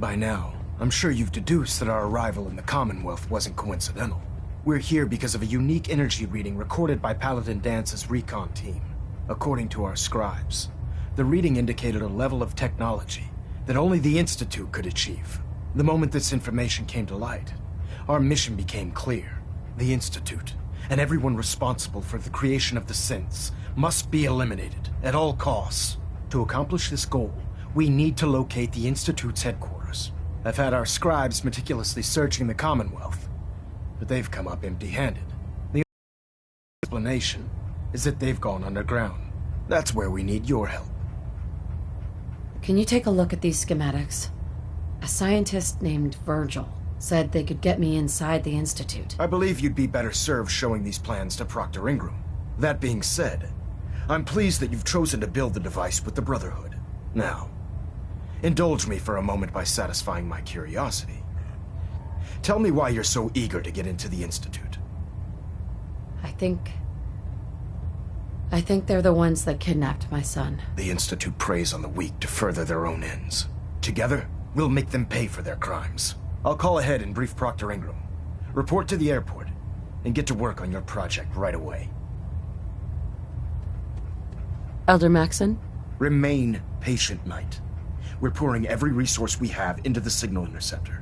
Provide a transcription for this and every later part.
By now, I'm sure you've deduced that our arrival in the Commonwealth wasn't coincidental. We're here because of a unique energy reading recorded by Paladin Dance's recon team. According to our scribes, the reading indicated a level of technology that only the Institute could achieve. The moment this information came to light, our mission became clear. The Institute, and everyone responsible for the creation of the synths, must be eliminated at all costs. To accomplish this goal, we need to locate the Institute's headquarters. I've had our scribes meticulously searching the Commonwealth, but they've come up empty-handed. The explanation is that they've gone underground. That's where we need your help. Can you take a look at these schematics? A scientist named Virgil said they could get me inside the Institute. I believe you'd be better served showing these plans to Proctor Ingram. That being said, I'm pleased that you've chosen to build the device with the Brotherhood. Now, indulge me for a moment by satisfying my curiosity. Tell me why you're so eager to get into the Institute. I think they're the ones that kidnapped my son. The Institute preys on the weak to further their own ends. Together, we'll make them pay for their crimes. I'll call ahead and brief Proctor Ingram. Report to the airport, and get to work on your project right away. Elder Maxon? Remain patient, Knight. We're pouring every resource we have into the signal interceptor.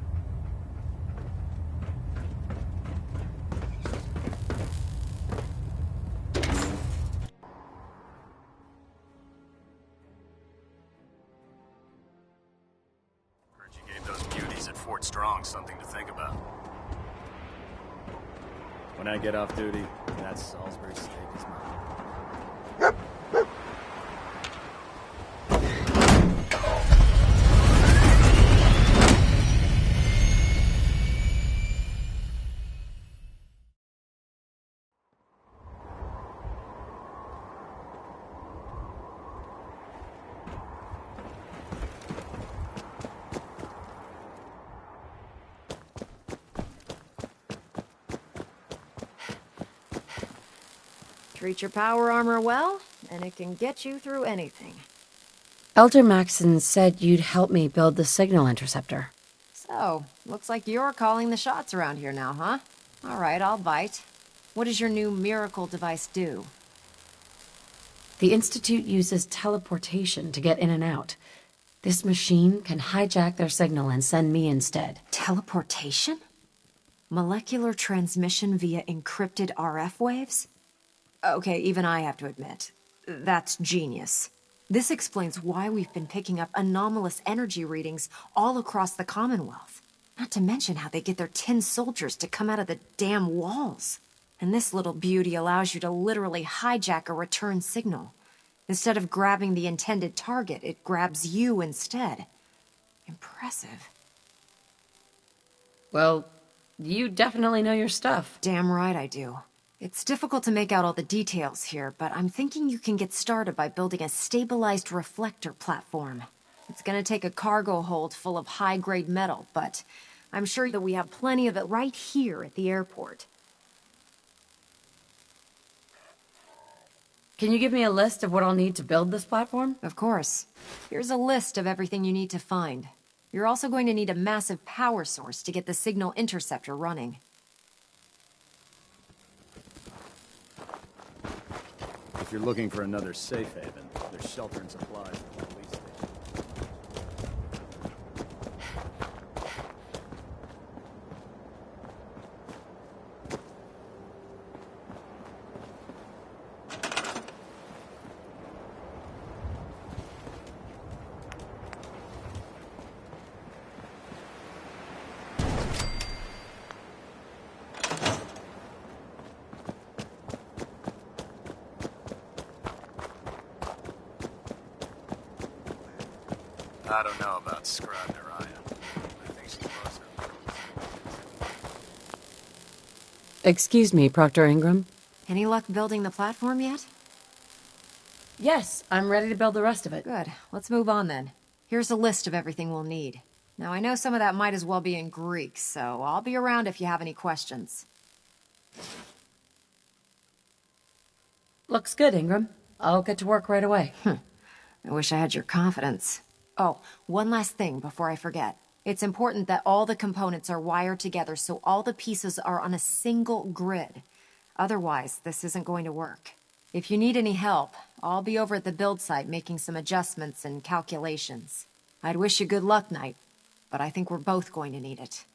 Something to think about. When I get off duty, that Salisbury steak is mine. Treat your power armor well, and it can get you through anything. Elder Maxon said you'd help me build the signal interceptor. So, looks like you're calling the shots around here now, huh? All right, I'll bite. What does your new miracle device do? The Institute uses teleportation to get in and out. This machine can hijack their signal and send me instead. Teleportation? Molecular transmission via encrypted RF waves? Okay, even I have to admit, that's genius. This explains why we've been picking up anomalous energy readings all across the Commonwealth. Not to mention how they get their tin soldiers to come out of the damn walls. And this little beauty allows you to literally hijack a return signal. Instead of grabbing the intended target, it grabs you instead. Impressive. Well, you definitely know your stuff. Damn right I do. It's difficult to make out all the details here, but I'm thinking you can get started by building a stabilized reflector platform. It's gonna take a cargo hold full of high-grade metal, but I'm sure that we have plenty of it right here at the airport. Can you give me a list of what I'll need to build this platform? Of course. Here's a list of everything you need to find. You're also going to need a massive power source to get the signal interceptor running. If you're looking for another safe haven, there's shelter and supplies at the police station. I don't know about Scribe Naraya. I think she's closer. Excuse me, Proctor Ingram? Any luck building the platform yet? Yes, I'm ready to build the rest of it. Good. Let's move on then. Here's a list of everything we'll need. Now, I know some of that might as well be in Greek, so I'll be around if you have any questions. Looks good, Ingram. I'll get to work right away. I wish I had your confidence. Oh, one last thing before I forget. It's important that all the components are wired together so all the pieces are on a single grid. Otherwise, this isn't going to work. If you need any help, I'll be over at the build site making some adjustments and calculations. I'd wish you good luck, Knight, but I think we're both going to need it.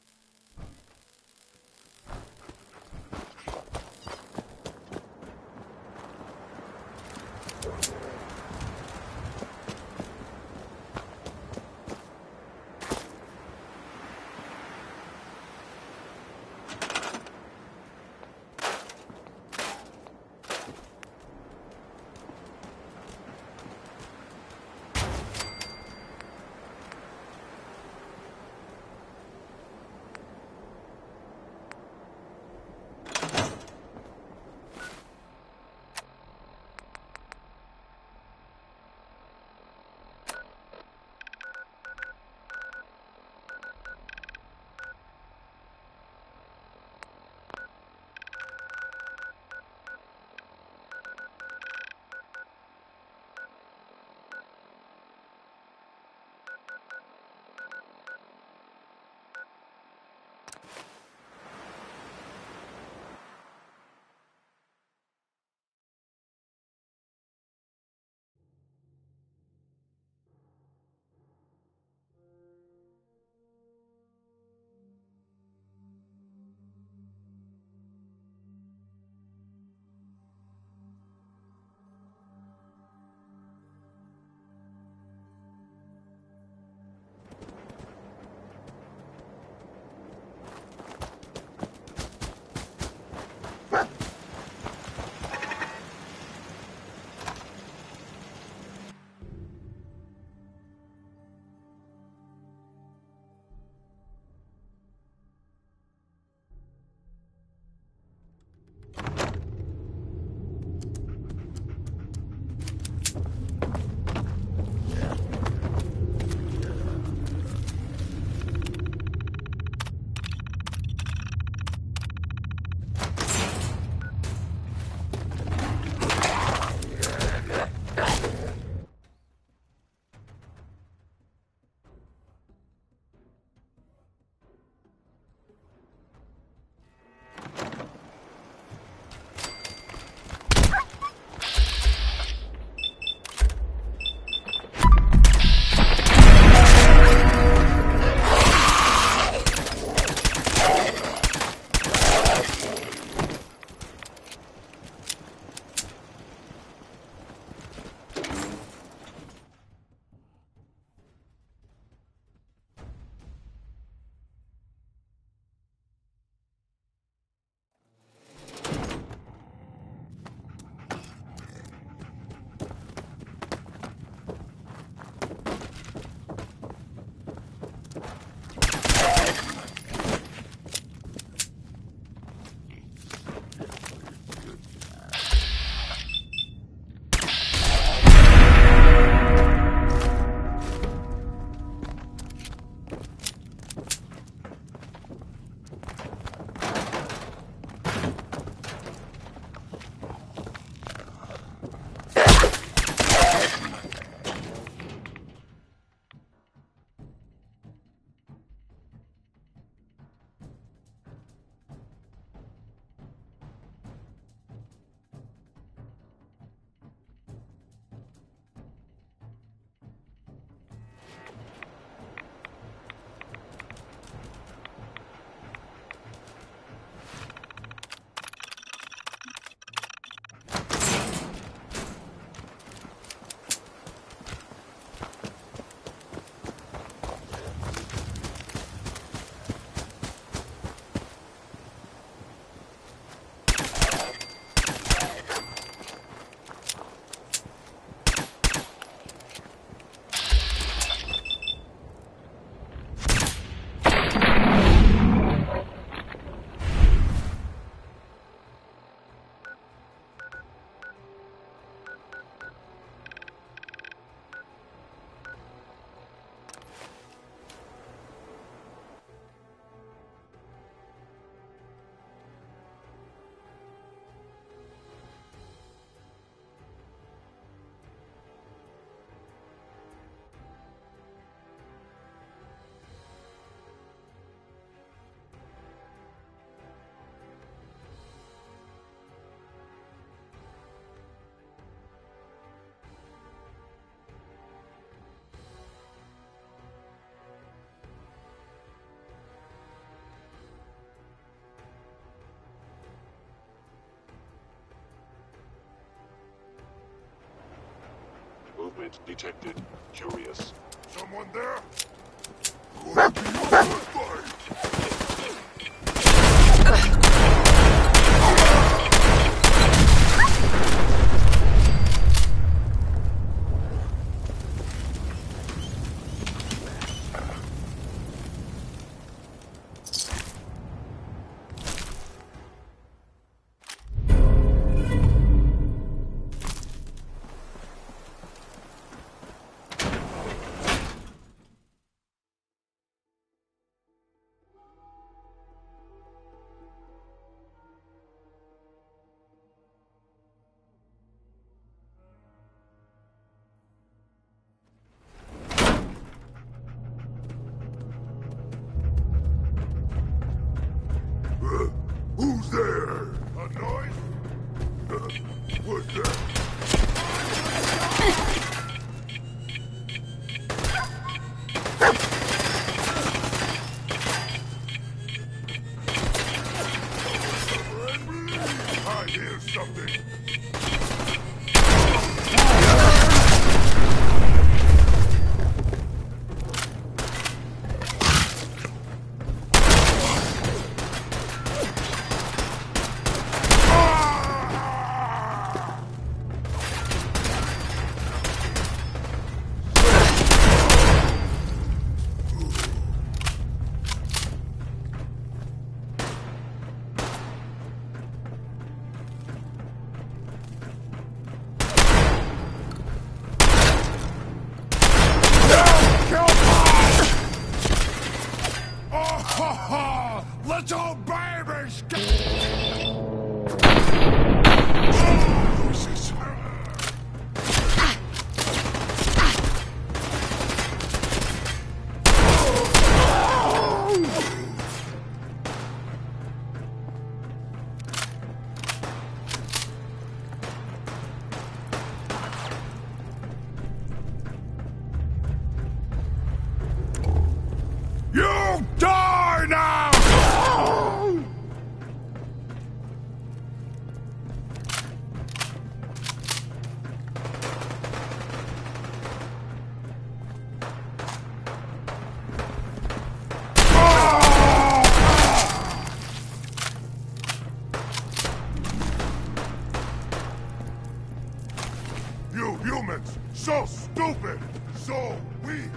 Movement detected. Curious. Someone there? Gonna be a good fight! Who's there? A noise? What's that? I hear something. Little babies! You die now! You humans, so stupid, so weak.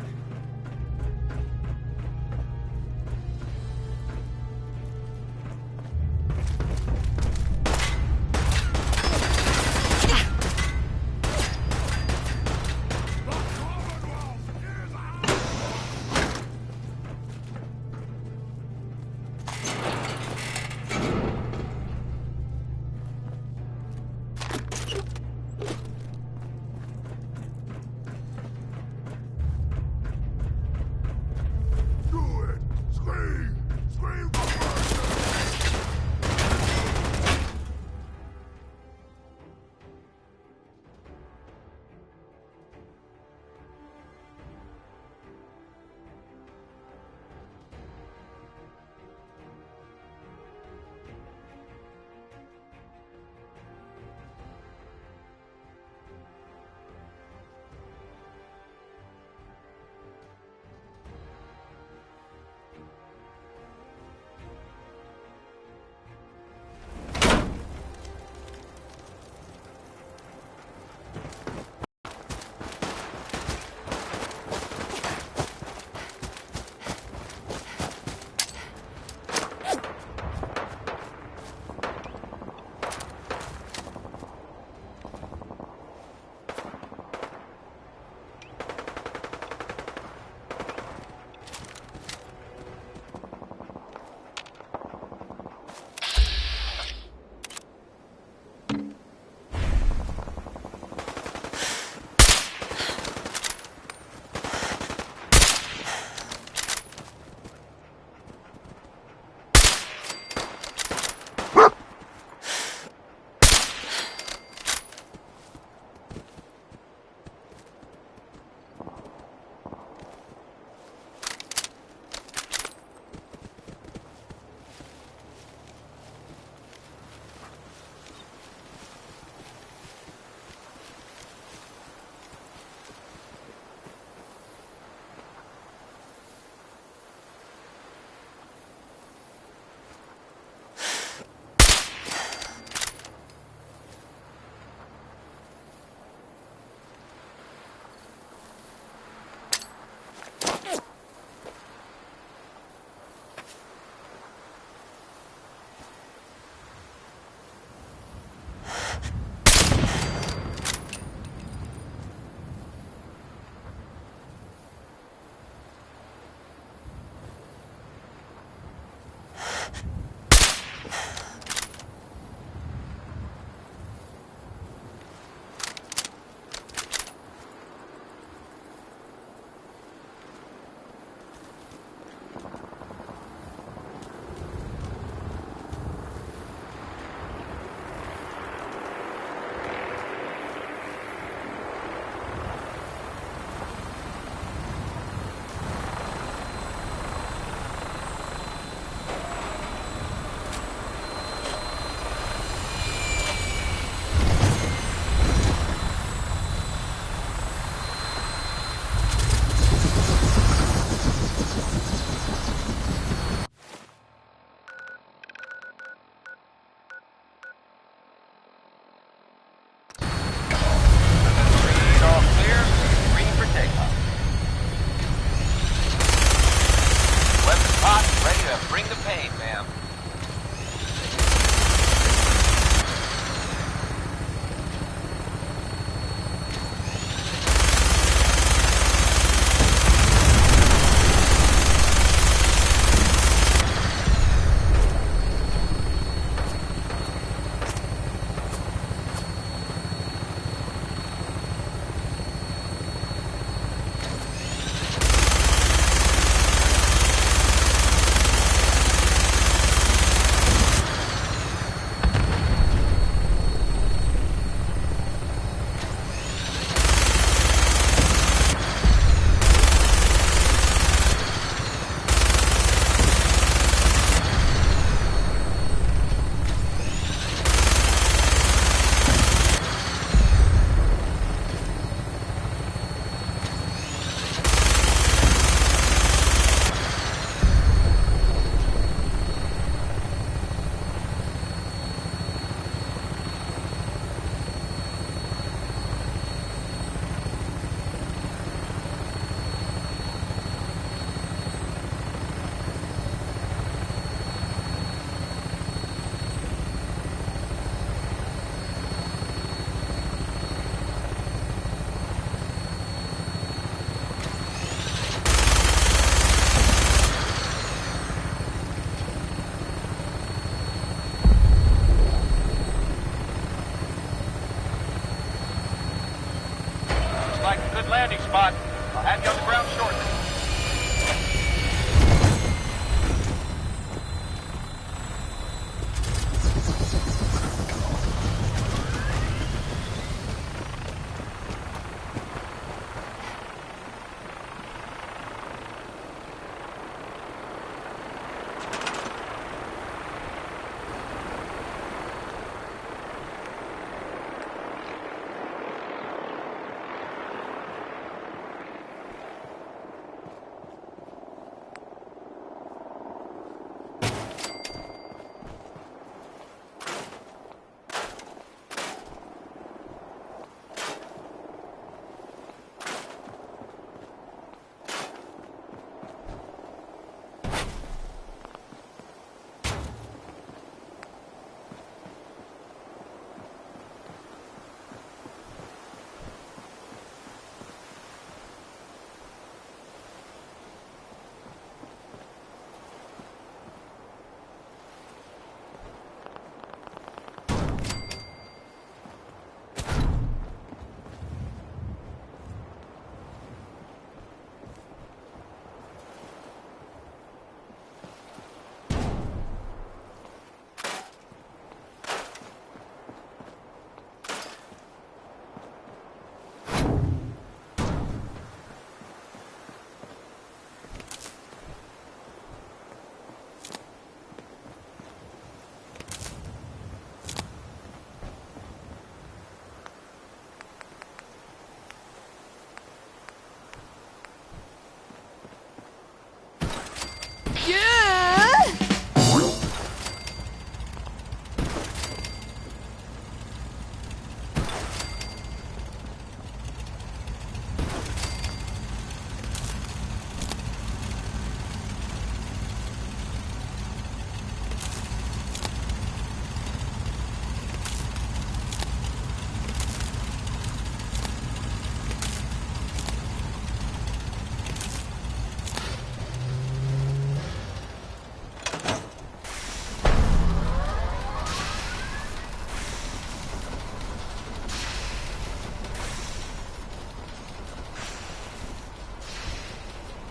spot. I'll have you on the ground shortly.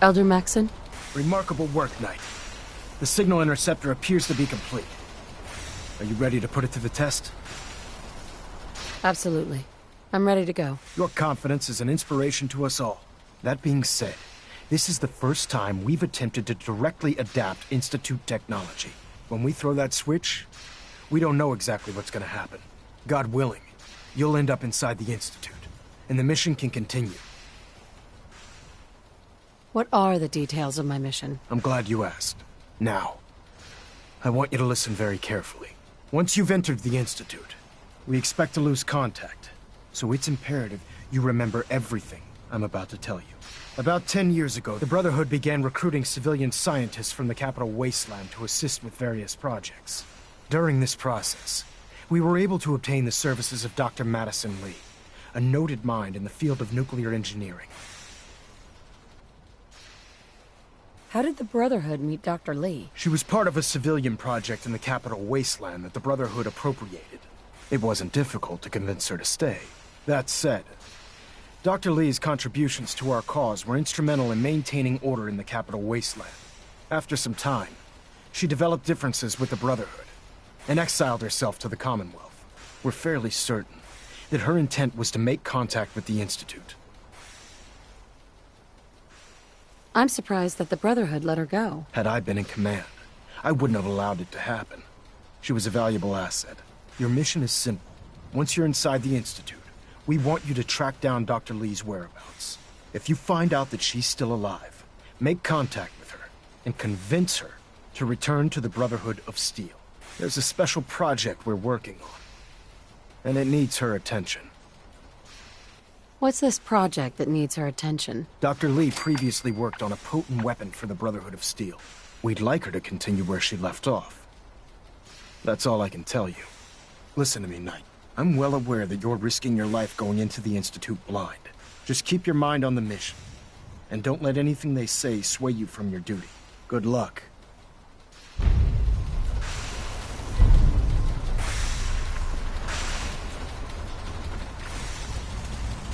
Elder Maxon? Remarkable work, Knight. The signal interceptor appears to be complete. Are you ready to put it to the test? Absolutely. I'm ready to go. Your confidence is an inspiration to us all. That being said, this is the first time we've attempted to directly adapt Institute technology. When we throw that switch, we don't know exactly what's gonna happen. God willing, you'll end up inside the Institute, and the mission can continue. What are the details of my mission? I'm glad you asked. Now, I want you to listen very carefully. Once you've entered the Institute, we expect to lose contact, so it's imperative you remember everything I'm about to tell you. About 10 years ago, the Brotherhood began recruiting civilian scientists from the capital wasteland to assist with various projects. During this process, we were able to obtain the services of Dr. Madison Lee, a noted mind in the field of nuclear engineering. How did the Brotherhood meet Dr. Lee? She was part of a civilian project in the capital wasteland that the Brotherhood appropriated. It wasn't difficult to convince her to stay. That said, Dr. Lee's contributions to our cause were instrumental in maintaining order in the capital wasteland. After some time, she developed differences with the Brotherhood and exiled herself to the Commonwealth. We're fairly certain that her intent was to make contact with the Institute. I'm surprised that the Brotherhood let her go. Had I been in command, I wouldn't have allowed it to happen. She was a valuable asset. Your mission is simple. Once you're inside the Institute, we want you to track down Dr. Lee's whereabouts. If you find out that she's still alive, make contact with her and convince her to return to the Brotherhood of Steel. There's a special project we're working on, and it needs her attention. What's this project that needs her attention? Dr. Lee previously worked on a potent weapon for the Brotherhood of Steel. We'd like her to continue where she left off. That's all I can tell you. Listen to me, Knight. I'm well aware that you're risking your life going into the Institute blind. Just keep your mind on the mission, and don't let anything they say sway you from your duty. Good luck.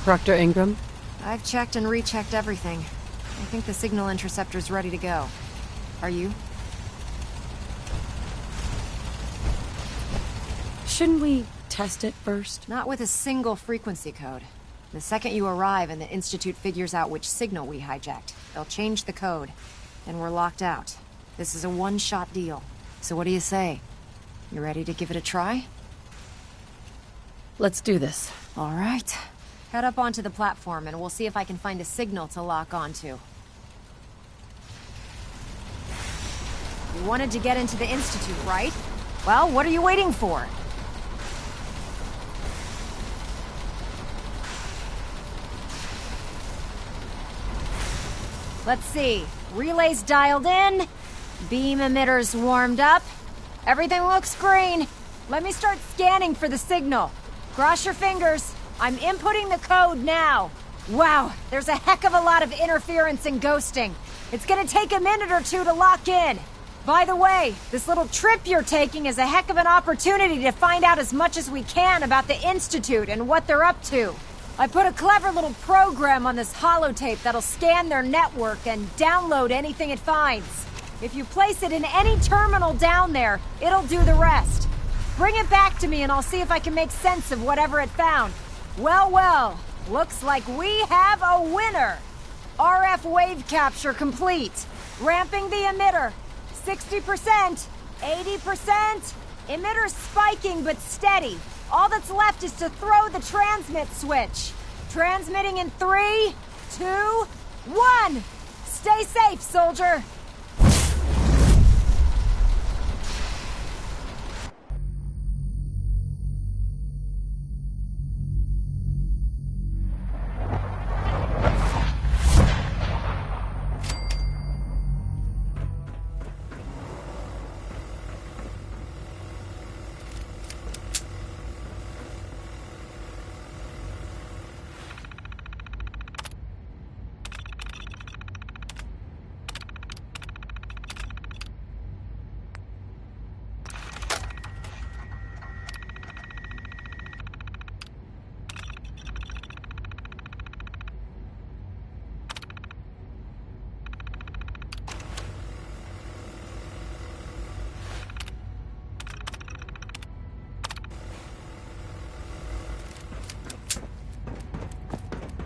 Proctor Ingram, I've checked and rechecked everything. I think the signal interceptor's ready to go. Are you? Shouldn't we test it first? Not with a single frequency code. The second you arrive and the Institute figures out which signal we hijacked, they'll change the code, and we're locked out. This is a one-shot deal. So what do you say? You ready to give it a try? Let's do this. All right. Head up onto the platform and we'll see if I can find a signal to lock onto. You wanted to get into the Institute, right? Well, what are you waiting for? Let's see. Relays dialed in. Beam emitters warmed up. Everything looks green. Let me start scanning for the signal. Cross your fingers. I'm inputting the code now. Wow, there's a heck of a lot of interference and ghosting. It's gonna take a minute or two to lock in. By the way, this little trip you're taking is a heck of an opportunity to find out as much as we can about the Institute and what they're up to. I put a clever little program on this holotape that'll scan their network and download anything it finds. If you place it in any terminal down there, it'll do the rest. Bring it back to me and I'll see if I can make sense of whatever it found. Well, well, looks like we have a winner. RF wave capture complete. Ramping the emitter. 60%, 80%. Emitter spiking but steady. All that's left is to throw the transmit switch. Transmitting in 3, 2, 1. Stay safe, soldier.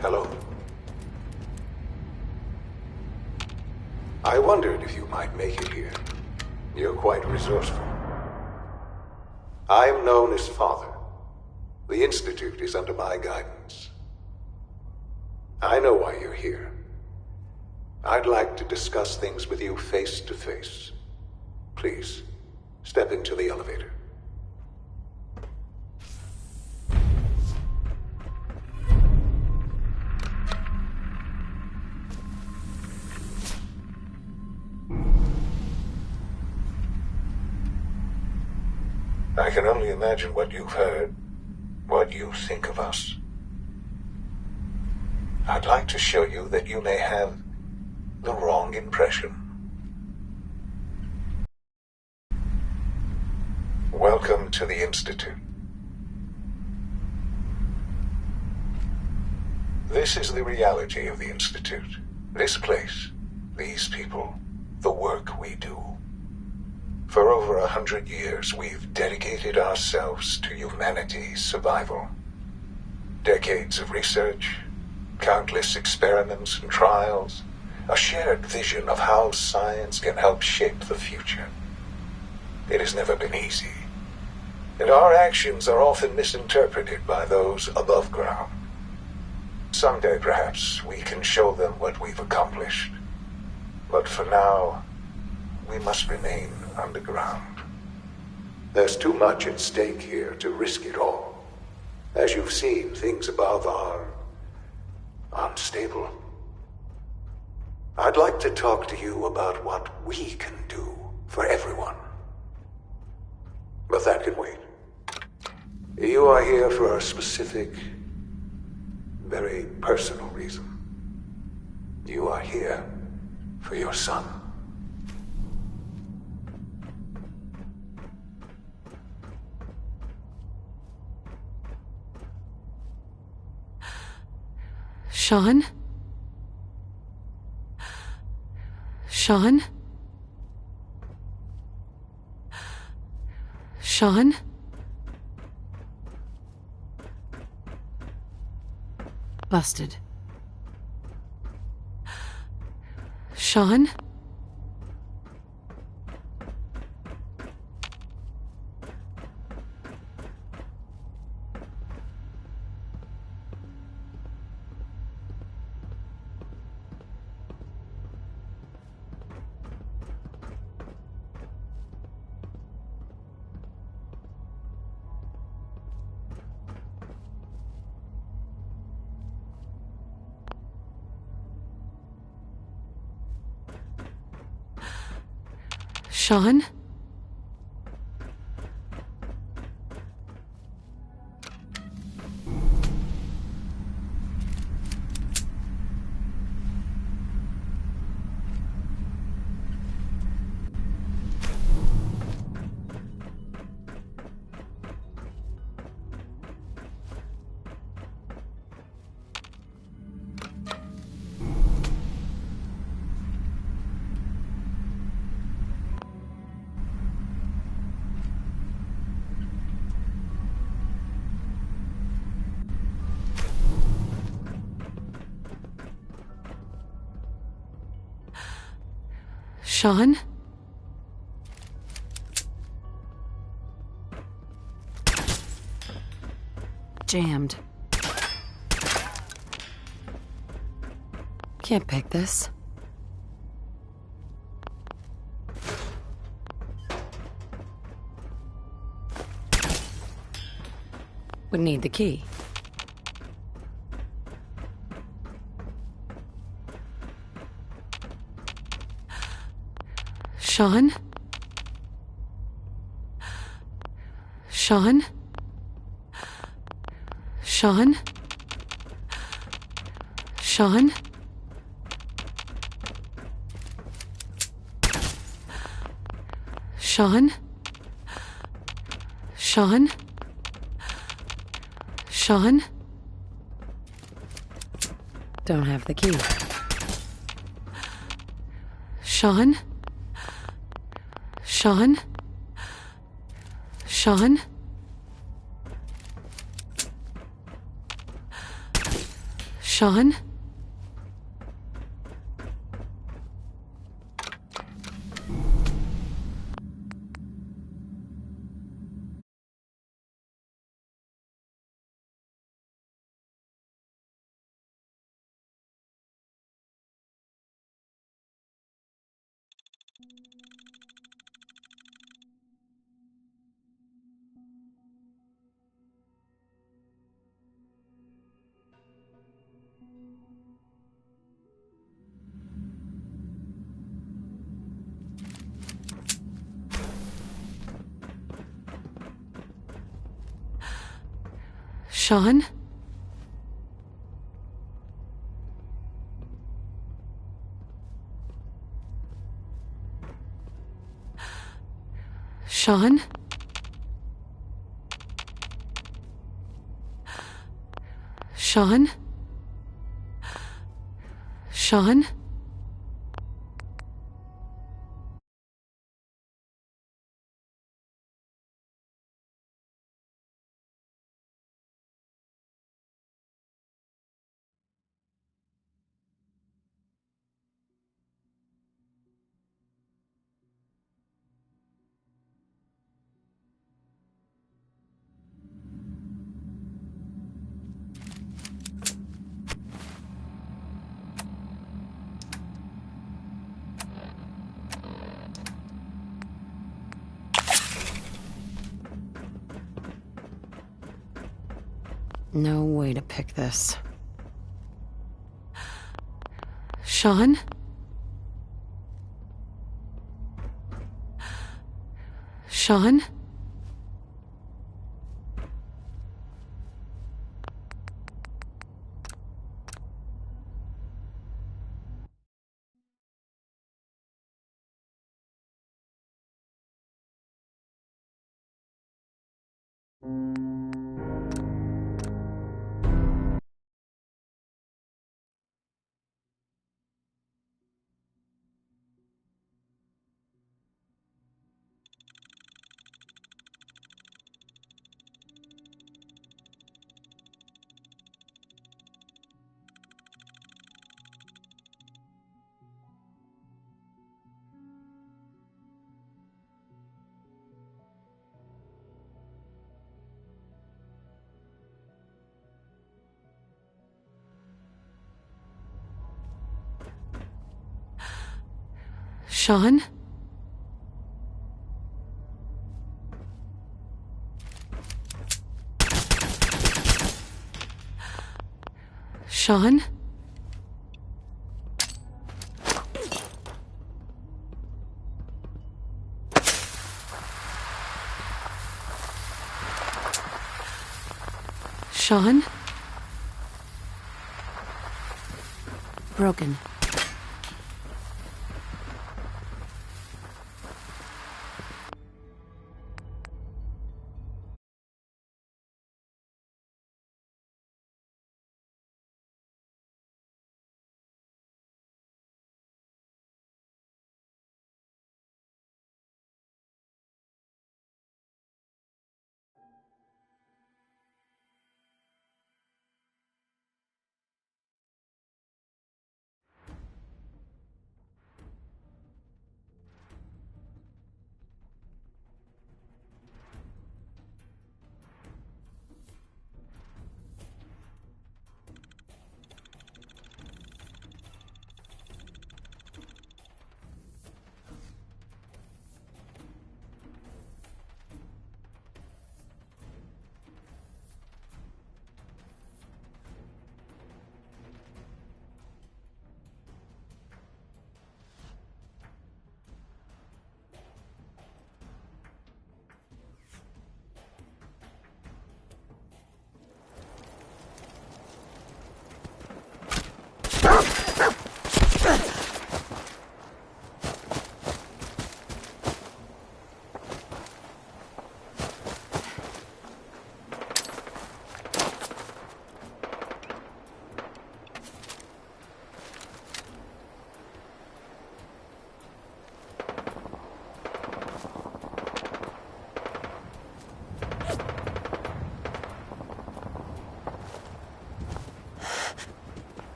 Hello. I wondered if you might make it here. You're quite resourceful. I'm known as Father. The Institute is under my guidance. I know why you're here. I'd like to discuss things with you face to face. Please, step into the elevator. I can only imagine what you've heard, what you think of us. I'd like to show you that you may have the wrong impression. Welcome to the Institute. This is the reality of the Institute. This place, these people, the work we do. For over 100 years, we've dedicated ourselves to humanity's survival. Decades of research, countless experiments and trials, a shared vision of how science can help shape the future. It has never been easy, and our actions are often misinterpreted by those above ground. Someday, perhaps, we can show them what we've accomplished. But for now, we must remain underground. There's too much at stake here to risk it all. As you've seen, things above are unstable. I'd like to talk to you about what we can do for everyone. But that can wait. You are here for a specific, very personal reason. You are here for your son. Sean? Sean? Sean? Busted. Sean? Sean? Sean? Jammed. Can't pick this. Would need the key. Sean? Sean? Sean? Sean? Sean? Sean? Sean? Don't have the key. Sean? Sean? Sean? Sean? Sean? Sean? Sean? Sean? No way to pick this. Sean? Sean? Sean? Sean? Sean? Broken.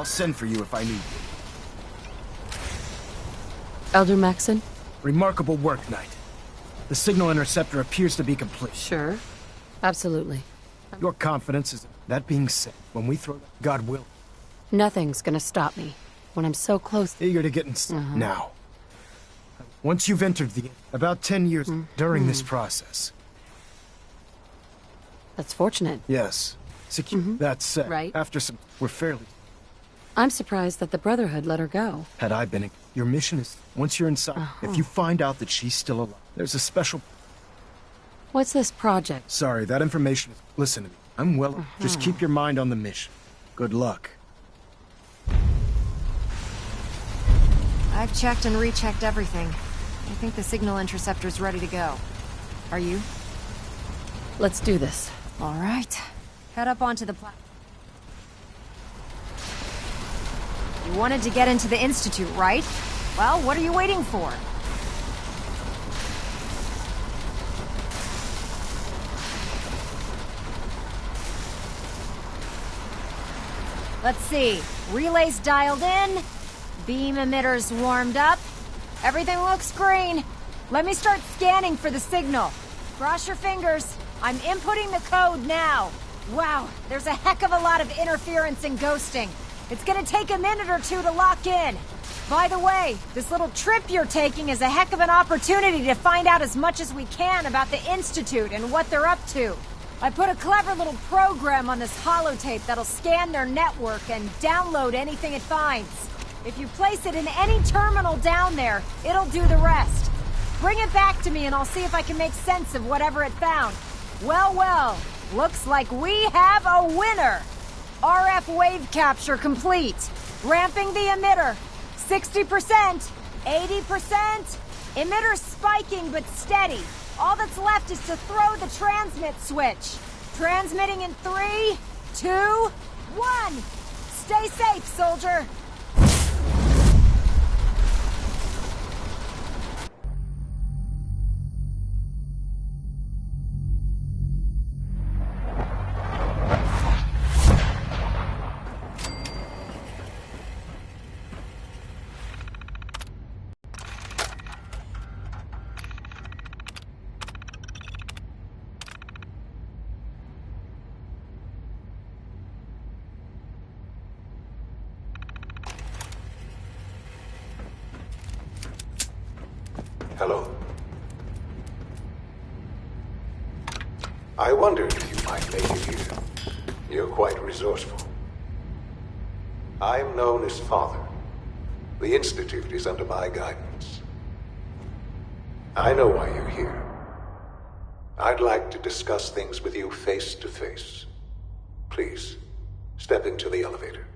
I'll send for you if I need you. Elder Maxon? Remarkable work, Knight. The signal interceptor appears to be complete. Sure. Absolutely. Your confidence is... That being said, when we throw... God will. Nothing's gonna stop me. When I'm so close... Eager to get in... Now. Once you've entered the... About 10 years during this process. That's fortunate. Yes. Secure. That said, Right. after some... We're fairly... I'm surprised that the Brotherhood let her go. Had I been... Your mission is... Once you're inside, if you find out that she's still alive, there's a special... What's this project? Sorry, that information is... Listen to me. I'm well... Just keep your mind on the mission. Good luck. I've checked and rechecked everything. I think the signal interceptor's ready to go. Are you? Let's do this. All right. Head up onto the platform. You wanted to get into the Institute, right? Well, what are you waiting for? Let's see. Relays dialed in. Beam emitters warmed up. Everything looks green. Let me start scanning for the signal. Cross your fingers. I'm inputting the code now. Wow, there's a heck of a lot of interference and ghosting. It's gonna take a minute or two to lock in. By the way, this little trip you're taking is a heck of an opportunity to find out as much as we can about the Institute and what they're up to. I put a clever little program on this holotape that'll scan their network and download anything it finds. If you place it in any terminal down there, it'll do the rest. Bring it back to me and I'll see if I can make sense of whatever it found. Well, well, looks like we have a winner. RF wave capture complete. Ramping the emitter. 60%, 80%. Emitter spiking but steady. All that's left is to throw the transmit switch. Transmitting in 3, 2, 1. Stay safe, soldier. Hello. I wondered if you might make it here. You're quite resourceful. I'm known as Father. The Institute is under my guidance. I know why you're here. I'd like to discuss things with you face to face. Please, step into the elevator.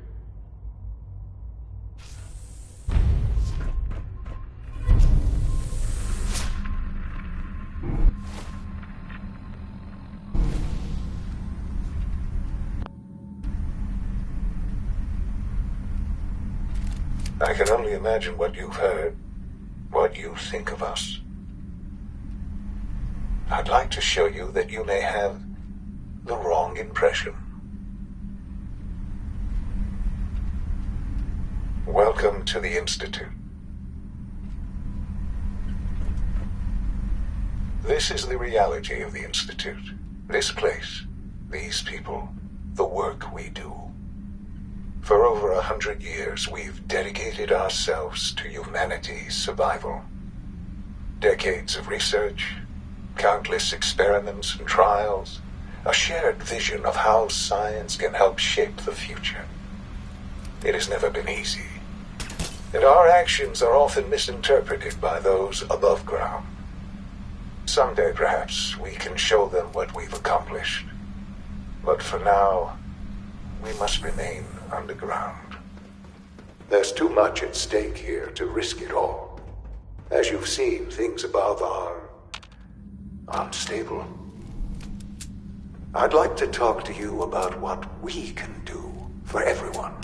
I can only imagine what you've heard, what you think of us. I'd like to show you that you may have the wrong impression. Welcome to the Institute. This is the reality of the Institute. This place, these people, the work we do. For over 100 years, we've dedicated ourselves to humanity's survival. Decades of research, countless experiments and trials, a shared vision of how science can help shape the future. It has never been easy, and our actions are often misinterpreted by those above ground. Someday, perhaps, we can show them what we've accomplished. But for now, we must remain underground. There's too much at stake here to risk it all. As you've seen, things above are unstable. I'd like to talk to you about what we can do for everyone.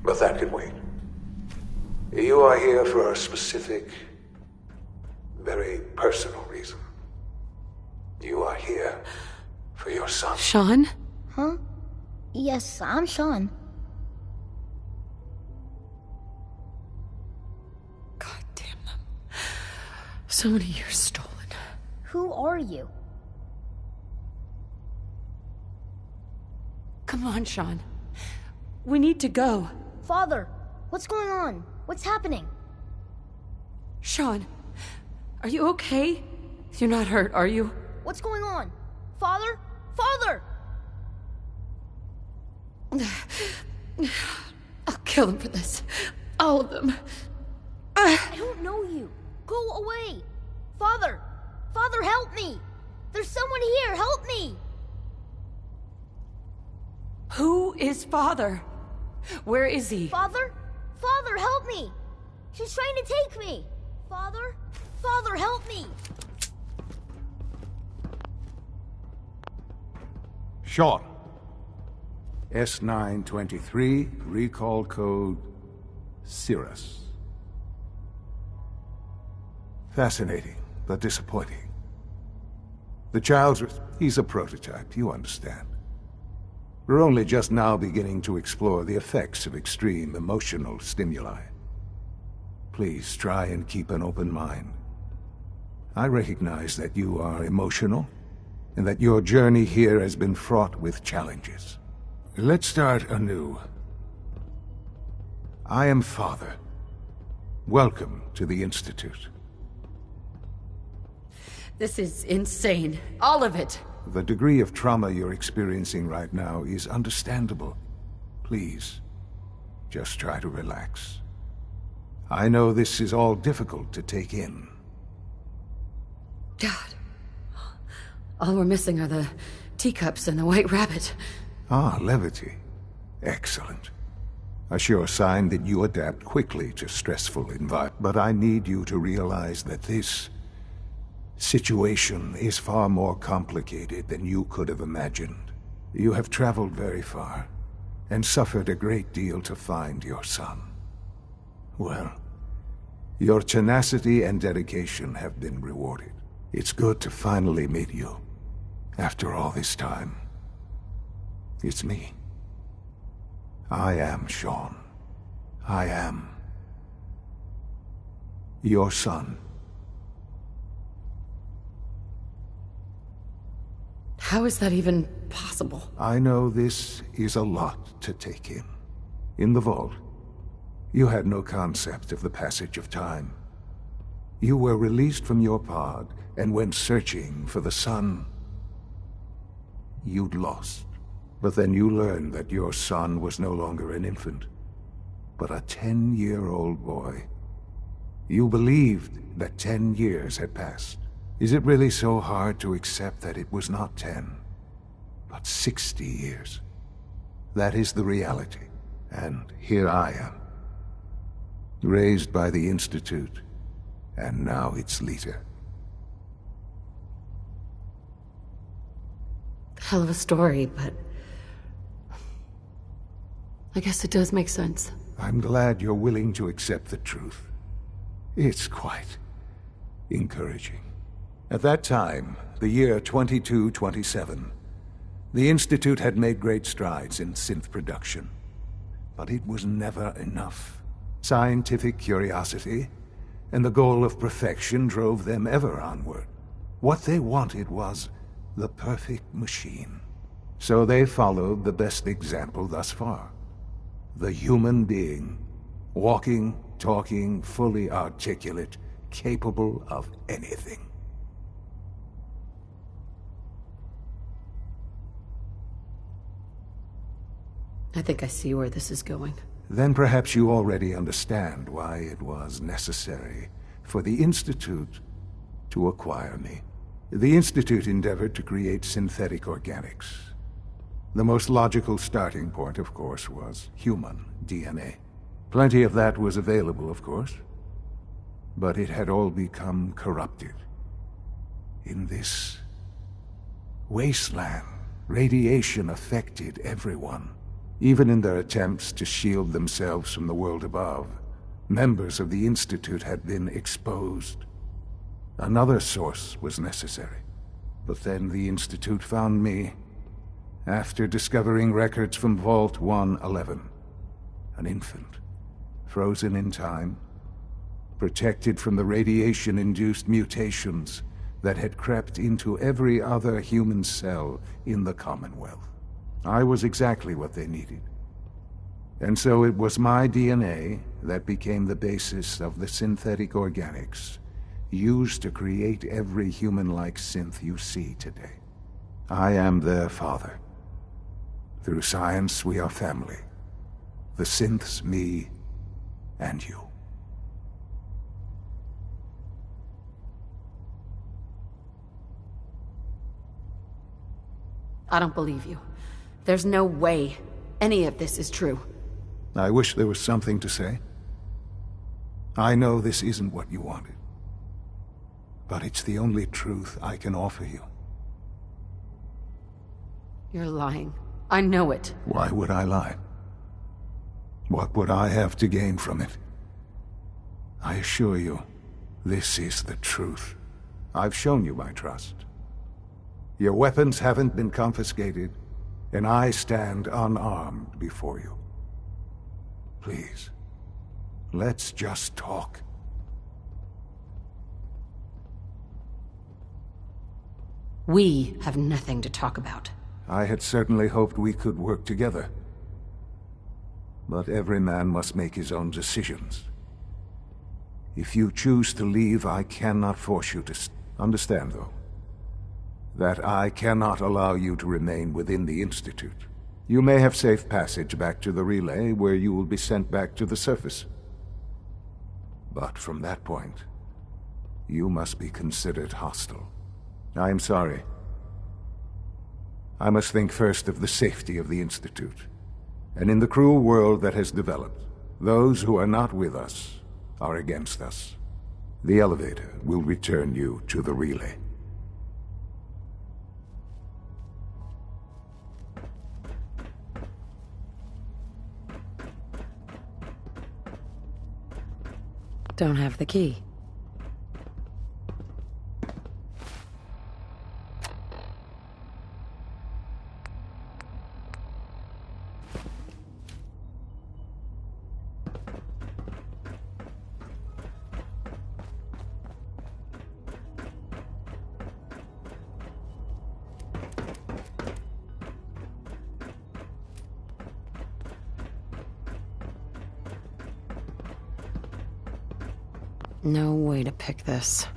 But that can wait. You are here for a specific, very personal reason. You are here for your son. Sean? Huh? Yes, I'm Sean. So many years stolen. Who are you? Come on, Sean. We need to go. Father, what's going on? What's happening? Sean, are you okay? You're not hurt, are you? What's going on? Father? Father! I'll kill them for this. All of them. I don't know you. Go away. Father! Father, help me! There's someone here, help me! Who is Father? Where is he? Father? Father, help me! She's trying to take me! Father? Father, help me! Sean. S923, recall code Cirrus. Fascinating, but disappointing. The child's... he's a prototype, you understand. We're only just now beginning to explore the effects of extreme emotional stimuli. Please try and keep an open mind. I recognize that you are emotional, and that your journey here has been fraught with challenges. Let's start anew. I am Father. Welcome to the Institute. This is insane. All of it. The degree of trauma you're experiencing right now is understandable. Please, just try to relax. I know this is all difficult to take in. God. All we're missing are the teacups and the white rabbit. Ah, levity. Excellent. A sure sign that you adapt quickly to stressful environments. But I need you to realize that this situation is far more complicated than you could have imagined. You have traveled very far, and suffered a great deal to find your son. Well, your tenacity and dedication have been rewarded. It's good to finally meet you. After all this time, it's me. I am Sean. I am your son. How is that even possible? I know this is a lot to take in. In the vault, you had no concept of the passage of time. You were released from your pod and went searching for the son you'd lost. But then you learned that your son was no longer an infant, but a 10-year-old boy. You believed that 10 years had passed. Is it really so hard to accept that it was not 10, but 60 years? That is the reality, and here I am. Raised by the Institute, and now its leader. Hell of a story, but I guess it does make sense. I'm glad you're willing to accept the truth. It's quite encouraging. At that time, the year 2227, the Institute had made great strides in synth production. But it was never enough. Scientific curiosity and the goal of perfection drove them ever onward. What they wanted was the perfect machine. So they followed the best example thus far. The human being, walking, talking, fully articulate, capable of anything. I think I see where this is going. Then perhaps you already understand why it was necessary for the Institute to acquire me. The Institute endeavored to create synthetic organics. The most logical starting point, of course, was human DNA. Plenty of that was available, of course, but it had all become corrupted. In this wasteland, radiation affected everyone. Even in their attempts to shield themselves from the world above, members of the Institute had been exposed. Another source was necessary. But then the Institute found me, after discovering records from Vault 111. An infant, frozen in time, protected from the radiation-induced mutations that had crept into every other human cell in the Commonwealth. I was exactly what they needed. And so it was my DNA that became the basis of the synthetic organics used to create every human-like synth you see today. I am their father. Through science, we are family. The synths, me, and you. I don't believe you. There's no way any of this is true. I wish there was something to say. I know this isn't what you wanted. But it's the only truth I can offer you. You're lying. I know it. Why would I lie? What would I have to gain from it? I assure you, this is the truth. I've shown you my trust. Your weapons haven't been confiscated, and I stand unarmed before you. Please, let's just talk. We have nothing to talk about. I had certainly hoped we could work together. But every man must make his own decisions. If you choose to leave, I cannot force you to understand, though, that I cannot allow you to remain within the Institute. You may have safe passage back to the relay, where you will be sent back to the surface. But from that point, you must be considered hostile. I am sorry. I must think first of the safety of the Institute. And in the cruel world that has developed, those who are not with us are against us. The elevator will return you to the relay. Don't have the key. No way to pick this.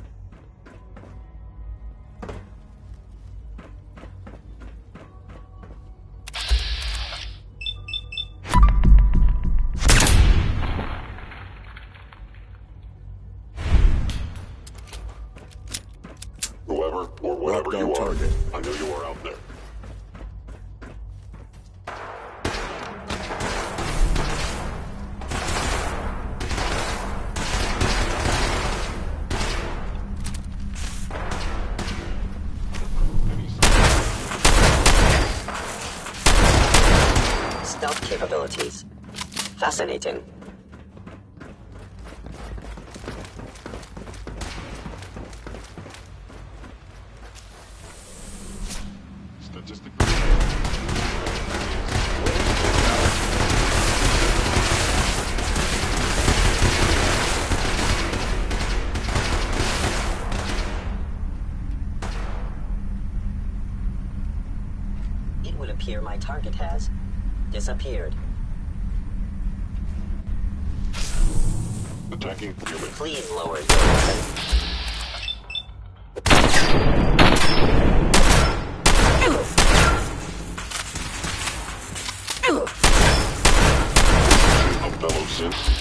Whoever or whatever Locked on you are, target. I know you are out there. Stealth capabilities. Fascinating. Statistically, It would appear my target has disappeared. attacking human. Please lower your weapon. A fellow synth.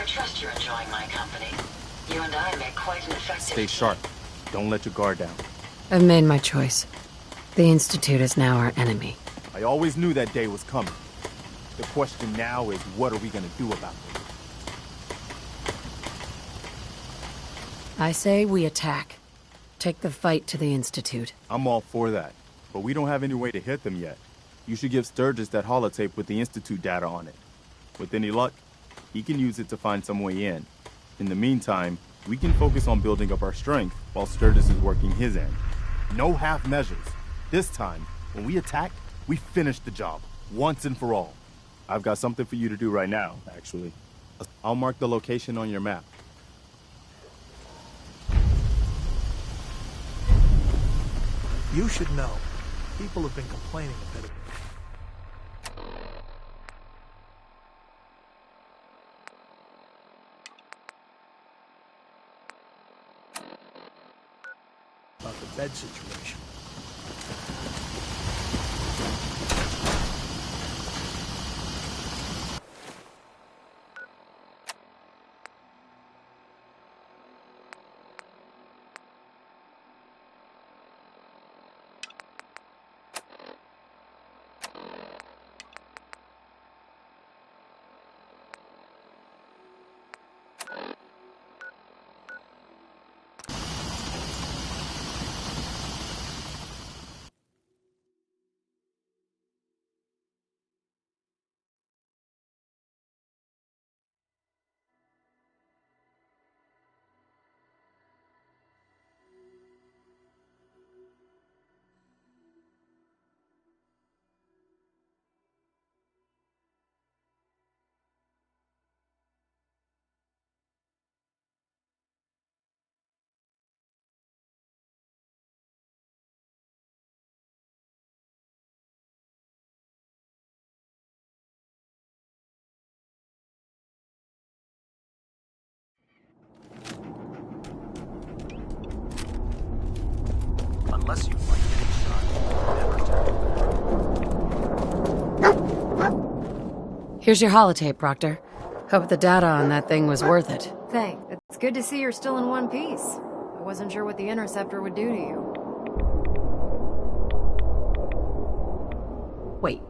trust you're enjoying my company. You and I make quite an effective Stay team. sharp. Don't let your guard down. I've made my choice. The Institute is now our enemy. I always knew that day was coming. The question now is, what are we gonna do about it? I say we attack. Take the fight to the Institute. I'm all for that, but we don't have any way to hit them yet. You should give Sturgis that holotape with the Institute data on it. With any luck, he can use it to find some way in. In the meantime, we can focus on building up our strength while Sturgis is working his end. No half measures. This time, when we attack, we finish the job, once and for all. I've got something for you to do right now, actually. I'll mark the location on your map. You should know. People have been complaining a bit about the bed situation. Unless you like getting shot, never turn. Here's your holotape, Proctor. Hope the data on that thing was worth it. Thanks. It's good to see you're still in one piece. I wasn't sure what the interceptor would do to you. Wait,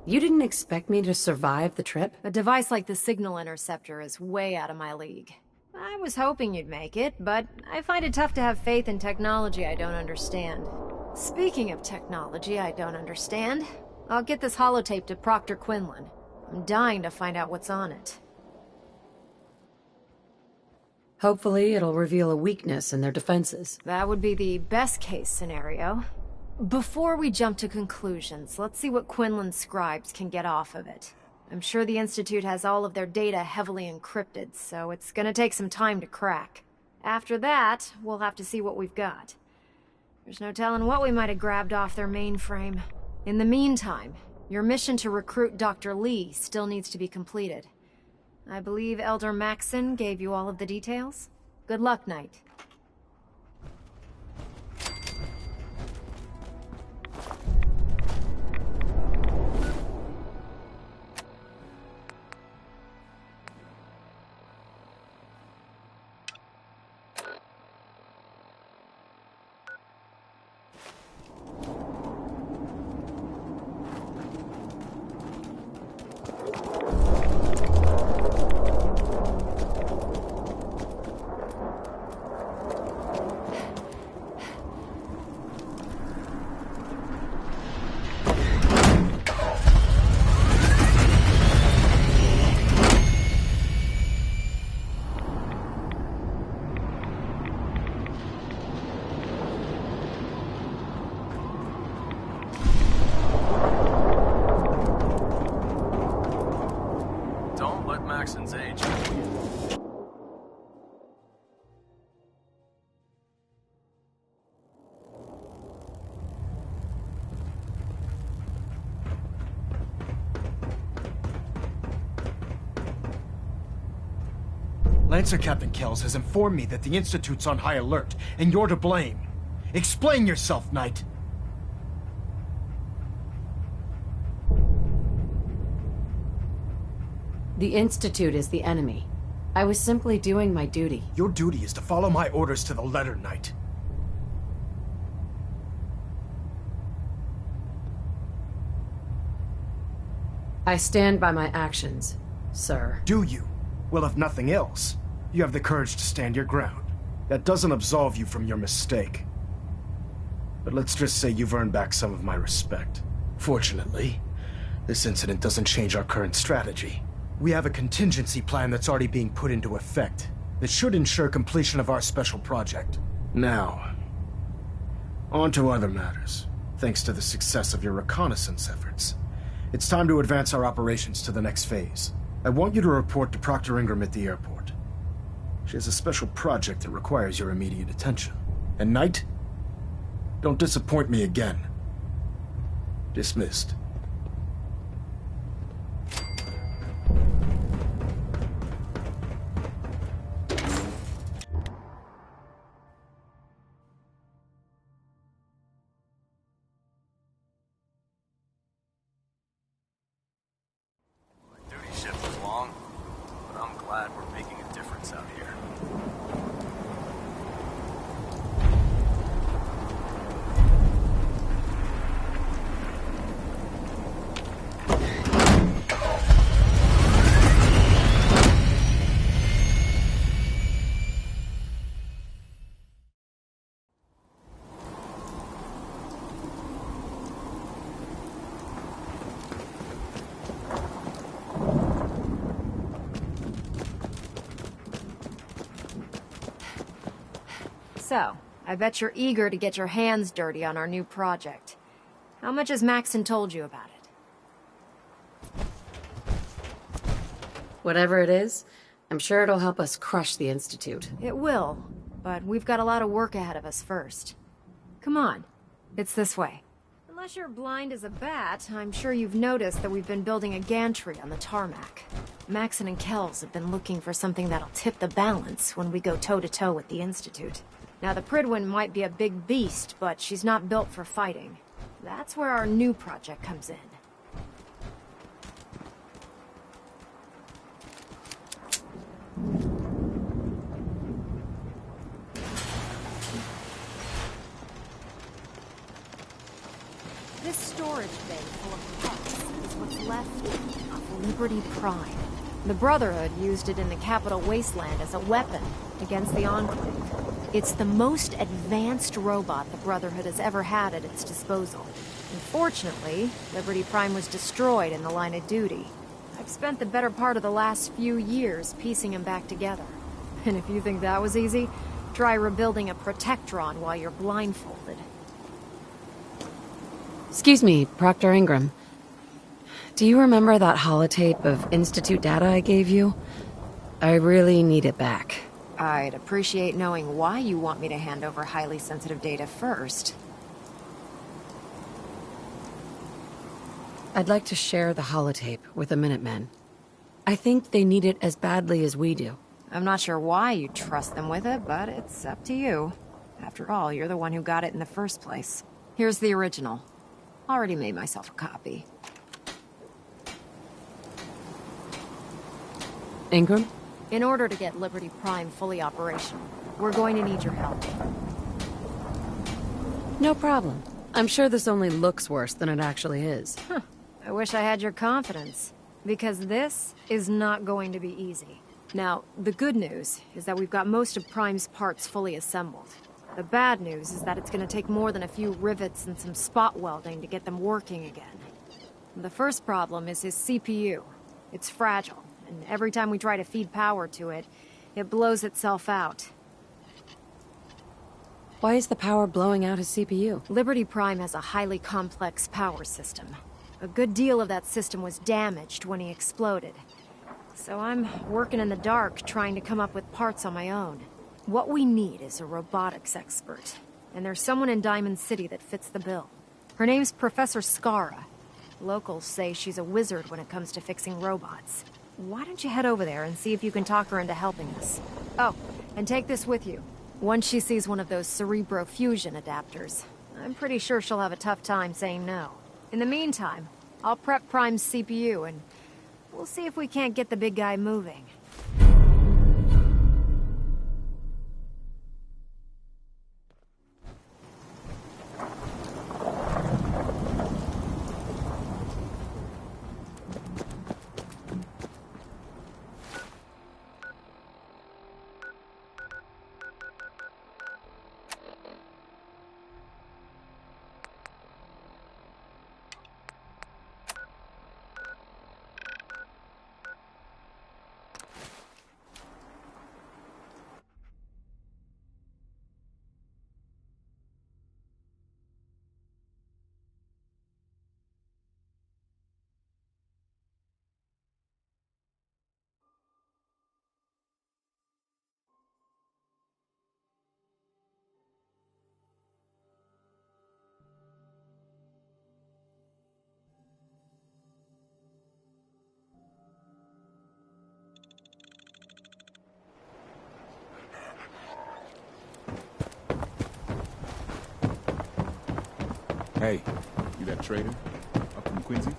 you didn't expect me to survive the trip? A device like the signal interceptor is way out of my league. I was hoping you'd make it, but I find it tough to have faith in technology I don't understand. Speaking of technology I don't understand, I'll get this holotape to Proctor Quinlan. I'm dying to find out what's on it. Hopefully it'll reveal a weakness in their defenses. That would be the best-case scenario. Before we jump to conclusions, let's see what Quinlan's scribes can get off of it. I'm sure the Institute has all of their data heavily encrypted, so it's gonna take some time to crack. After that, we'll have to see what we've got. There's no telling what we might have grabbed off their mainframe. In the meantime, your mission to recruit Dr. Lee still needs to be completed. I believe Elder Maxson gave you all of the details? Good luck, Knight. Maxson's age. Lancer Captain Kells has informed me that the Institute's on high alert, and you're to blame. Explain yourself, Knight. The Institute is the enemy. I was simply doing my duty. Your duty is to follow my orders to the letter, Knight. I stand by my actions, sir. Do you? Well, if nothing else, you have the courage to stand your ground. That doesn't absolve you from your mistake. But let's just say you've earned back some of my respect. Fortunately, this incident doesn't change our current strategy. We have a contingency plan that's already being put into effect that should ensure completion of our special project. Now, on to other matters. Thanks to the success of your reconnaissance efforts, it's time to advance our operations to the next phase. I want you to report to Proctor Ingram at the airport. She has a special project that requires your immediate attention. And Knight, don't disappoint me again. Dismissed. Duty shift was long, but I'm glad we're making a difference out here. So, I bet you're eager to get your hands dirty on our new project. How much has Maxon told you about it? Whatever it is, I'm sure it'll help us crush the Institute. It will, but we've got a lot of work ahead of us first. Come on, it's this way. Unless you're blind as a bat, I'm sure you've noticed that we've been building a gantry on the tarmac. Maxon and Kells have been looking for something that'll tip the balance when we go toe-to-toe with the Institute. Now, the Pridwin might be a big beast, but she's not built for fighting. That's where our new project comes in. This storage bay full of parts is what's left of Liberty Prime. The Brotherhood used it in the Capital Wasteland as a weapon against the Enclave. It's the most advanced robot the Brotherhood has ever had at its disposal. Unfortunately, Liberty Prime was destroyed in the line of duty. I've spent the better part of the last few years piecing him back together. And if you think that was easy, try rebuilding a Protectron while you're blindfolded. Excuse me, Proctor Ingram. Do you remember that holotape of Institute data I gave you? I really need it back. I'd appreciate knowing why you want me to hand over highly sensitive data first. I'd like to share the holotape with the Minutemen. I think they need it as badly as we do. I'm not sure why you trust them with it, but it's up to you. After all, you're the one who got it in the first place. Here's the original. Already made myself a copy. Ingram? In order to get Liberty Prime fully operational, we're going to need your help. No problem. I'm sure this only looks worse than it actually is. Huh. I wish I had your confidence, because this is not going to be easy. Now, the good news is that we've got most of Prime's parts fully assembled. The bad news is that it's going to take more than a few rivets and some spot welding to get them working again. The first problem is his CPU. It's fragile, and every time we try to feed power to it, it blows itself out. Why is the power blowing out his CPU? Liberty Prime has a highly complex power system. A good deal of that system was damaged when he exploded. So I'm working in the dark, trying to come up with parts on my own. What we need is a robotics expert, and there's someone in Diamond City that fits the bill. Her name's Professor Skara. Locals say she's a wizard when it comes to fixing robots. Why don't you head over there and see if you can talk her into helping us? Oh, and take this with you. Once she sees one of those Cerebro fusion adapters, I'm pretty sure she'll have a tough time saying no. In the meantime, I'll prep Prime's CPU, and we'll see if we can't get the big guy moving. Hey, you that trader? Up from Quincy?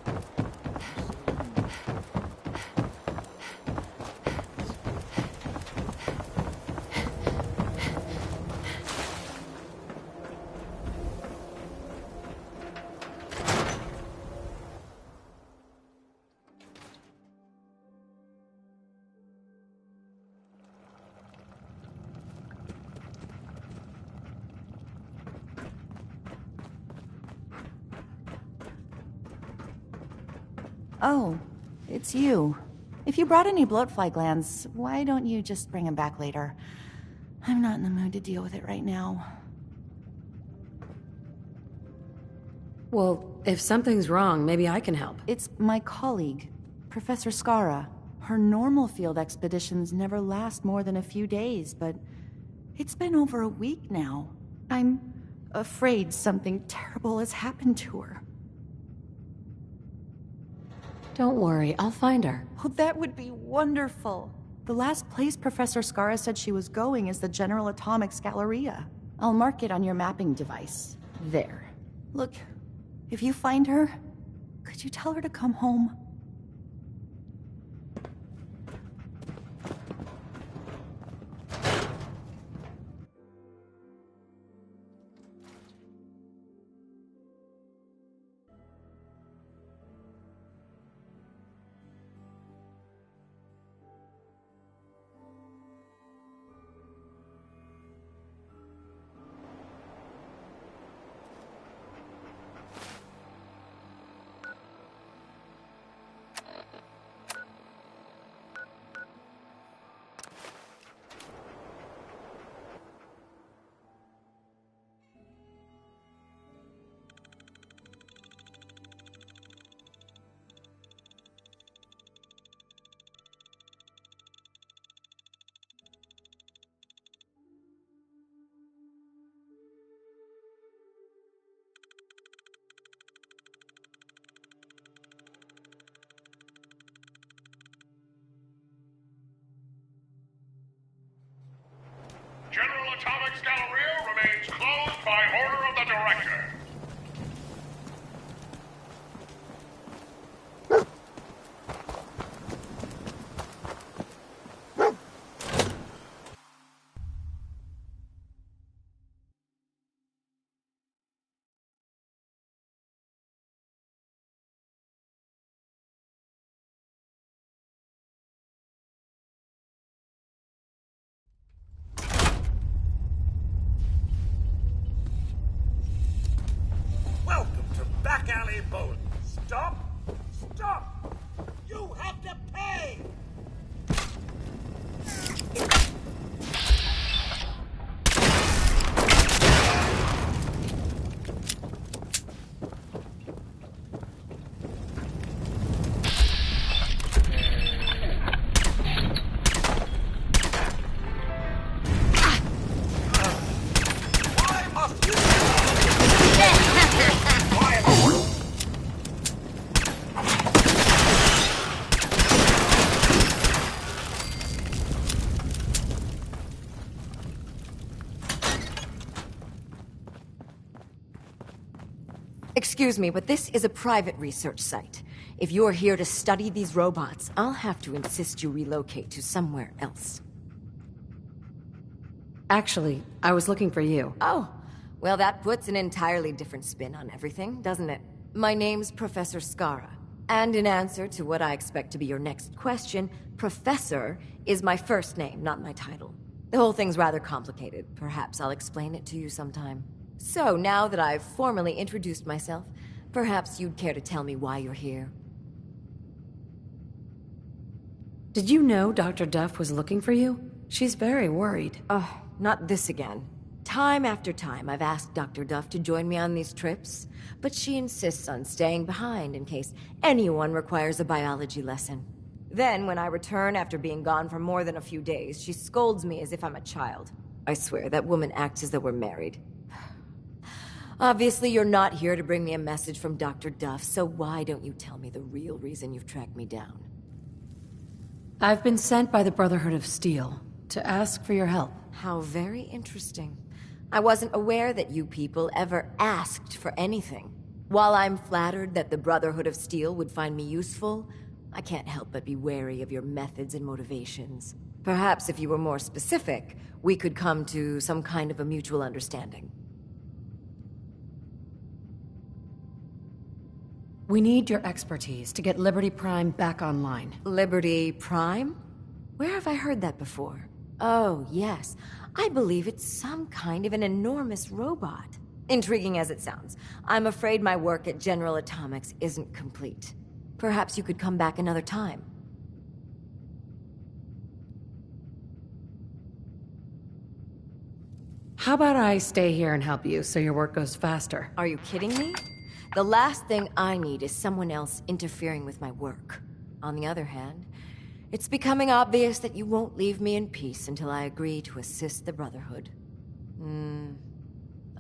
Oh, it's you. If you brought any bloatfly glands, why don't you just bring them back later? I'm not in the mood to deal with it right now. Well, if something's wrong, maybe I can help. It's my colleague, Professor Skara. Her normal field expeditions never last more than a few days, but it's been over a week now. I'm afraid something terrible has happened to her. Don't worry, I'll find her. Oh, that would be wonderful. The last place Professor Skara said she was going is the General Atomics Galleria. I'll mark it on your mapping device. There. Look, if you find her, could you tell her to come home? General Atomics Galleria remains closed by order of the Director. Welcome to Back Alley Bowling. Stop! Stop! You have to pay! Why must you? Excuse me, but this is a private research site. If you're here to study these robots, I'll have to insist you relocate to somewhere else. Actually, I was looking for you. Oh, well, that puts an entirely different spin on everything, doesn't it? My name's Professor Skara. And in answer to what I expect to be your next question, Professor is my first name, not my title. The whole thing's rather complicated. Perhaps I'll explain it to you sometime. So, now that I've formally introduced myself, perhaps you'd care to tell me why you're here. Did you know Dr. Duff was looking for you? She's very worried. Oh, not this again. Time after time, I've asked Dr. Duff to join me on these trips, but she insists on staying behind in case anyone requires a biology lesson. Then, when I return after being gone for more than a few days, she scolds me as if I'm a child. I swear, that woman acts as though we're married. Obviously, you're not here to bring me a message from Dr. Duff, so why don't you tell me the real reason you've tracked me down? I've been sent by the Brotherhood of Steel to ask for your help. How very interesting. I wasn't aware that you people ever asked for anything. While I'm flattered that the Brotherhood of Steel would find me useful, I can't help but be wary of your methods and motivations. Perhaps if you were more specific, we could come to some kind of a mutual understanding. We need your expertise to get Liberty Prime back online. Liberty Prime? Where have I heard that before? Oh, yes. I believe it's some kind of an enormous robot. Intriguing as it sounds, I'm afraid my work at General Atomics isn't complete. Perhaps you could come back another time. How about I stay here and help you so your work goes faster? Are you kidding me? The last thing I need is someone else interfering with my work. On the other hand, it's becoming obvious that you won't leave me in peace until I agree to assist the Brotherhood.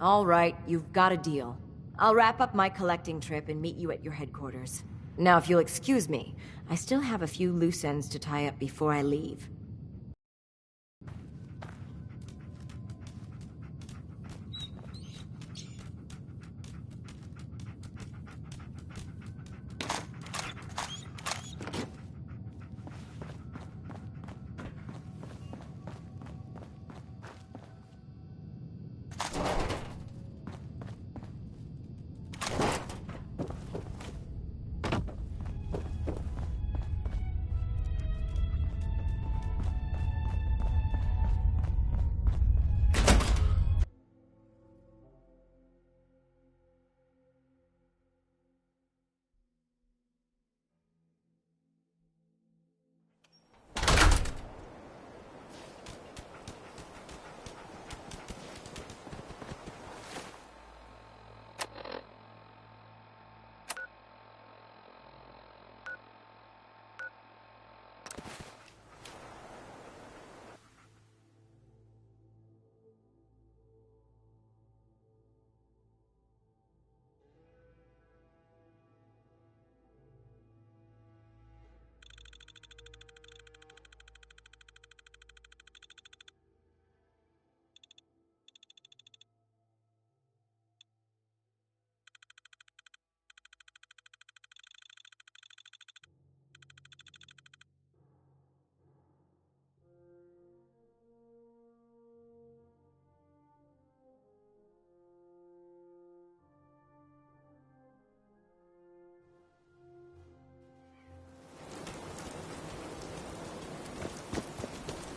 All right, you've got a deal. I'll wrap up my collecting trip and meet you at your headquarters. Now, if you'll excuse me, I still have a few loose ends to tie up before I leave.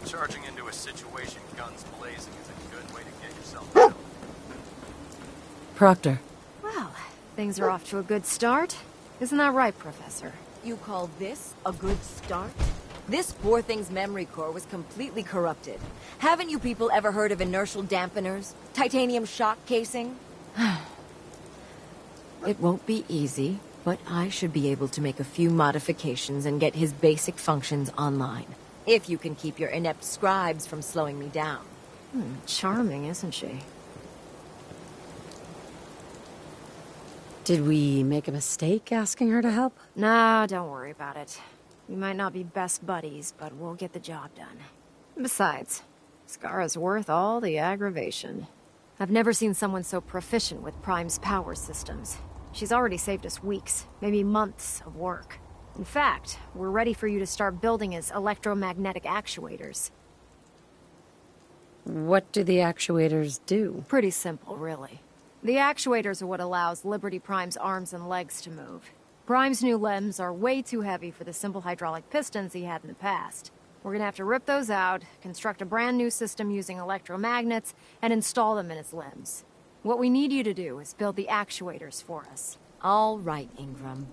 Charging into a situation guns blazing is a good way to get yourself killed. Proctor. Well, things are off to a good start. Isn't that right, Professor? You call this a good start? This poor thing's memory core was completely corrupted. Haven't you people ever heard of inertial dampeners? Titanium shock casing? It won't be easy, but I should be able to make a few modifications and get his basic functions online. If you can keep your inept scribes from slowing me down. Charming, isn't she? Did we make a mistake asking her to help? Nah, don't worry about it. We might not be best buddies, but we'll get the job done. Besides, Skara's worth all the aggravation. I've never seen someone so proficient with Prime's power systems. She's already saved us weeks, maybe months of work. In fact, we're ready for you to start building his electromagnetic actuators. What do the actuators do? Pretty simple, really. The actuators are what allows Liberty Prime's arms and legs to move. Prime's new limbs are way too heavy for the simple hydraulic pistons he had in the past. We're gonna have to rip those out, construct a brand new system using electromagnets, and install them in his limbs. What we need you to do is build the actuators for us. All right, Ingram.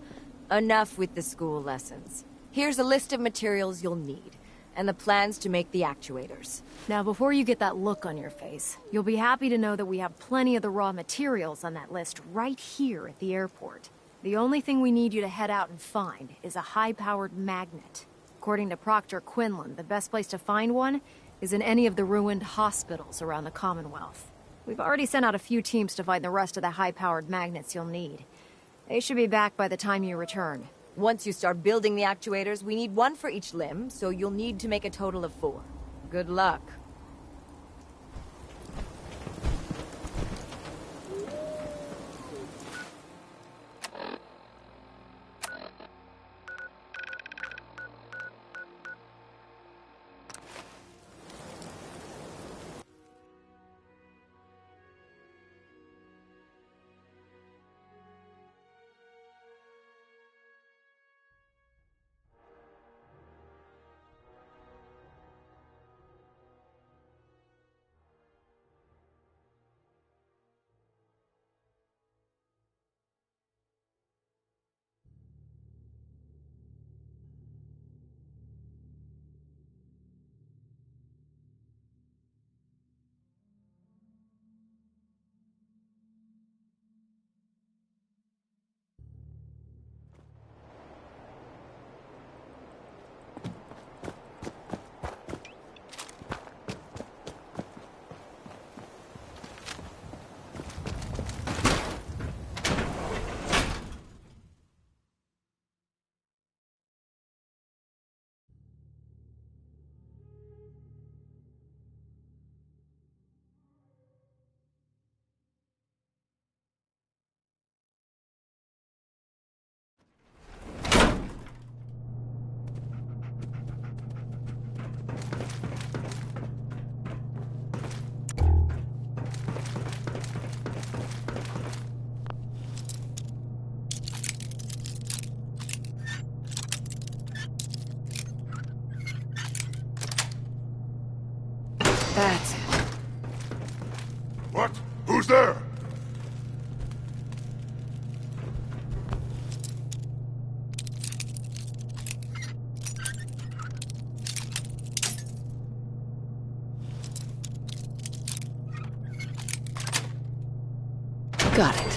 Enough with the school lessons. Here's a list of materials you'll need, and the plans to make the actuators. Now, before you get that look on your face, you'll be happy to know that we have plenty of the raw materials on that list right here at the airport. The only thing we need you to head out and find is a high-powered magnet. According to Proctor Quinlan, the best place to find one is in any of the ruined hospitals around the Commonwealth. We've already sent out a few teams to find the rest of the high-powered magnets you'll need. They should be back by the time you return. Once you start building the actuators, we need one for each limb, so you'll need to make a total of 4. Good luck. That's it. What? Who's there? Got it.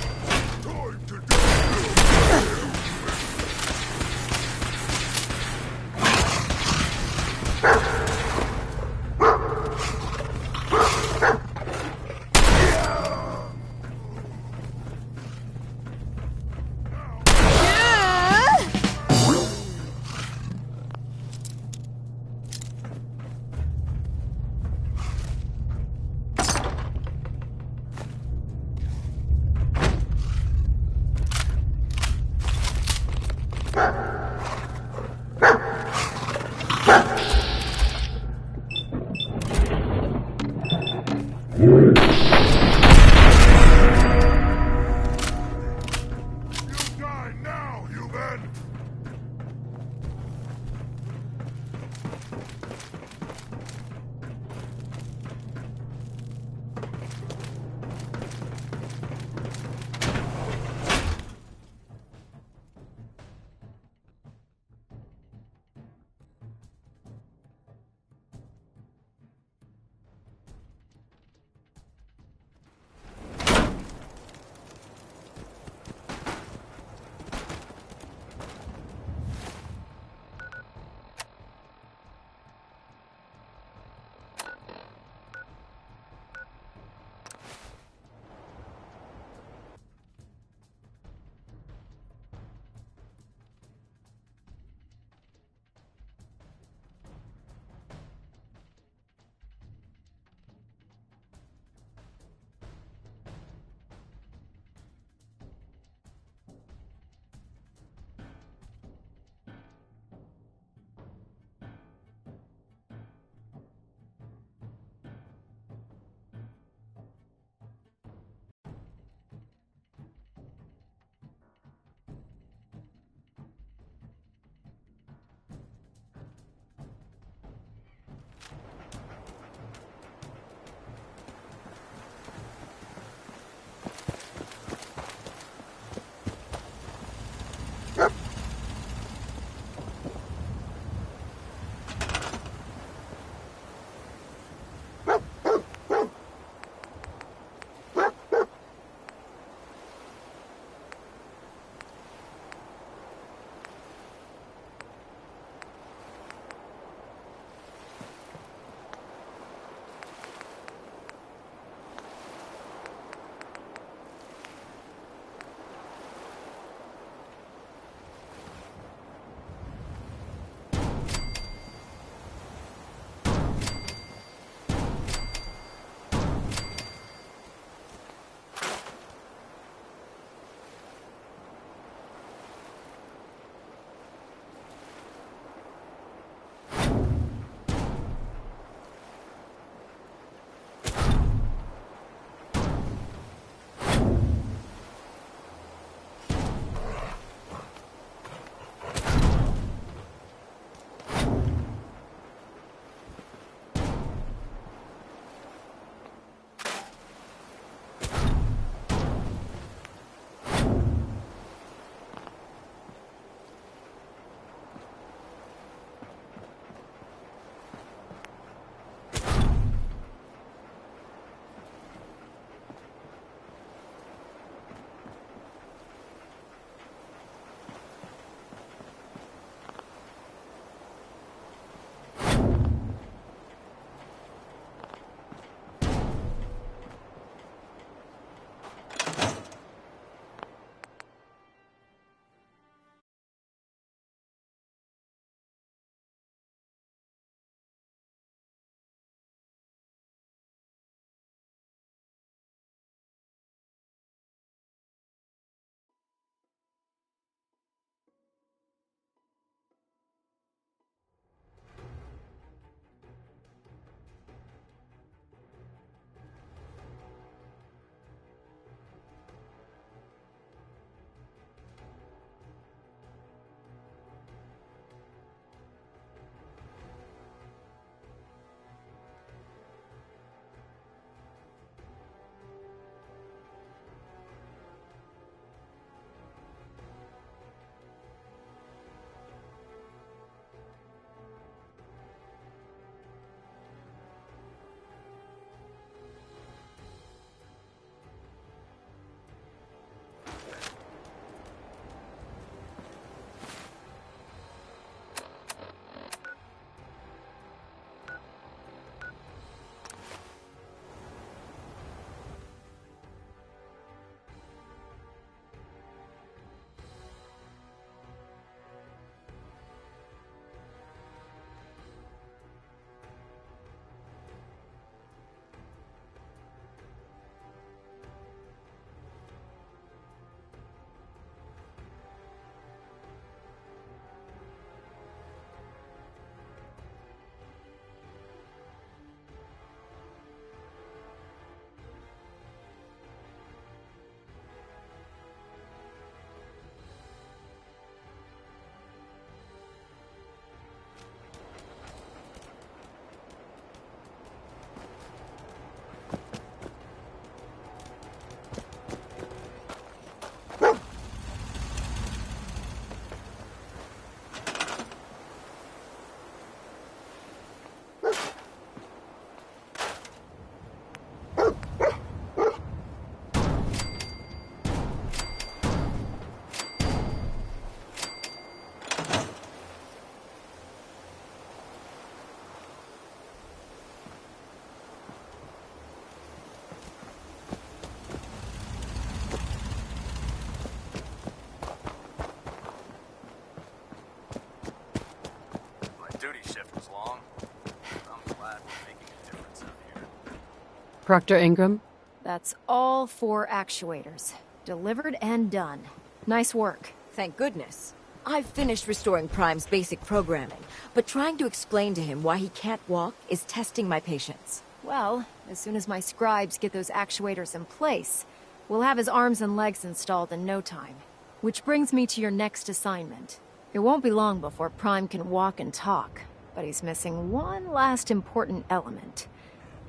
Proctor Ingram? That's all 4 actuators. Delivered and done. Nice work. Thank goodness. I've finished restoring Prime's basic programming, but trying to explain to him why he can't walk is testing my patience. Well, as soon as my scribes get those actuators in place, we'll have his arms and legs installed in no time. Which brings me to your next assignment. It won't be long before Prime can walk and talk, but he's missing one last important element.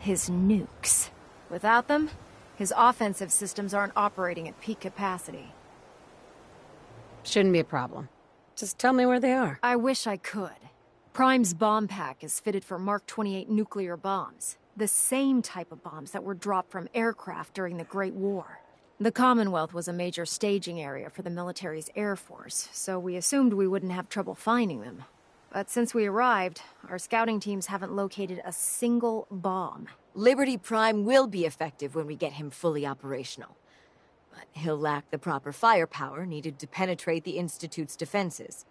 His nukes. Without them, his offensive systems aren't operating at peak capacity. Shouldn't be a problem. Just tell me where they are. I wish I could. Prime's bomb pack is fitted for Mark 28 nuclear bombs. The same type of bombs that were dropped from aircraft during the Great War. The Commonwealth was a major staging area for the military's air force, so we assumed we wouldn't have trouble finding them. But since we arrived, our scouting teams haven't located a single bomb. Liberty Prime will be effective when we get him fully operational. But he'll lack the proper firepower needed to penetrate the Institute's defenses.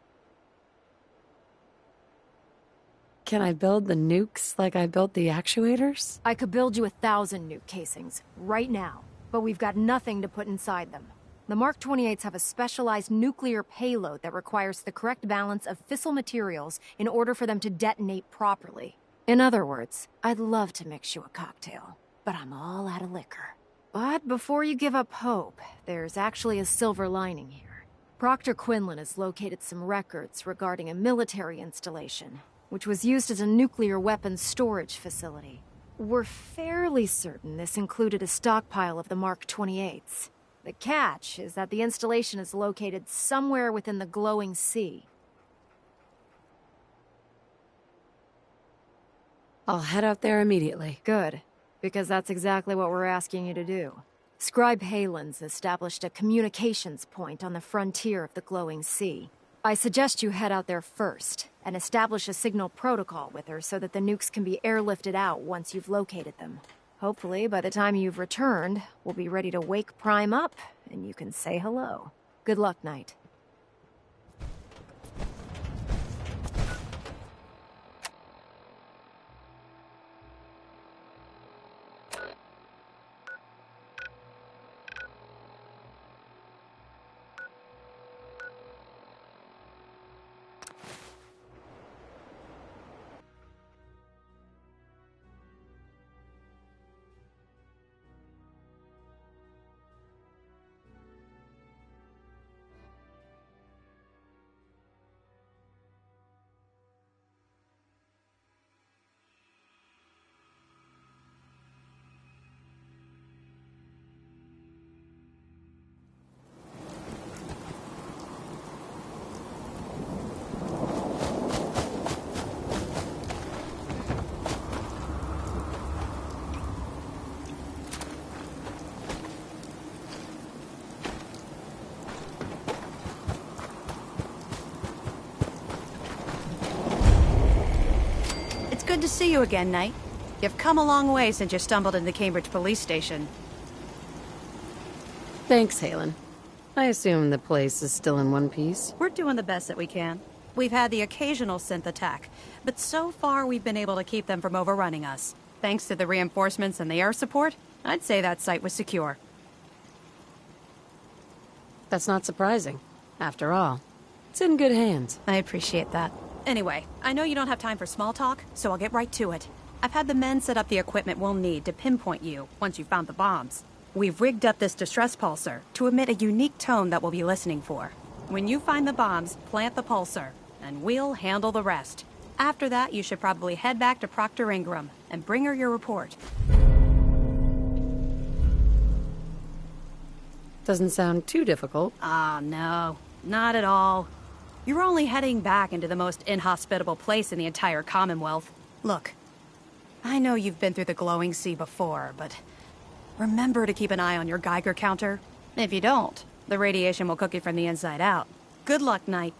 Can I build the nukes like I built the actuators? I could build you 1,000 nuke casings, right now. But we've got nothing to put inside them. The Mark 28s have a specialized nuclear payload that requires the correct balance of fissile materials in order for them to detonate properly. In other words, I'd love to mix you a cocktail, but I'm all out of liquor. But before you give up hope, there's actually a silver lining here. Proctor Quinlan has located some records regarding a military installation, which was used as a nuclear weapons storage facility. We're fairly certain this included a stockpile of the Mark 28s. The catch is that the installation is located somewhere within the glowing sea. I'll head out there immediately. Good, because that's exactly what we're asking you to do. Scribe Halen's established a communications point on the frontier of the glowing sea. I suggest you head out there first, and establish a signal protocol with her so that the nukes can be airlifted out once you've located them. Hopefully, by the time you've returned, we'll be ready to wake Prime up, and you can say hello. Good luck, Knight. Good to see you again, Knight. You've come a long way since you stumbled into the Cambridge police station. Thanks, Halen. I assume the place is still in one piece. We're doing the best that we can. We've had the occasional synth attack, but so far we've been able to keep them from overrunning us. Thanks to the reinforcements and the air support, I'd say that site was secure. That's not surprising. After all, it's in good hands. I appreciate that. Anyway, I know you don't have time for small talk, so I'll get right to it. I've had the men set up the equipment we'll need to pinpoint you once you've found the bombs. We've rigged up this distress pulsar to emit a unique tone that we'll be listening for. When you find the bombs, plant the pulsar, and we'll handle the rest. After that, you should probably head back to Proctor Ingram and bring her your report. Doesn't sound too difficult. Ah, no. Not at all. You're only heading back into the most inhospitable place in the entire Commonwealth. Look, I know you've been through the glowing sea before, but remember to keep an eye on your Geiger counter. If you don't, the radiation will cook you from the inside out. Good luck, Knight.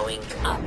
going up.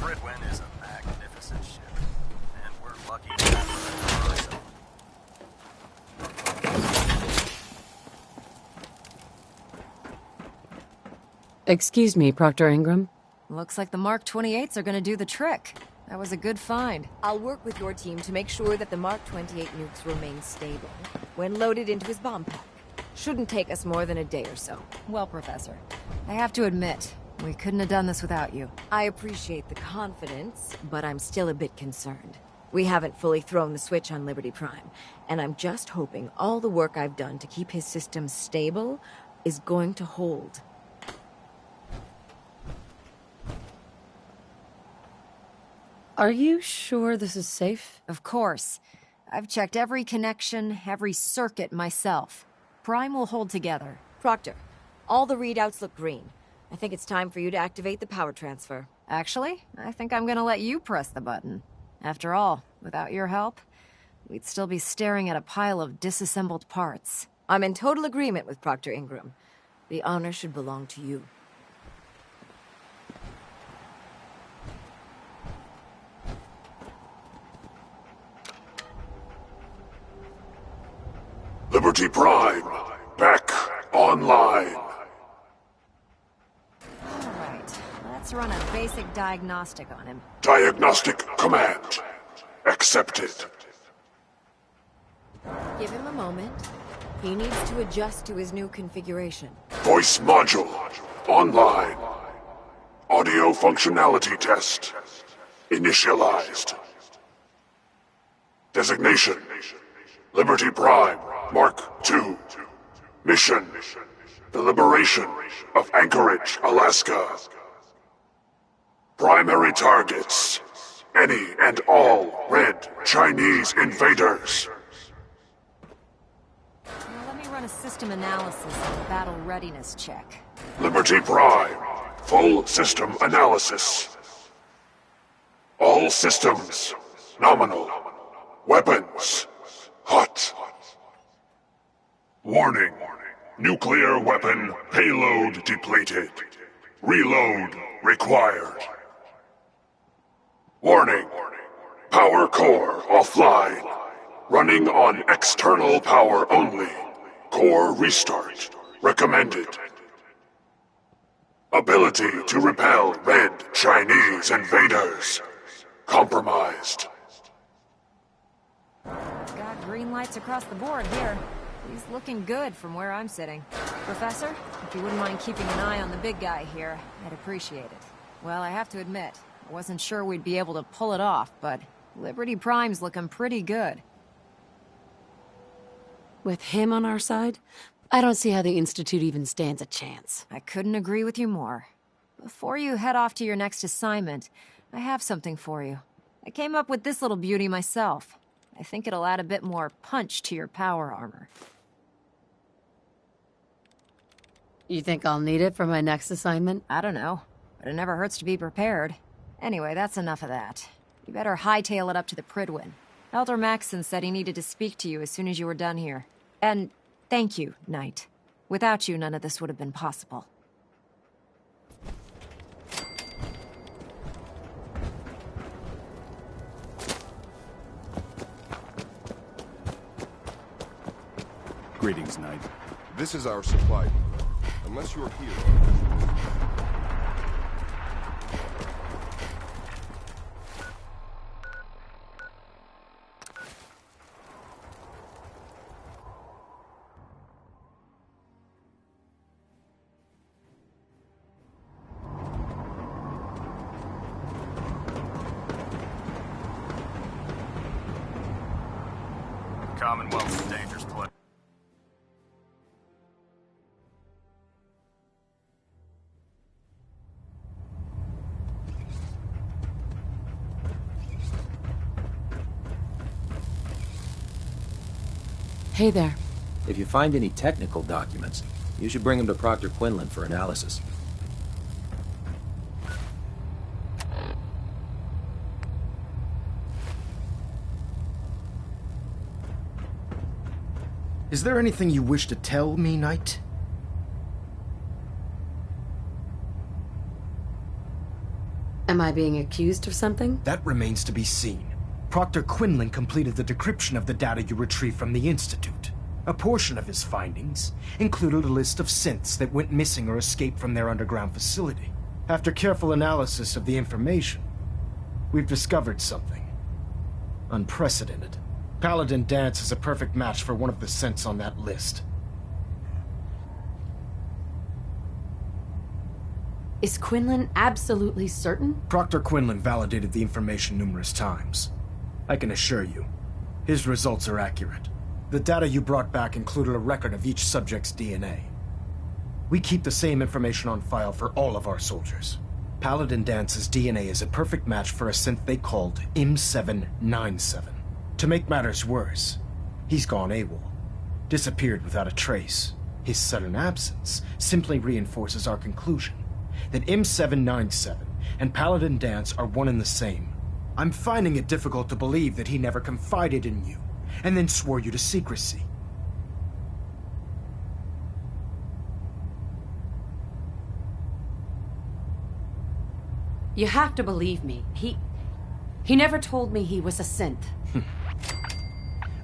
Bridwin is a magnificent ship, and we're lucky to have her for ourselves. Excuse me, Proctor Ingram. Looks like the Mark 28s are gonna do the trick. That was a good find. I'll work with your team to make sure that the Mark 28 nukes remain stable when loaded into his bomb pack. Shouldn't take us more than a day or so. Well, Professor, I have to admit, we couldn't have done this without you. I appreciate the confidence, but I'm still a bit concerned. We haven't fully thrown the switch on Liberty Prime, and I'm just hoping all the work I've done to keep his systems stable is going to hold. Are you sure this is safe? Of course. I've checked every connection, every circuit myself. Prime will hold together. Proctor, all the readouts look green. I think it's time for you to activate the power transfer. Actually, I think I'm gonna let you press the button. After all, without your help, we'd still be staring at a pile of disassembled parts. I'm in total agreement with Proctor Ingram. The honor should belong to you. Liberty Prime, back online. Alright, let's run a basic diagnostic on him. Diagnostic command accepted. Give him a moment. He needs to adjust to his new configuration. Voice module online. Audio functionality test initialized. Designation Liberty Prime Mark II. Mission the liberation of Anchorage, Alaska. Primary targets any and all red Chinese invaders. Now let me run a system analysis and a battle readiness check. Liberty Prime, full system analysis. All systems, nominal. Weapons, hot. Warning, nuclear weapon payload depleted. Reload required. Warning, power core offline. Running on external power only. Core restart recommended. Ability to repel red Chinese invaders compromised. Got green lights across the board here. He's looking good from where I'm sitting. Professor, if you wouldn't mind keeping an eye on the big guy here, I'd appreciate it. Well, I have to admit, I wasn't sure we'd be able to pull it off, but Liberty Prime's looking pretty good. With him on our side, I don't see how the Institute even stands a chance. I couldn't agree with you more. Before you head off to your next assignment, I have something for you. I came up with this little beauty myself. I think it'll add a bit more punch to your power armor. You think I'll need it for my next assignment? I don't know, but it never hurts to be prepared. Anyway, that's enough of that. You better hightail it up to the Prydwen. Elder Maxson said he needed to speak to you as soon as you were done here. And thank you, Knight. Without you, none of this would have been possible. Greetings, Knight. This is our supply depot. Unless you're here... Commonwealth's a dangerous place. Hey there. If you find any technical documents, you should bring them to Proctor Quinlan for analysis. Is there anything you wish to tell me, Knight? Am I being accused of something? That remains to be seen. Proctor Quinlan completed the decryption of the data you retrieved from the Institute. A portion of his findings included a list of synths that went missing or escaped from their underground facility. After careful analysis of the information, we've discovered something unprecedented. Paladin Dance is a perfect match for one of the synths on that list. Is Quinlan absolutely certain? Proctor Quinlan validated the information numerous times. I can assure you, his results are accurate. The data you brought back included a record of each subject's DNA. We keep the same information on file for all of our soldiers. Paladin Dance's DNA is a perfect match for a synth they called M797. To make matters worse, he's gone AWOL, disappeared without a trace. His sudden absence simply reinforces our conclusion that M797 and Paladin Dance are one and the same. I'm finding it difficult to believe that he never confided in you, and then swore you to secrecy. You have to believe me. He never told me he was a synth.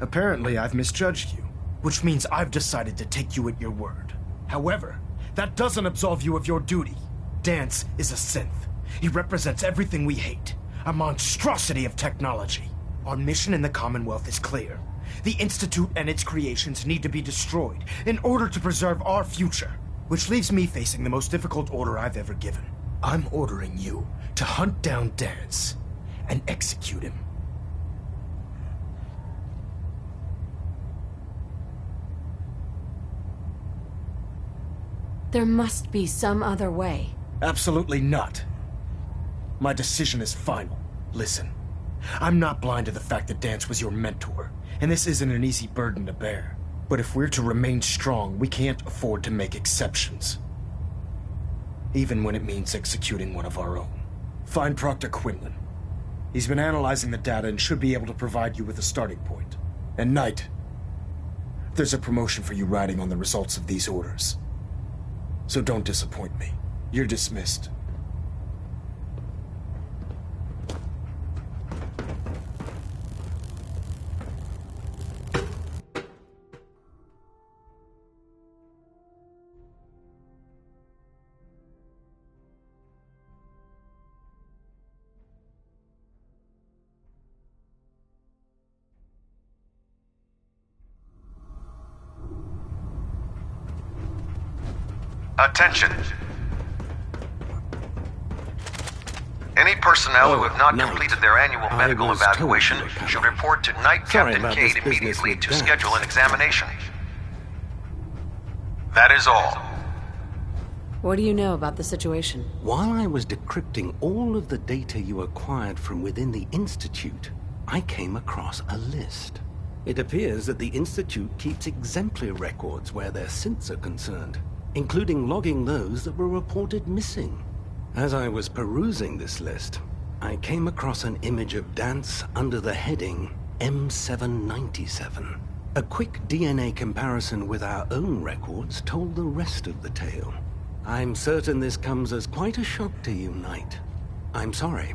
Apparently, I've misjudged you, which means I've decided to take you at your word. However, that doesn't absolve you of your duty. Dance is a synth. He represents everything we hate. A monstrosity of technology. Our mission in the Commonwealth is clear. The Institute and its creations need to be destroyed in order to preserve our future. Which leaves me facing the most difficult order I've ever given. I'm ordering you to hunt down Dance and execute him. There must be some other way. Absolutely not. My decision is final. Listen, I'm not blind to the fact that Dance was your mentor, and this isn't an easy burden to bear. But if we're to remain strong, we can't afford to make exceptions. Even when it means executing one of our own. Find Proctor Quinlan. He's been analyzing the data and should be able to provide you with a starting point. And Knight, there's a promotion for you riding on the results of these orders. So don't disappoint me. You're dismissed. Attention. Any personnel who have not completed their annual medical evaluation should report to Knight Captain Cade immediately to schedule an examination. That is all. What do you know about the situation? While I was decrypting all of the data you acquired from within the Institute, I came across a list. It appears that the Institute keeps exemplary records where their synths are concerned, including logging those that were reported missing. As I was perusing this list, I came across an image of Dance under the heading M797. A quick DNA comparison with our own records told the rest of the tale. I'm certain this comes as quite a shock to you, Knight. I'm sorry.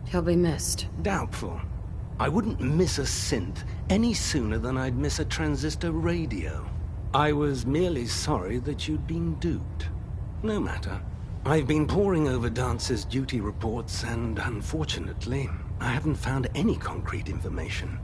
He'll be missed. Doubtful. I wouldn't miss a synth any sooner than I'd miss a transistor radio. I was merely sorry that you'd been duped. No matter. I've been poring over Dance's duty reports, and unfortunately, I haven't found any concrete information.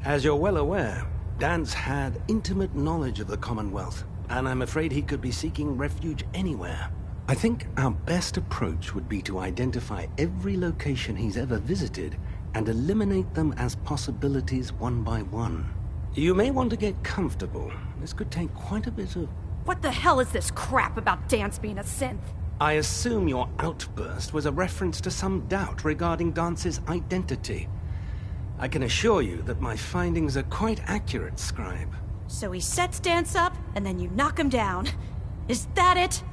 As you're well aware, Dance had intimate knowledge of the Commonwealth, and I'm afraid he could be seeking refuge anywhere. I think our best approach would be to identify every location he's ever visited and eliminate them as possibilities one by one. You may want to get comfortable. This could take quite a bit of... What the hell is this crap about Dance being a synth? I assume your outburst was a reference to some doubt regarding Dance's identity. I can assure you that my findings are quite accurate, Scribe. So he sets Dance up, and then you knock him down. Is that it?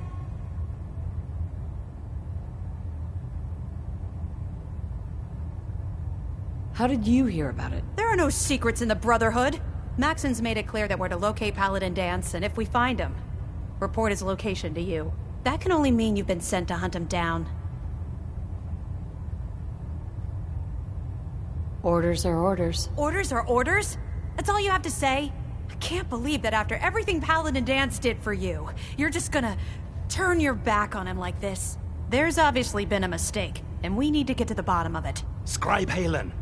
How did you hear about it? There are no secrets in the Brotherhood. Maxon's made it clear that we're to locate Paladin Dance, and if we find him, report his location to you. That can only mean you've been sent to hunt him down. Orders are orders. Orders are orders? That's all you have to say? I can't believe that after everything Paladin Dance did for you, you're just gonna turn your back on him like this. There's obviously been a mistake, and we need to get to the bottom of it. Scribe Halen,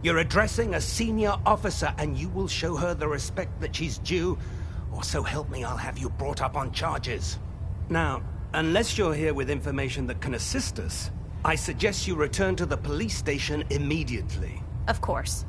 you're addressing a senior officer, and you will show her the respect that she's due, or so help me, I'll have you brought up on charges. Now, unless you're here with information that can assist us, I suggest you return to the police station immediately. Of course.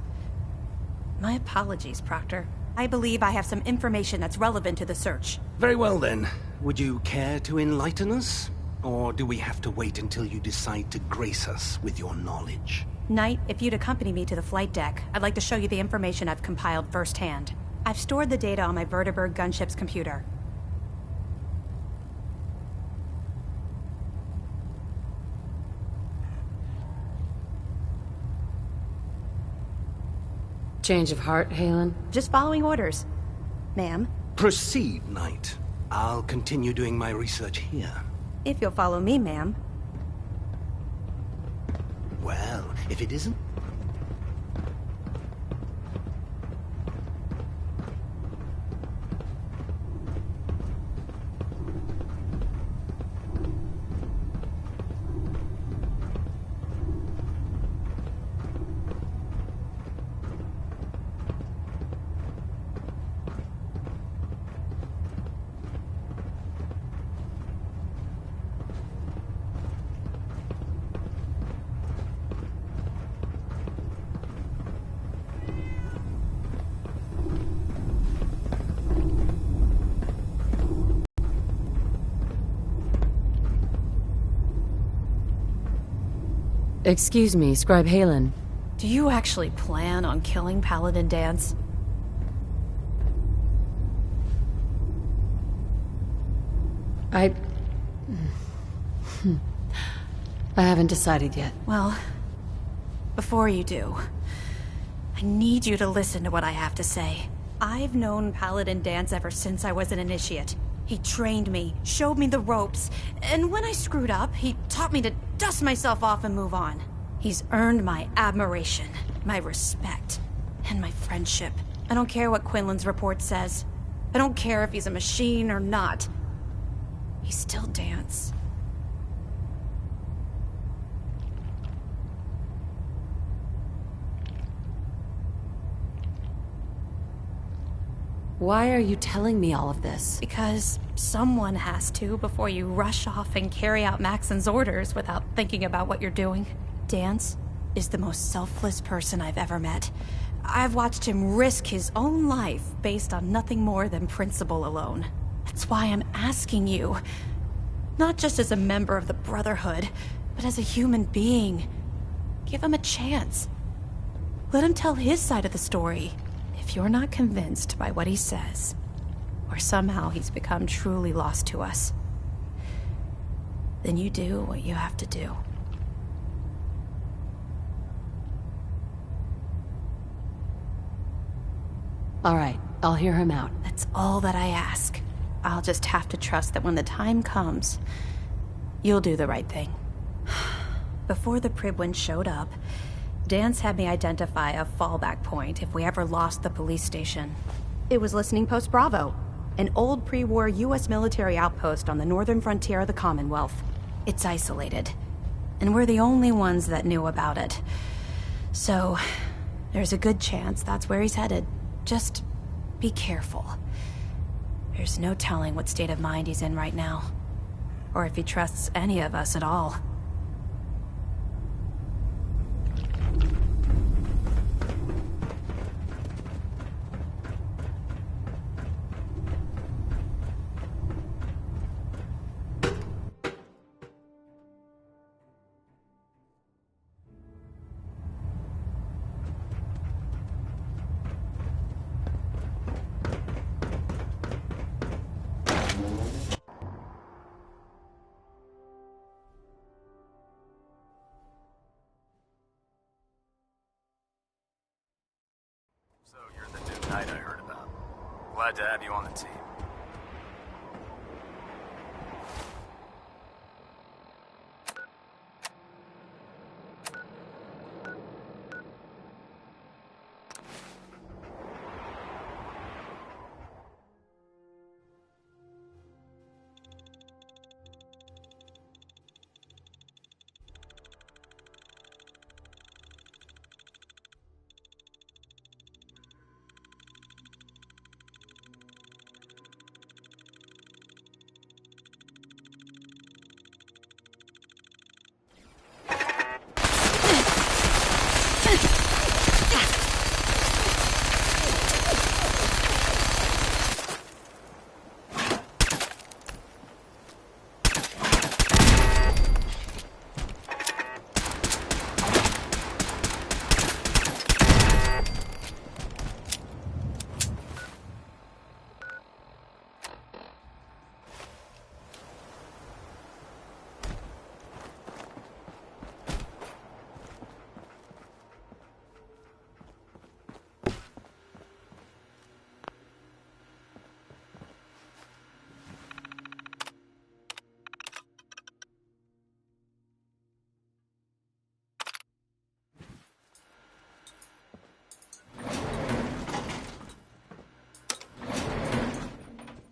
My apologies, Proctor. I believe I have some information that's relevant to the search. Very well then. Would you care to enlighten us? Or do we have to wait until you decide to grace us with your knowledge? Knight, if you'd accompany me to the flight deck, I'd like to show you the information I've compiled firsthand. I've stored the data on my vertibird gunship's computer. Change of heart, Halen? Just following orders. Ma'am? Proceed, Knight. I'll continue doing my research here. If you'll follow me, ma'am. Well, if it isn't... Excuse me, Scribe Halen. Do you actually plan on killing Paladin Dance? I haven't decided yet. Well, before you do, I need you to listen to what I have to say. I've known Paladin Dance ever since I was an initiate. He trained me, showed me the ropes, and when I screwed up, he taught me to dust myself off and move on. He's earned my admiration, my respect, and my friendship. I don't care what Quinlan's report says. I don't care if he's a machine or not. He's still Dance. Why are you telling me all of this? Because someone has to before you rush off and carry out Maxon's orders without thinking about what you're doing. Dance is the most selfless person I've ever met. I've watched him risk his own life based on nothing more than principle alone. That's why I'm asking you, not just as a member of the Brotherhood, but as a human being. Give him a chance. Let him tell his side of the story. If you're not convinced by what he says, or somehow he's become truly lost to us, then you do what you have to do. All right, I'll hear him out. That's all that I ask. I'll just have to trust that when the time comes, you'll do the right thing. Before the Pribwin showed up, Dance had me identify a fallback point if we ever lost the police station. It was Listening Post Bravo, an old pre-war U.S. military outpost on the northern frontier of the Commonwealth. It's isolated, and we're the only ones that knew about it. So, there's a good chance that's where he's headed. Just be careful. There's no telling what state of mind he's in right now, or if he trusts any of us at all. So you're the new knight I heard about. Glad to have you on the team.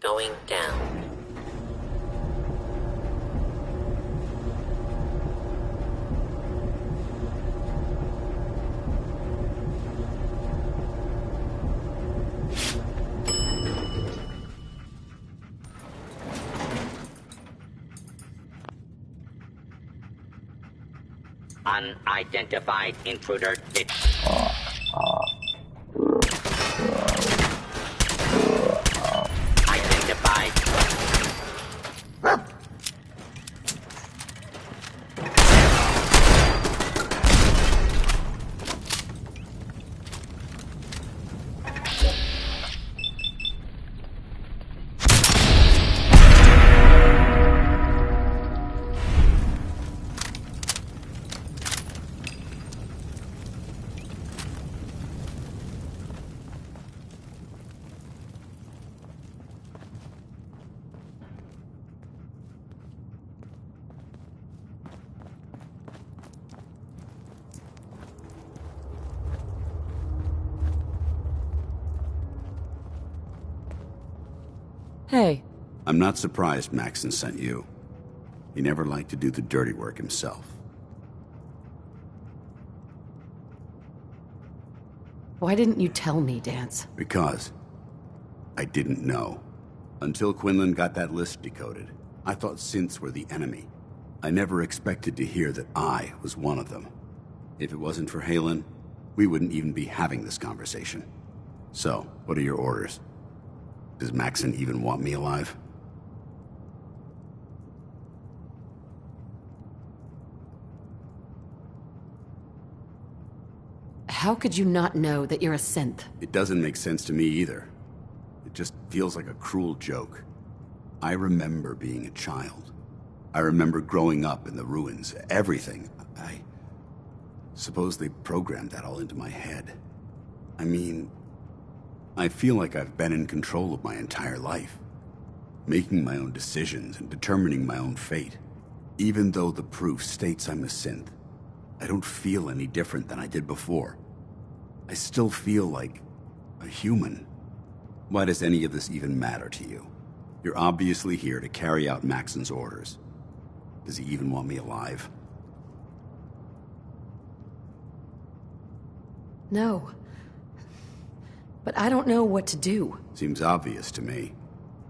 Going down. Unidentified intruder identified. Hey. I'm not surprised Maxson sent you. He never liked to do the dirty work himself. Why didn't you tell me, Dance? Because I didn't know. Until Quinlan got that list decoded, I thought synths were the enemy. I never expected to hear that I was one of them. If it wasn't for Halen, we wouldn't even be having this conversation. So, what are your orders? Does Maxson even want me alive? How could you not know that you're a synth? It doesn't make sense to me either. It just feels like a cruel joke. I remember being a child. I remember growing up in the ruins. Everything. I suppose they programmed that all into my head. I mean, I feel like I've been in control of my entire life, making my own decisions and determining my own fate. Even though the proof states I'm a synth, I don't feel any different than I did before. I still feel like a human. Why does any of this even matter to you? You're obviously here to carry out Maxon's orders. Does he even want me alive? No. But I don't know what to do. Seems obvious to me.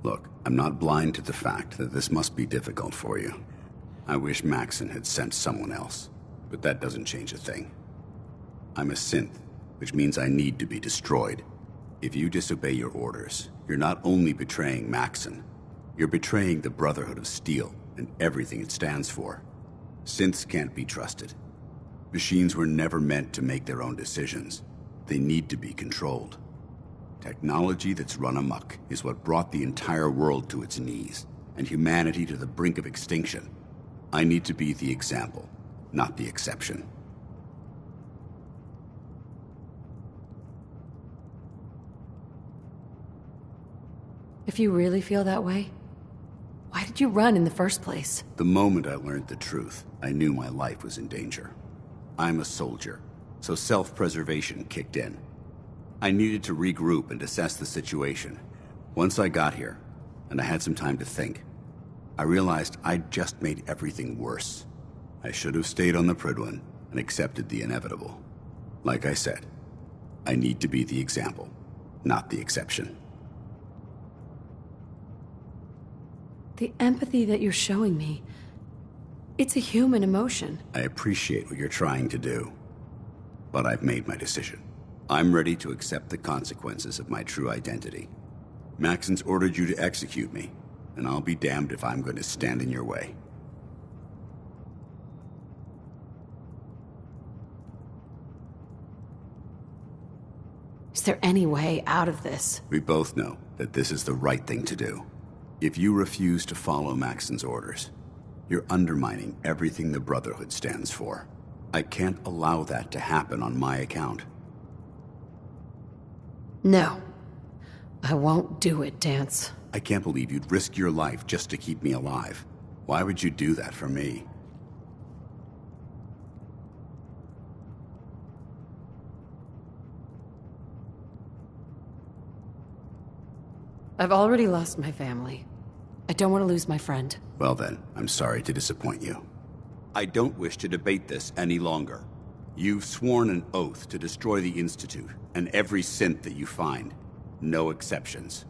Look, I'm not blind to the fact that this must be difficult for you. I wish Maxon had sent someone else, but that doesn't change a thing. I'm a synth, which means I need to be destroyed. If you disobey your orders, you're not only betraying Maxon, you're betraying the Brotherhood of Steel and everything it stands for. Synths can't be trusted. Machines were never meant to make their own decisions. They need to be controlled. Technology that's run amok is what brought the entire world to its knees, and humanity to the brink of extinction. I need to be the example, not the exception. If you really feel that way, why did you run in the first place? The moment I learned the truth, I knew my life was in danger. I'm a soldier, so self-preservation kicked in. I needed to regroup and assess the situation. Once I got here, and I had some time to think, I realized I'd just made everything worse. I should have stayed on the Prydwen and accepted the inevitable. Like I said, I need to be the example, not the exception. The empathy that you're showing me, it's a human emotion. I appreciate what you're trying to do, but I've made my decision. I'm ready to accept the consequences of my true identity. Maxon's ordered you to execute me, and I'll be damned if I'm going to stand in your way. Is there any way out of this? We both know that this is the right thing to do. If you refuse to follow Maxon's orders, you're undermining everything the Brotherhood stands for. I can't allow that to happen on my account. No. I won't do it, Dance. I can't believe you'd risk your life just to keep me alive. Why would you do that for me? I've already lost my family. I don't want to lose my friend. Well then, I'm sorry to disappoint you. I don't wish to debate this any longer. You've sworn an oath to destroy the Institute and every synth that you find. No exceptions.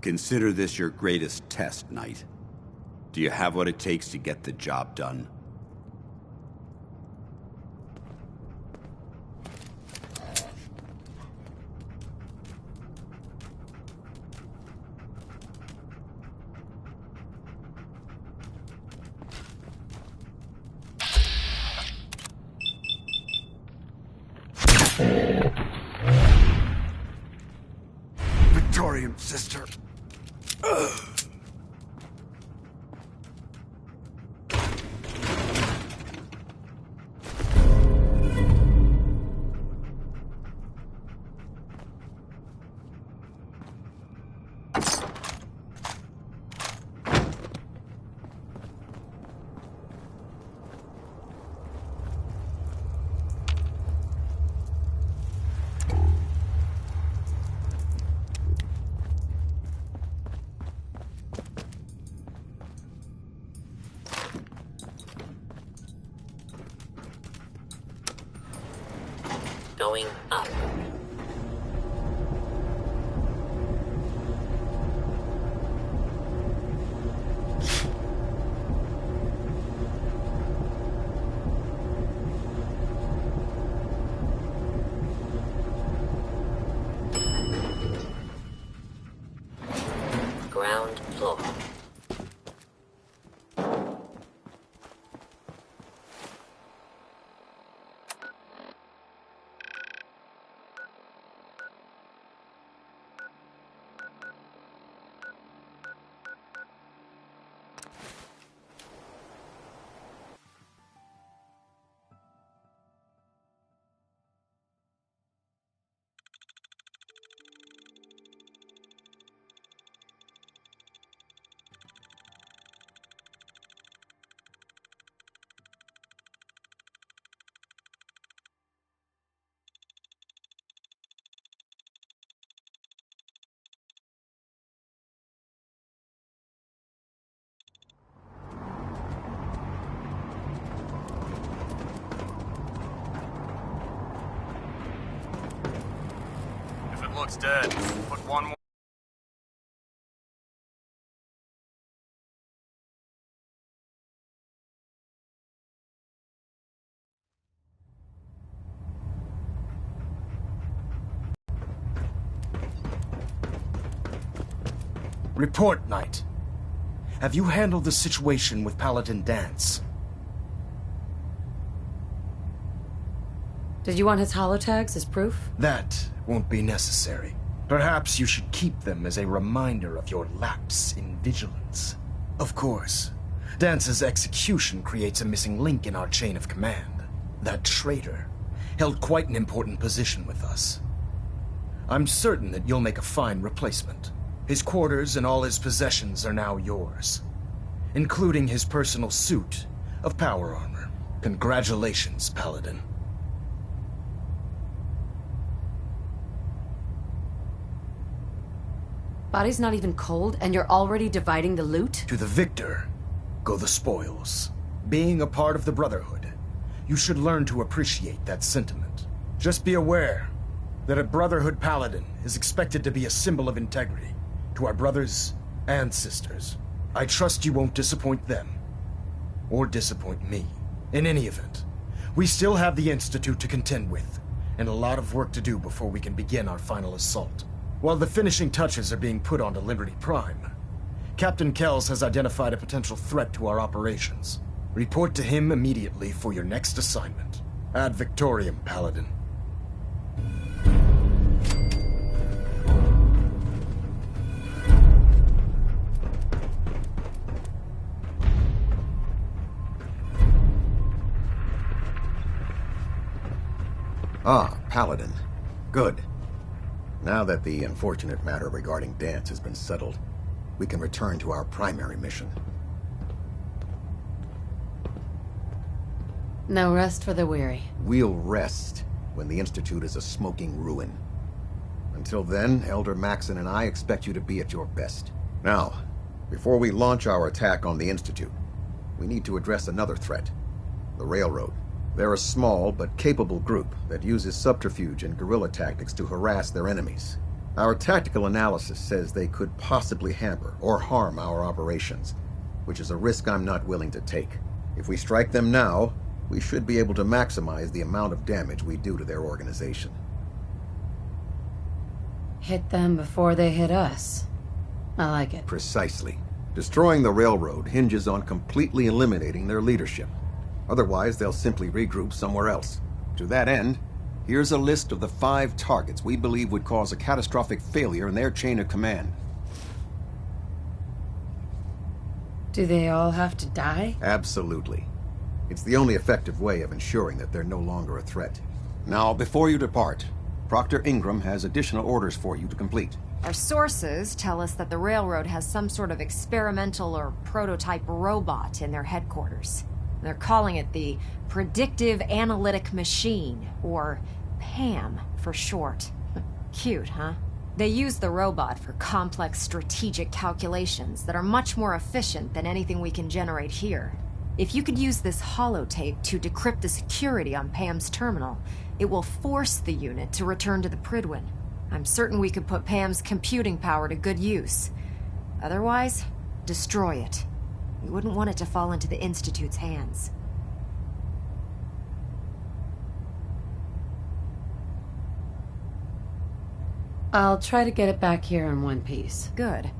Consider this your greatest test, Knight. Do you have what it takes to get the job done? Victorium, sister. Ugh. Going up. Ground floor. looks dead. Put one more. Report, Knight. Have you handled the situation with Paladin Dance? Did you want his holotags as proof? That won't be necessary. Perhaps you should keep them as a reminder of your lapse in vigilance. Of course, Dance's execution creates a missing link in our chain of command. That traitor held quite an important position with us. I'm certain that you'll make a fine replacement. His quarters and all his possessions are now yours, including his personal suit of power armor. Congratulations, Paladin. Body's not even cold, and you're already dividing the loot? To the victor go the spoils. Being a part of the Brotherhood, you should learn to appreciate that sentiment. Just be aware that a Brotherhood Paladin is expected to be a symbol of integrity to our brothers and sisters. I trust you won't disappoint them, or disappoint me. In any event, we still have the Institute to contend with, and a lot of work to do before we can begin our final assault. While the finishing touches are being put onto Liberty Prime, Captain Kells has identified a potential threat to our operations. Report to him immediately for your next assignment. Ad Victoriam, Paladin. Ah, Paladin. Good. Now that the unfortunate matter regarding Dance has been settled, we can return to our primary mission. No rest for the weary. We'll rest when the Institute is a smoking ruin. Until then, Elder Maxon and I expect you to be at your best. Now, before we launch our attack on the Institute, we need to address another threat. The Railroad. They're a small but capable group that uses subterfuge and guerrilla tactics to harass their enemies. Our tactical analysis says they could possibly hamper or harm our operations, which is a risk I'm not willing to take. If we strike them now, we should be able to maximize the amount of damage we do to their organization. Hit them before they hit us. I like it. Precisely. Destroying the Railroad hinges on completely eliminating their leadership. Otherwise, they'll simply regroup somewhere else. To that end, here's a list of the 5 targets we believe would cause a catastrophic failure in their chain of command. Do they all have to die? Absolutely. It's the only effective way of ensuring that they're no longer a threat. Now, before you depart, Proctor Ingram has additional orders for you to complete. Our sources tell us that the Railroad has some sort of experimental or prototype robot in their headquarters. They're calling it the Predictive Analytic Machine, or PAM for short. Cute, huh? They use the robot for complex strategic calculations that are much more efficient than anything we can generate here. If you could use this holotape to decrypt the security on PAM's terminal, it will force the unit to return to the Pridwin. I'm certain we could put PAM's computing power to good use. Otherwise, destroy it. We wouldn't want it to fall into the Institute's hands. I'll try to get it back here in one piece. Good.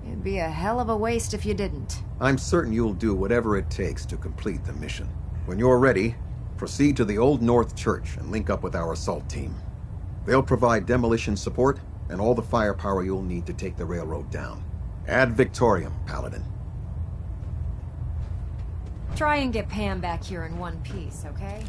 It'd be a hell of a waste if you didn't. I'm certain you'll do whatever it takes to complete the mission. When you're ready, proceed to the Old North Church and link up with our assault team. They'll provide demolition support and all the firepower you'll need to take the railroad down. Ad Victoriam, Paladin. Try and get Pam back here in one piece, okay?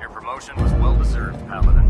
Your promotion was well-deserved, Paladin.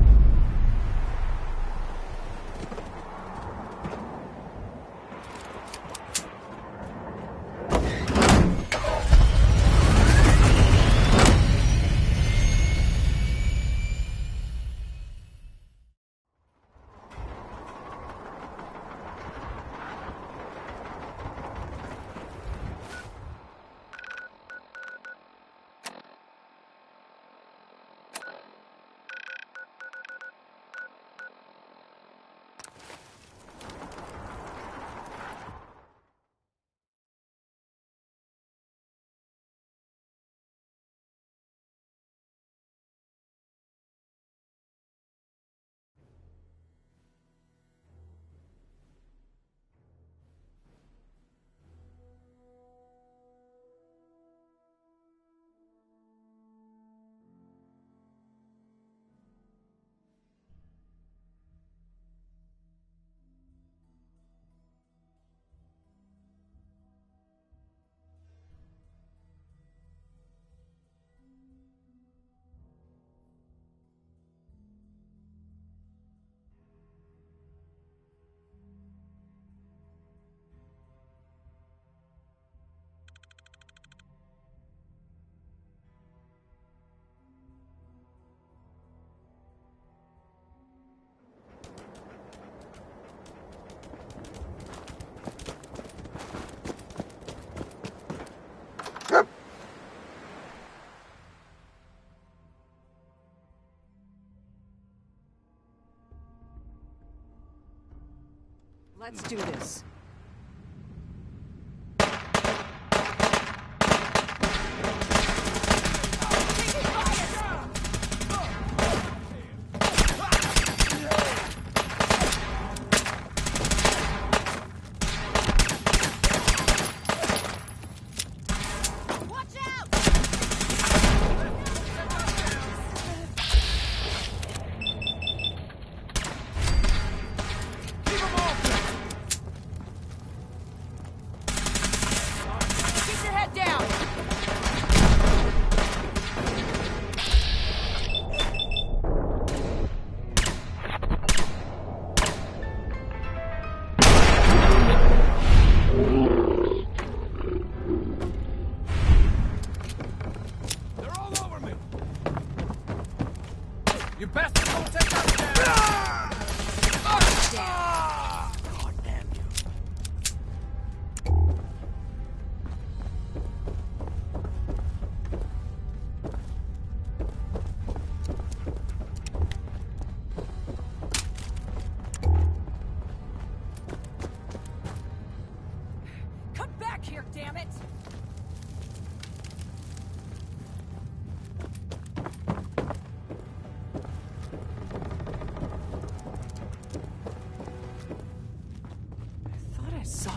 Let's do this.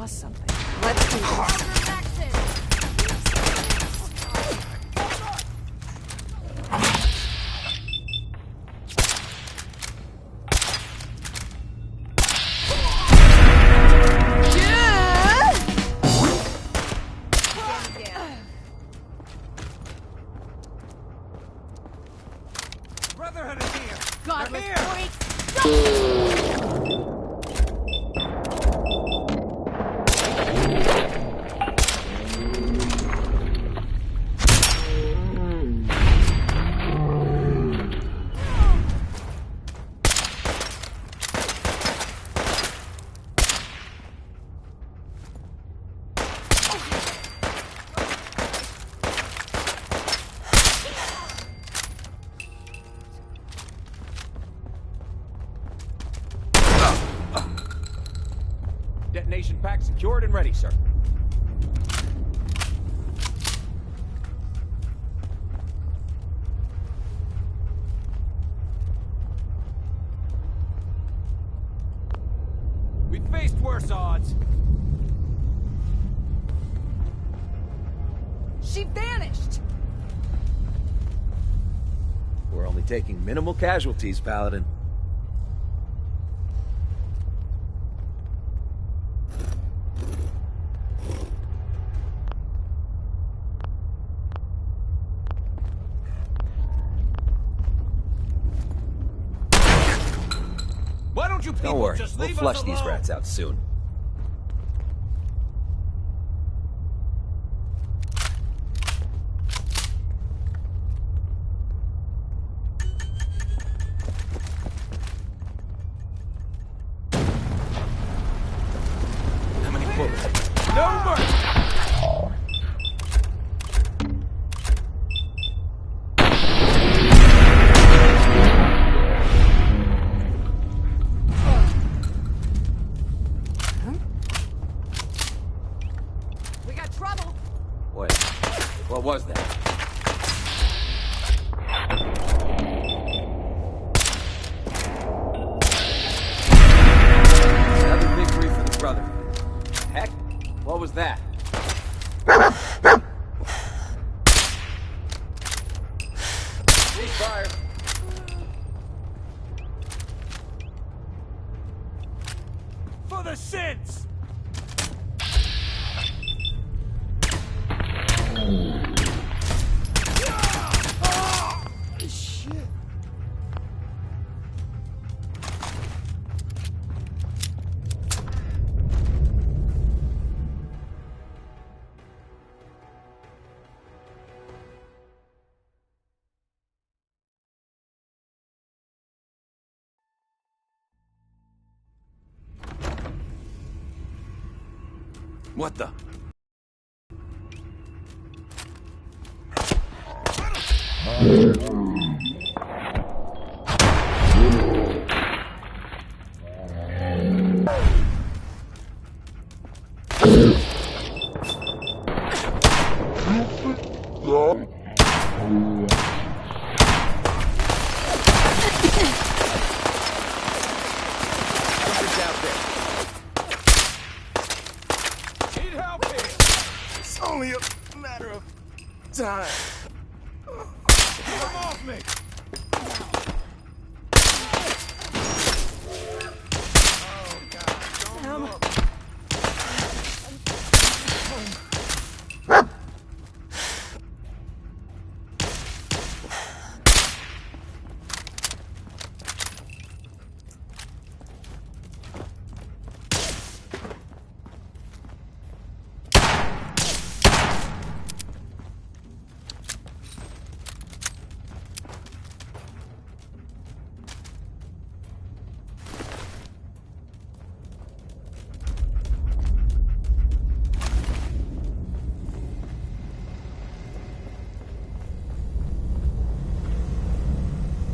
Something. Let's do this. Brotherhood is here! God, They're let's here! Detonation pack secured and ready, sir. We faced worse odds. She vanished! We're only taking minimal casualties, Paladin. Why don't you people Don't worry, just we'll leave flush us these alone? rats out soon. How many bullets? No mercy! We got trouble! Wait, what was that? Another victory for the Brotherhood. Heck, what was that? Ceasefire. For the sins! Shit. What the? Need help here. It's only a matter of time. Come off me.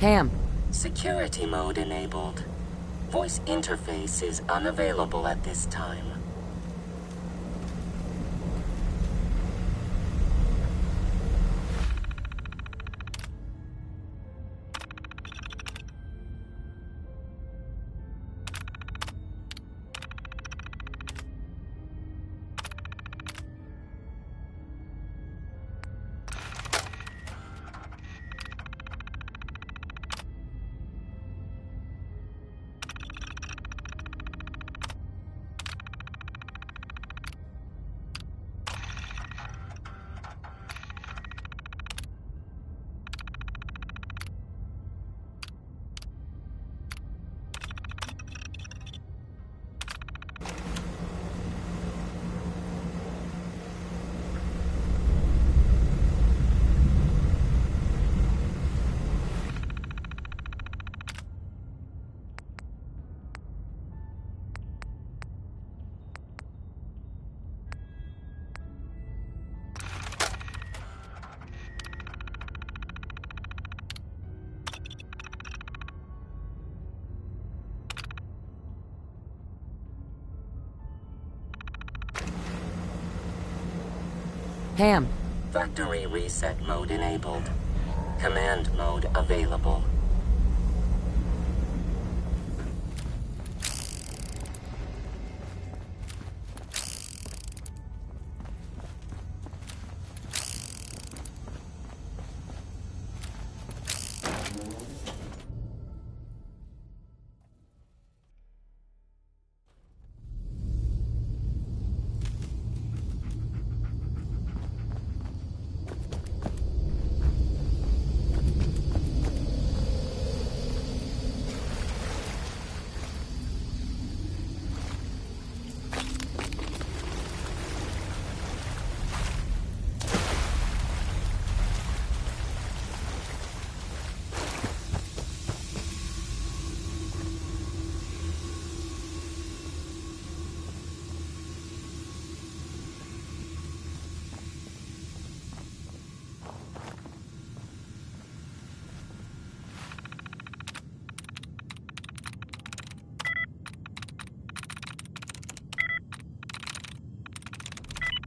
Pam. Security mode enabled. Voice interface is unavailable at this time. Pam. Factory reset mode enabled. Command mode available.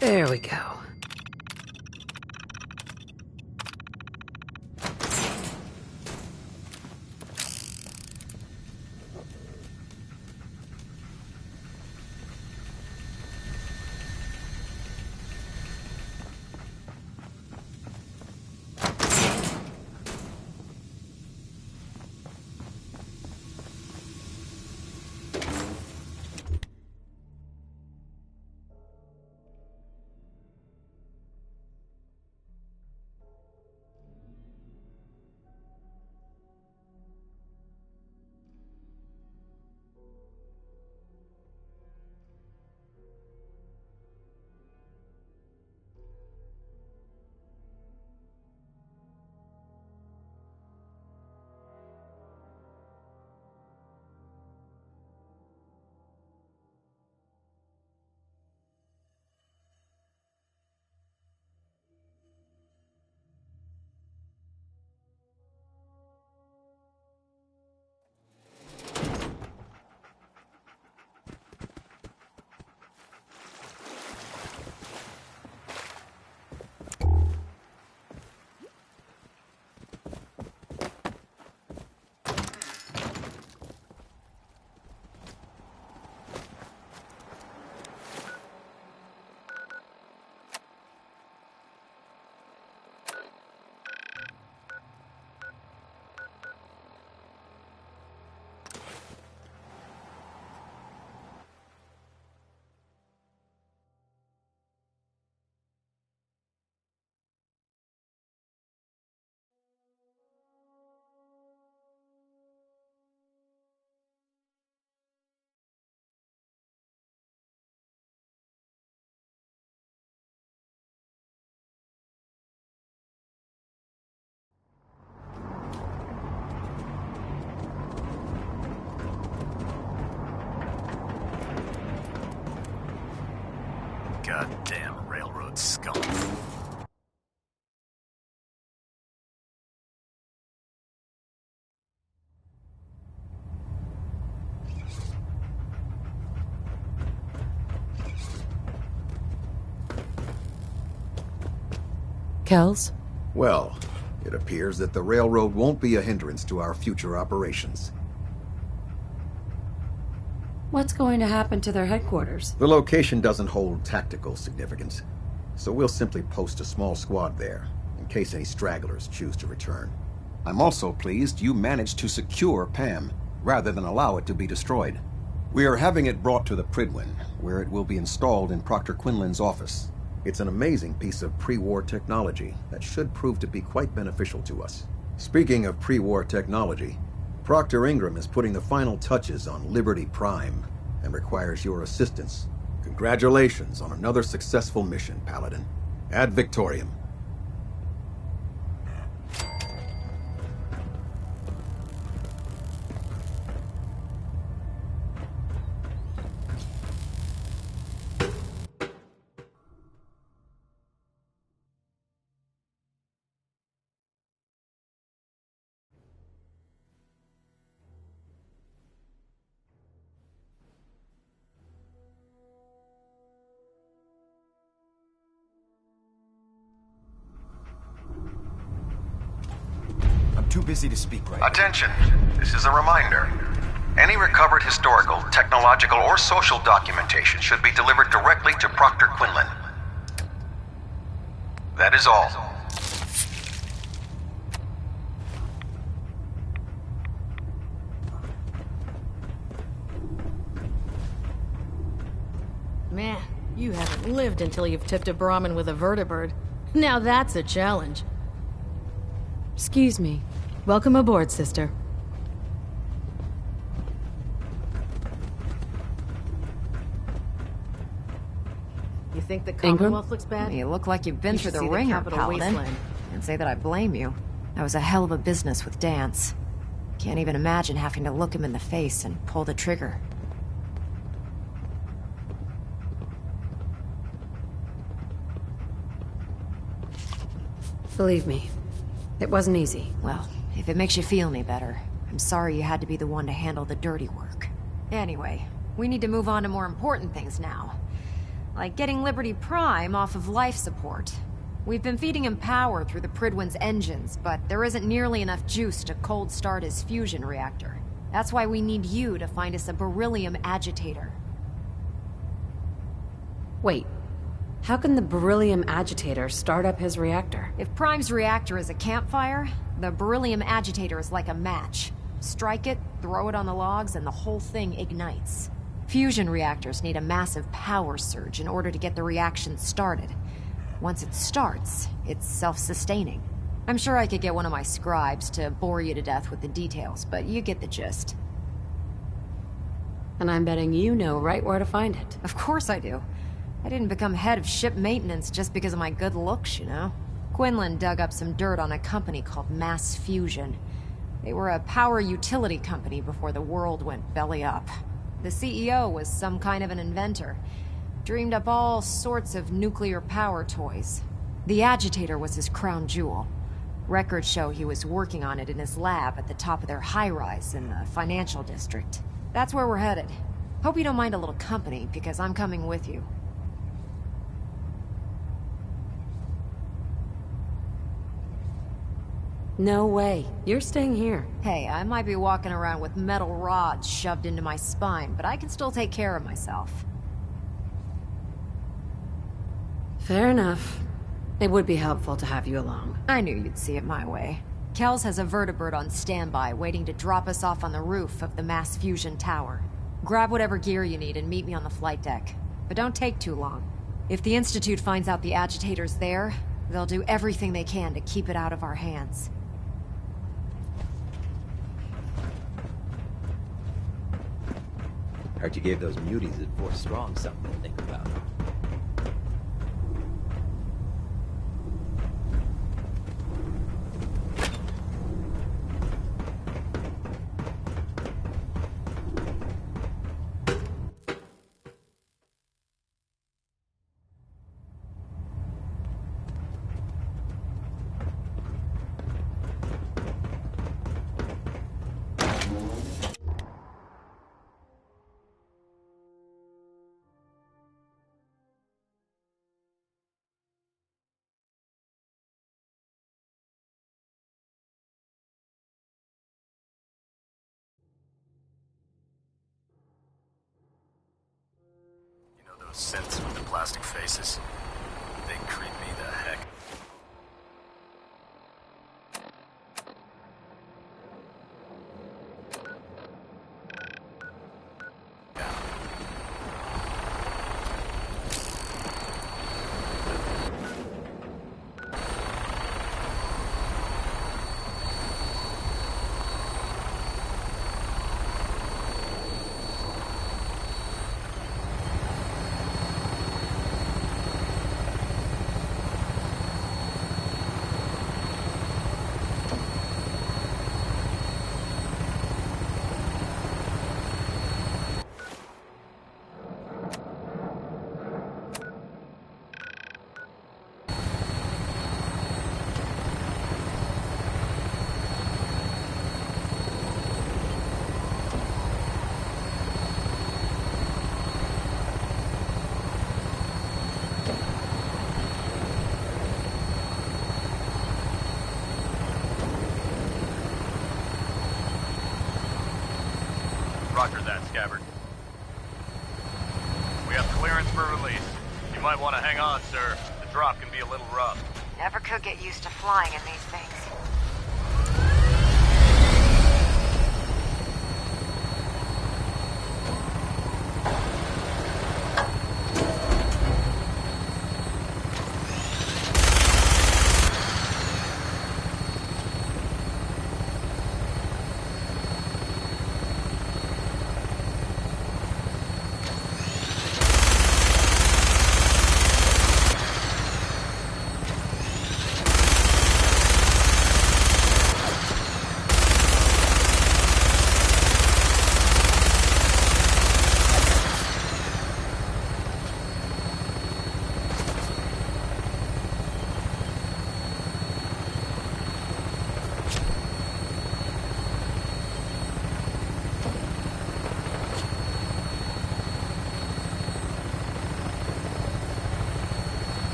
There we go. Goddamn railroad scum. Kells? Well, it appears that the railroad won't be a hindrance to our future operations. What's going to happen to their headquarters? The location doesn't hold tactical significance, so we'll simply post a small squad there, in case any stragglers choose to return. I'm also pleased you managed to secure Pam, rather than allow it to be destroyed. We are having it brought to the Pridwin, where it will be installed in Proctor Quinlan's office. It's an amazing piece of pre-war technology that should prove to be quite beneficial to us. Speaking of pre-war technology, Proctor Ingram is putting the final touches on Liberty Prime and requires your assistance. Congratulations on another successful mission, Paladin. Ad Victoriam. Too busy to speak right now. Attention! This is a reminder. Any recovered historical, technological, or social documentation should be delivered directly to Proctor Quinlan. That is all. Man, you haven't lived until you've tipped a Brahmin with a vertibird. Now that's a challenge. Excuse me. Welcome aboard, sister. You think the Commonwealth looks bad? You look like you've been You through should the see ringer, Capitol Paladin. Wasteland. Can't say that I blame you. That was a hell of a business with Dance. Can't even imagine having to look him in the face and pull the trigger. Believe me, it wasn't easy. Well, if it makes you feel any better, I'm sorry you had to be the one to handle the dirty work. Anyway, we need to move on to more important things now. Like getting Liberty Prime off of life support. We've been feeding him power through the Pridwin's engines, but there isn't nearly enough juice to cold start his fusion reactor. That's why we need you to find us a beryllium agitator. Wait, how can the beryllium agitator start up his reactor? If Prime's reactor is a campfire, the beryllium agitator is like a match. Strike it, throw it on the logs, and the whole thing ignites. Fusion reactors need a massive power surge in order to get the reaction started. Once it starts, it's self-sustaining. I'm sure I could get one of my scribes to bore you to death with the details, but you get the gist. And I'm betting you know right where to find it. Of course I do. I didn't become head of ship maintenance just because of my good looks, you know? Quinlan dug up some dirt on a company called Mass Fusion. They were a power utility company before the world went belly up. The CEO was some kind of an inventor. Dreamed up all sorts of nuclear power toys. The agitator was his crown jewel. Records show he was working on it in his lab at the top of their high-rise in the financial district. That's where we're headed. Hope you don't mind a little company, because I'm coming with you. No way. You're staying here. Hey, I might be walking around with metal rods shoved into my spine, but I can still take care of myself. Fair enough. It would be helpful to have you along. I knew you'd see it my way. Kells has a vertibird on standby, waiting to drop us off on the roof of the Mass Fusion Tower. Grab whatever gear you need and meet me on the flight deck. But don't take too long. If the Institute finds out the agitator's there, they'll do everything they can to keep it out of our hands. Heard you gave those muties at Fort Strong something to think about. Synths with the plastic faces. They creep me the heck. Roger that, Scabbard. We have clearance for release. You might want to hang on, sir. The drop can be a little rough. Never could get used to flying in these things.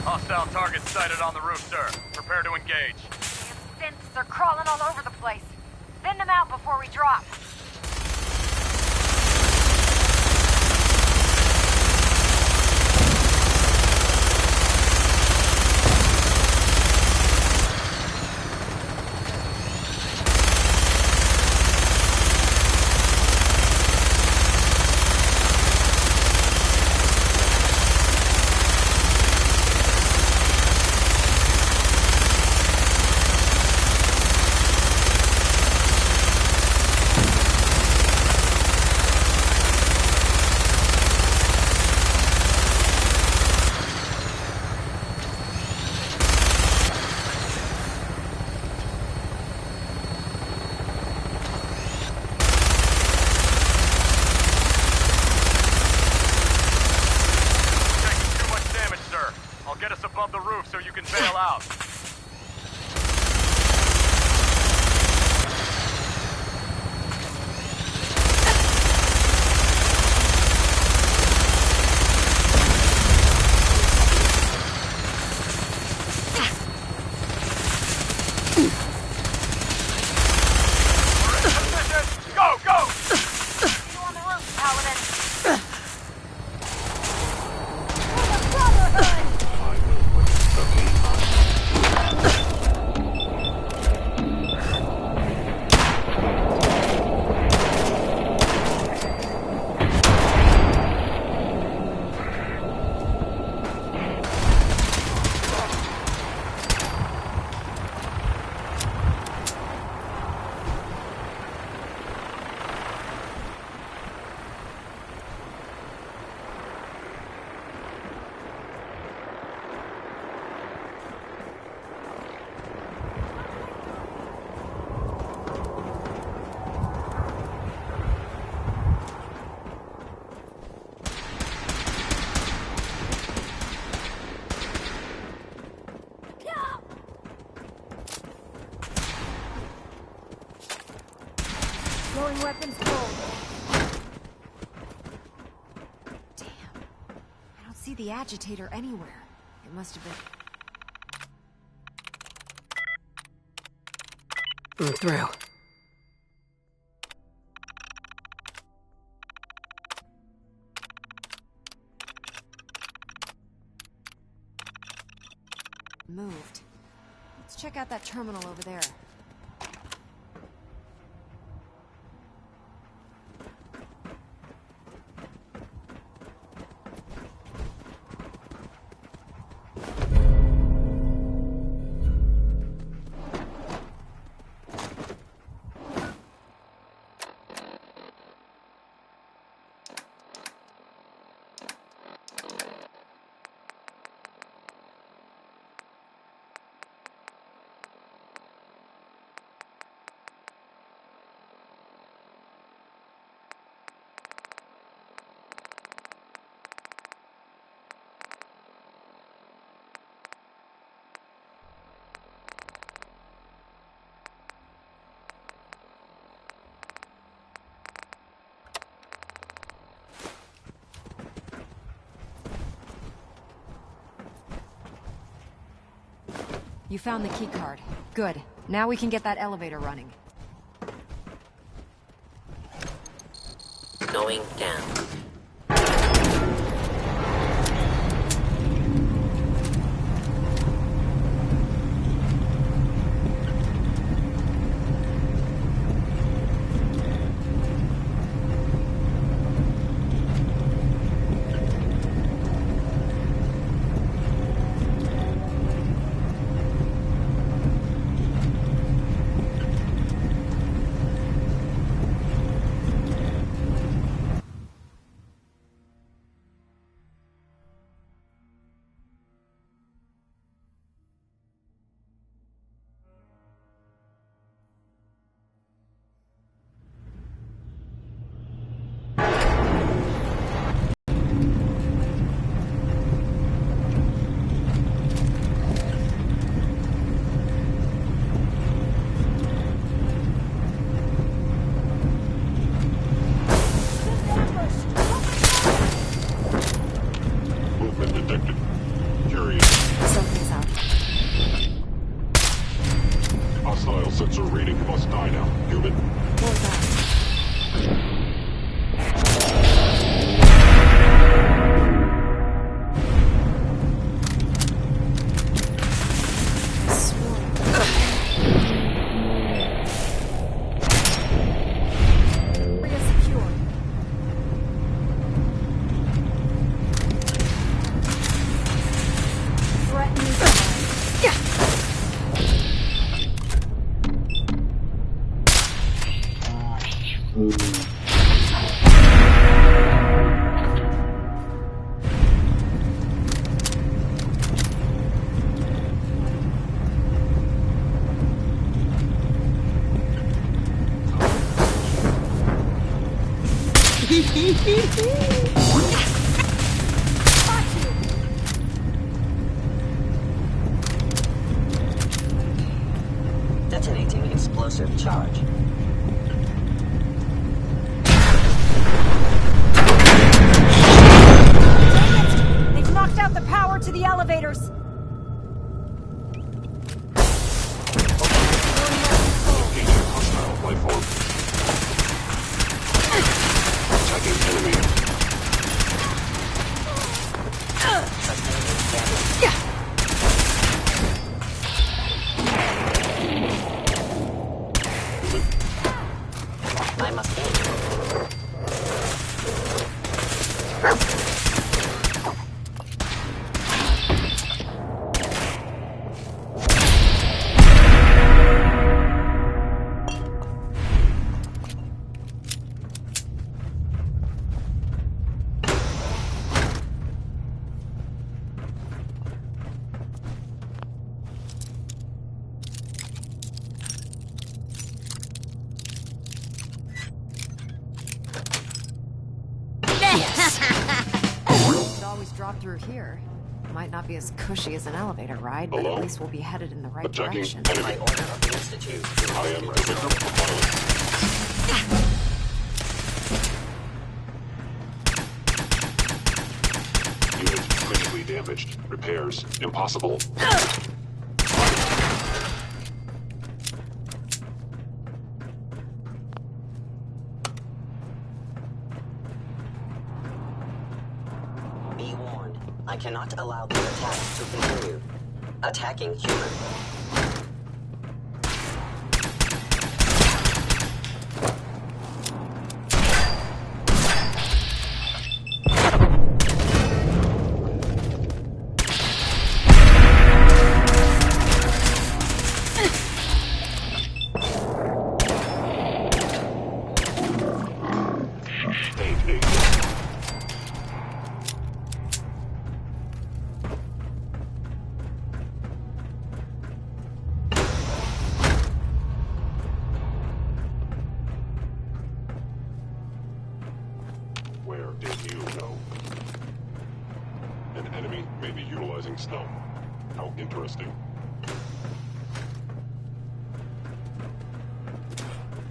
Hostile target sighted on the roof, sir. Prepare to engage. Damn synths are crawling all over the place. Thin them out before we drop. Above the roof so you can bail out. Go, go! See you on the roof, Paladin. Throwing weapons cold. the agitator anywhere. It must have been... Through. Moved. Let's check out that terminal over there. You found the key card. Good. Now we can get that elevator running. Going down. Detonating explosive charge. They've knocked out the power to the elevators! Hostile life form. Attacking enemy. I must aim. Could always drop through here. Might not be as cushy as an elevator ride, but at least we'll be headed in the right direction. By order of the Institute. I am Commander of Pilot. Unit damaged. Repairs impossible. Be warned. I cannot allow the attack to continue. Attacking human. Where did you know? An enemy may be utilizing stealth. How interesting.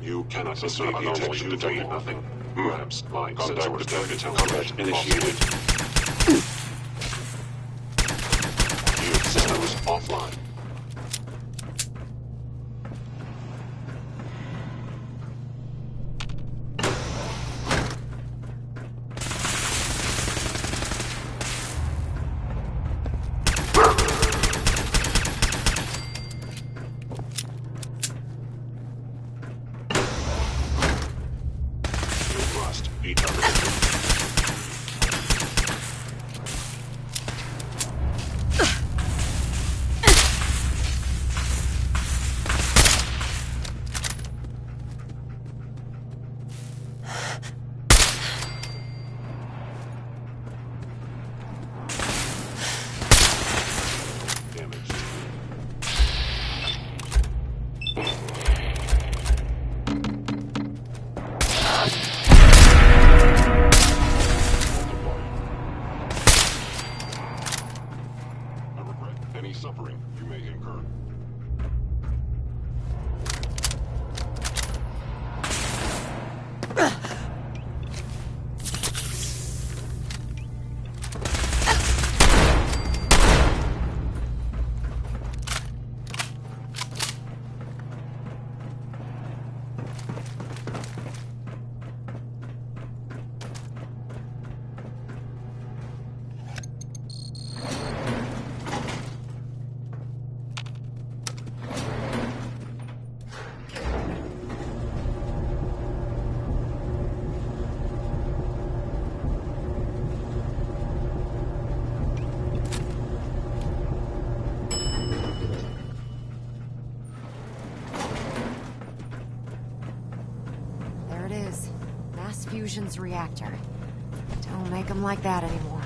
You cannot perceive the anomaly detected nothing. Perhaps my sensor detected combat initiated. Your system is offline. Any suffering you may incur. Fusion's reactor. Don't make them like that anymore.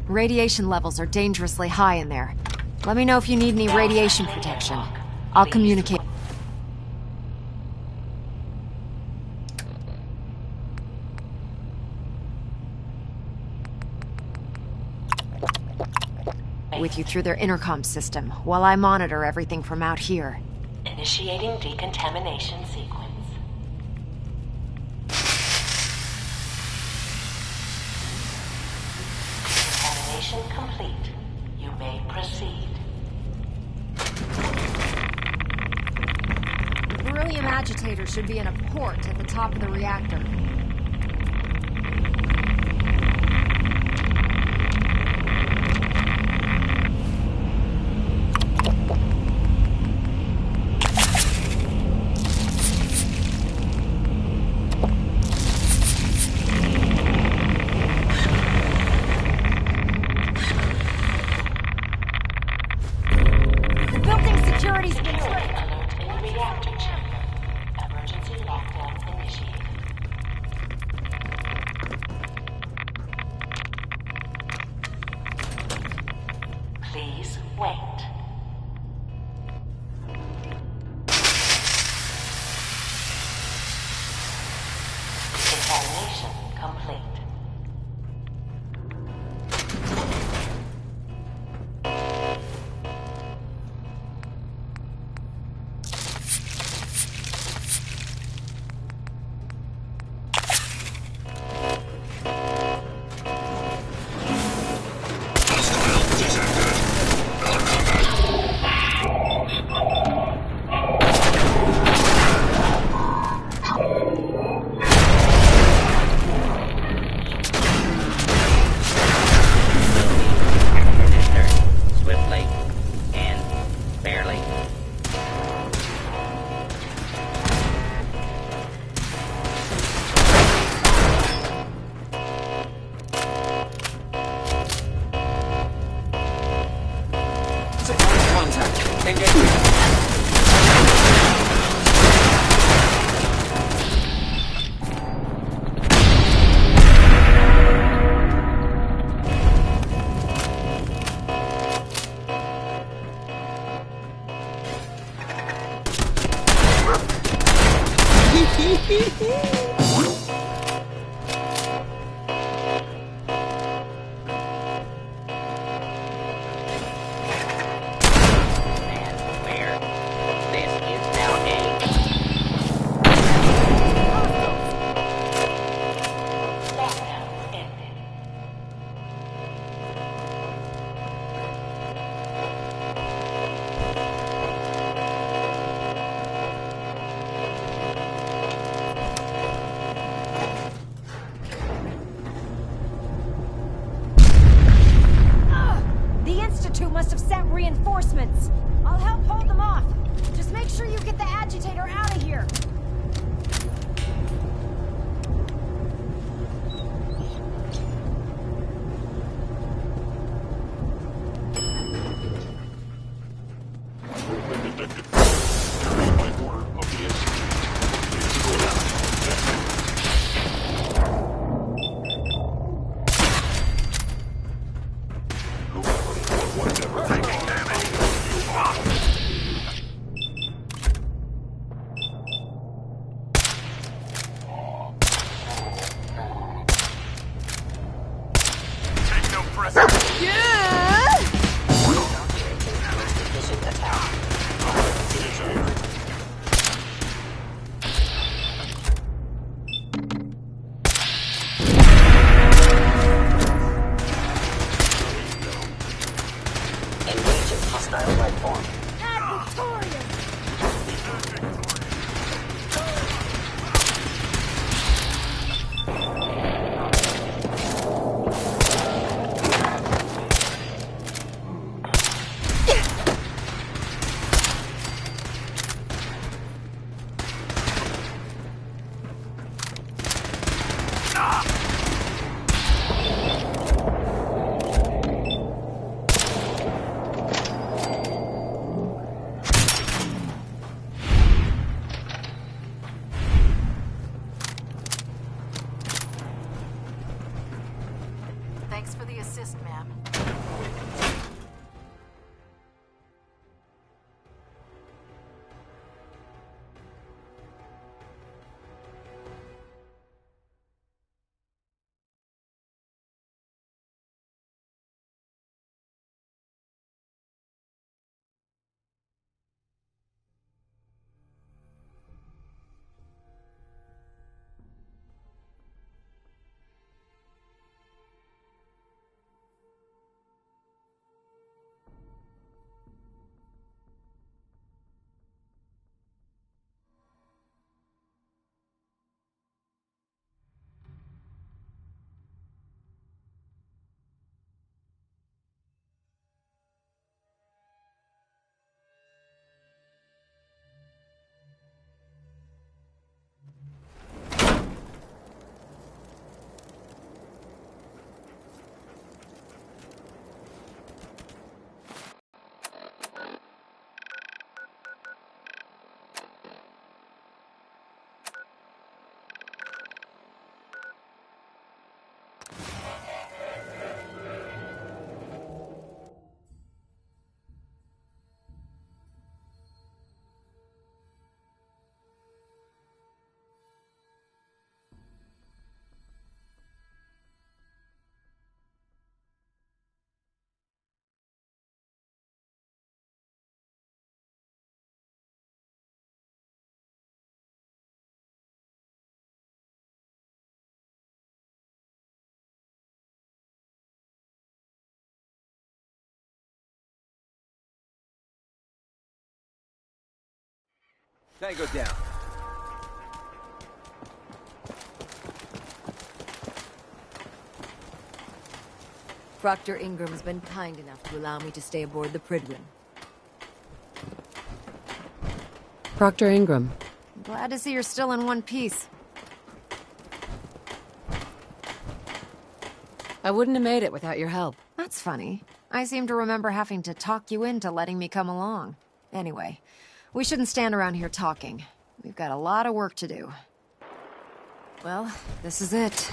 Radiation levels are dangerously high in there. Let me know if you need any radiation protection. I'll communicate. With you through their intercom system, while I monitor everything from out here. Initiating decontamination sequence. Decontamination complete. You may proceed. The beryllium agitator should be in a port at the top of the reactor. Please wait. Decontamination complete. The Institute must have sent reinforcements. I'll help hold them off. Just make sure you get the agitator out of here. Thanks for the assist, ma'am. Tango down. Proctor Ingram's been kind enough to allow me to stay aboard the Prydwen. Proctor Ingram. Glad to see you're still in one piece. I wouldn't have made it without your help. That's funny. I seem to remember having to talk you into letting me come along. Anyway, we shouldn't stand around here talking. We've got a lot of work to do. Well, this is it.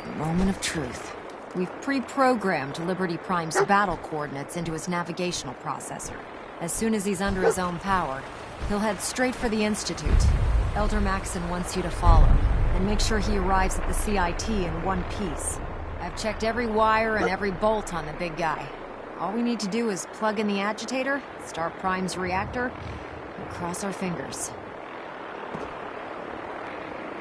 The moment of truth. We've pre-programmed Liberty Prime's battle coordinates into his navigational processor. As soon as he's under his own power, he'll head straight for the Institute. Elder Maxon wants you to follow, and make sure he arrives at the CIT in one piece. I've checked every wire and every bolt on the big guy. All we need to do is plug in the agitator, start Prime's reactor, and cross our fingers.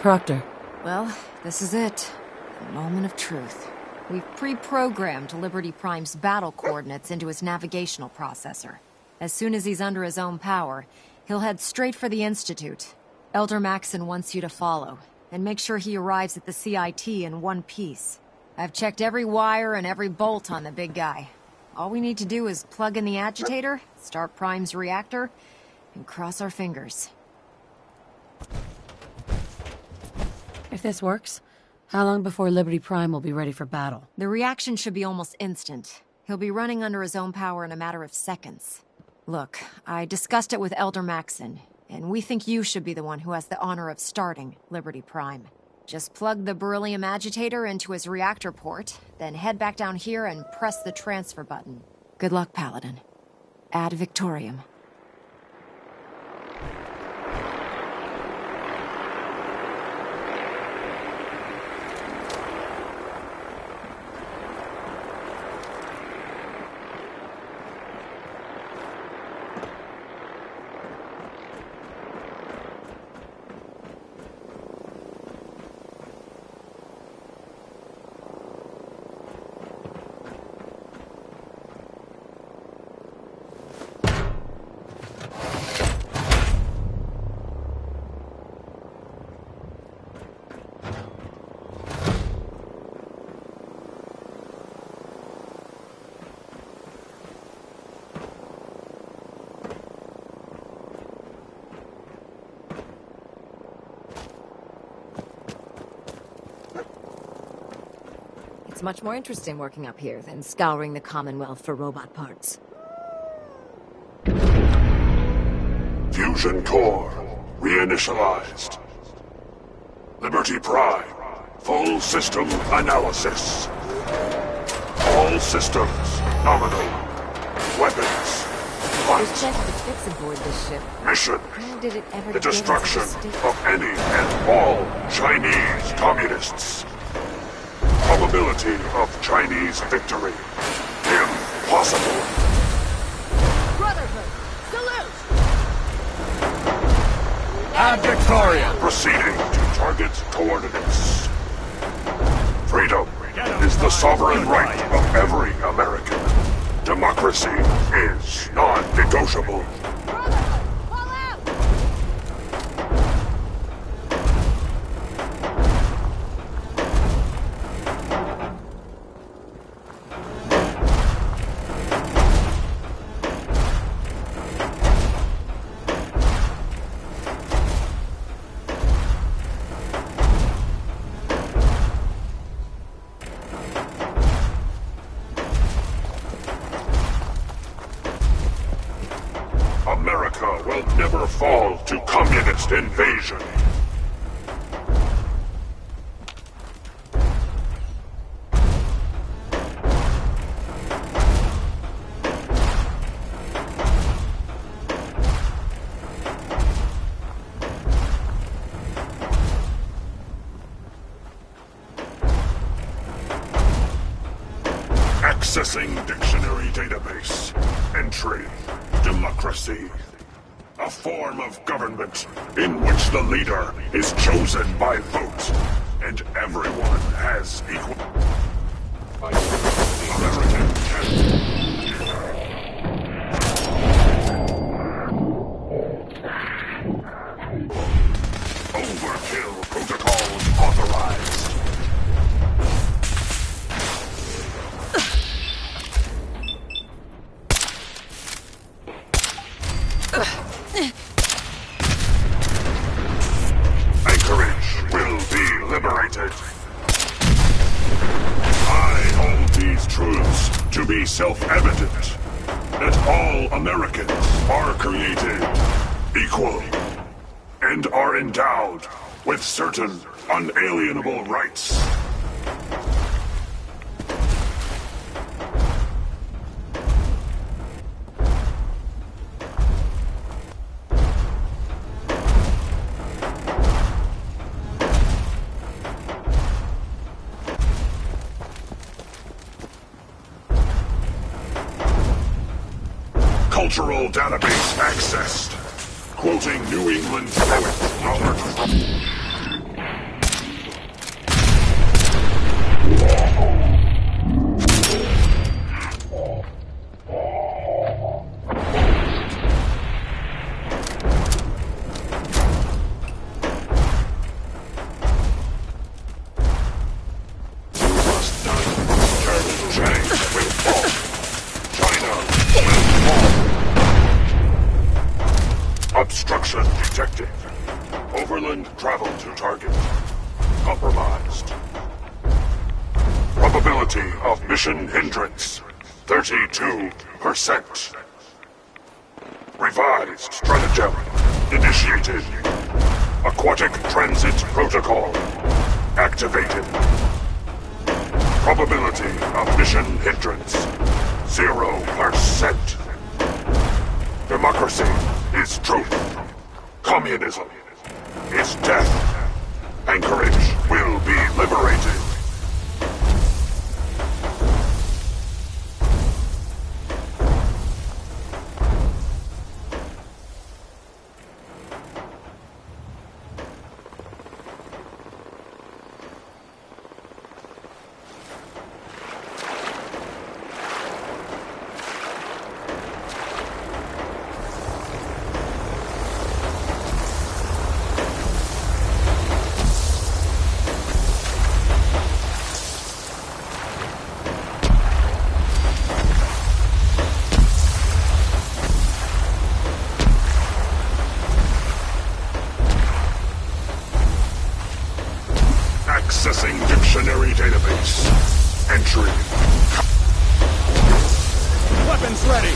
Proctor. Well, this is it. The moment of truth. We've pre-programmed Liberty Prime's battle coordinates into his navigational processor. As soon as he's under his own power, he'll head straight for the Institute. Elder Maxon wants you to follow, and make sure he arrives at the CIT in one piece. I've checked every wire and every bolt on the big guy. All we need to do is plug in the agitator, start Prime's reactor, and cross our fingers. If this works, how long before Liberty Prime will be ready for battle? The reaction should be almost instant. He'll be running under his own power in a matter of seconds. Look, I discussed it with Elder Maxon, and we think you should be the one who has the honor of starting Liberty Prime. Just plug the beryllium agitator into his reactor port, then head back down here and press the transfer button. Good luck, Paladin. Ad Victoriam. It's much more interesting working up here than scouring the Commonwealth for robot parts. Fusion core reinitialized. Liberty Prime, full system analysis. All systems nominal. Weapons. There's plenty to fix aboard this ship. Mission. How did it ever The get into destruction this state? of any and all Chinese communists. Probability of Chinese victory. Impossible. Brotherhood, salute! Ad Victoria. Proceeding to target coordinates. Freedom is the sovereign right of every American. Democracy is non-negotiable. America will never fall to communist invasion. Accessing dictionary database. Entry. Democracy. A form of government in which the leader is chosen by vote, and everyone has equal... American Overkill protocols authorized. Anchorage will be liberated. I hold these truths to be self-evident, that all Americans are created equal and are endowed with certain unalienable rights. Cultural database accessed. Quoting New England poet Robert. Obstruction detected. Overland travel to target. Compromised. Probability of mission hindrance, 32%. Revised stratagem initiated. Aquatic transit protocol activated. Probability of mission hindrance, 0%. Democracy is truth. Communism is death. Anchorage will be liberated. Accessing dictionary database. Entry. Weapons ready!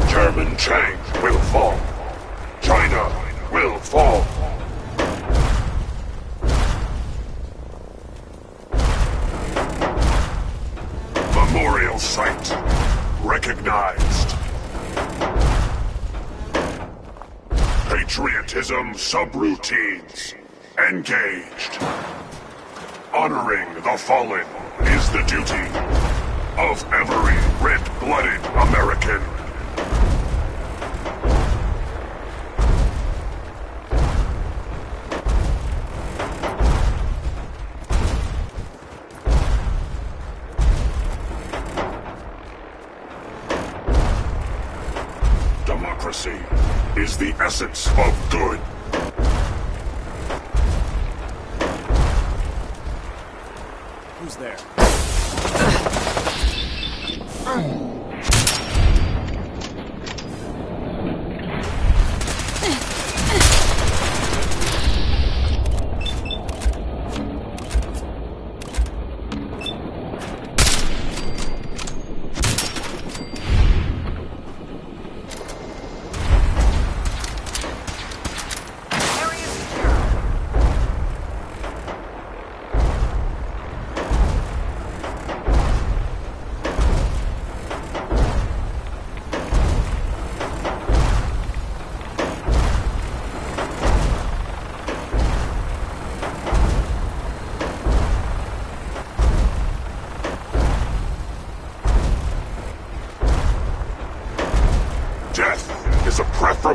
German Chang will fall. China will fall. Memorial site recognized. Patriotism subroutines engaged. Honoring the fallen is the duty of every red-blooded American. Democracy is the essence of good. Who's there?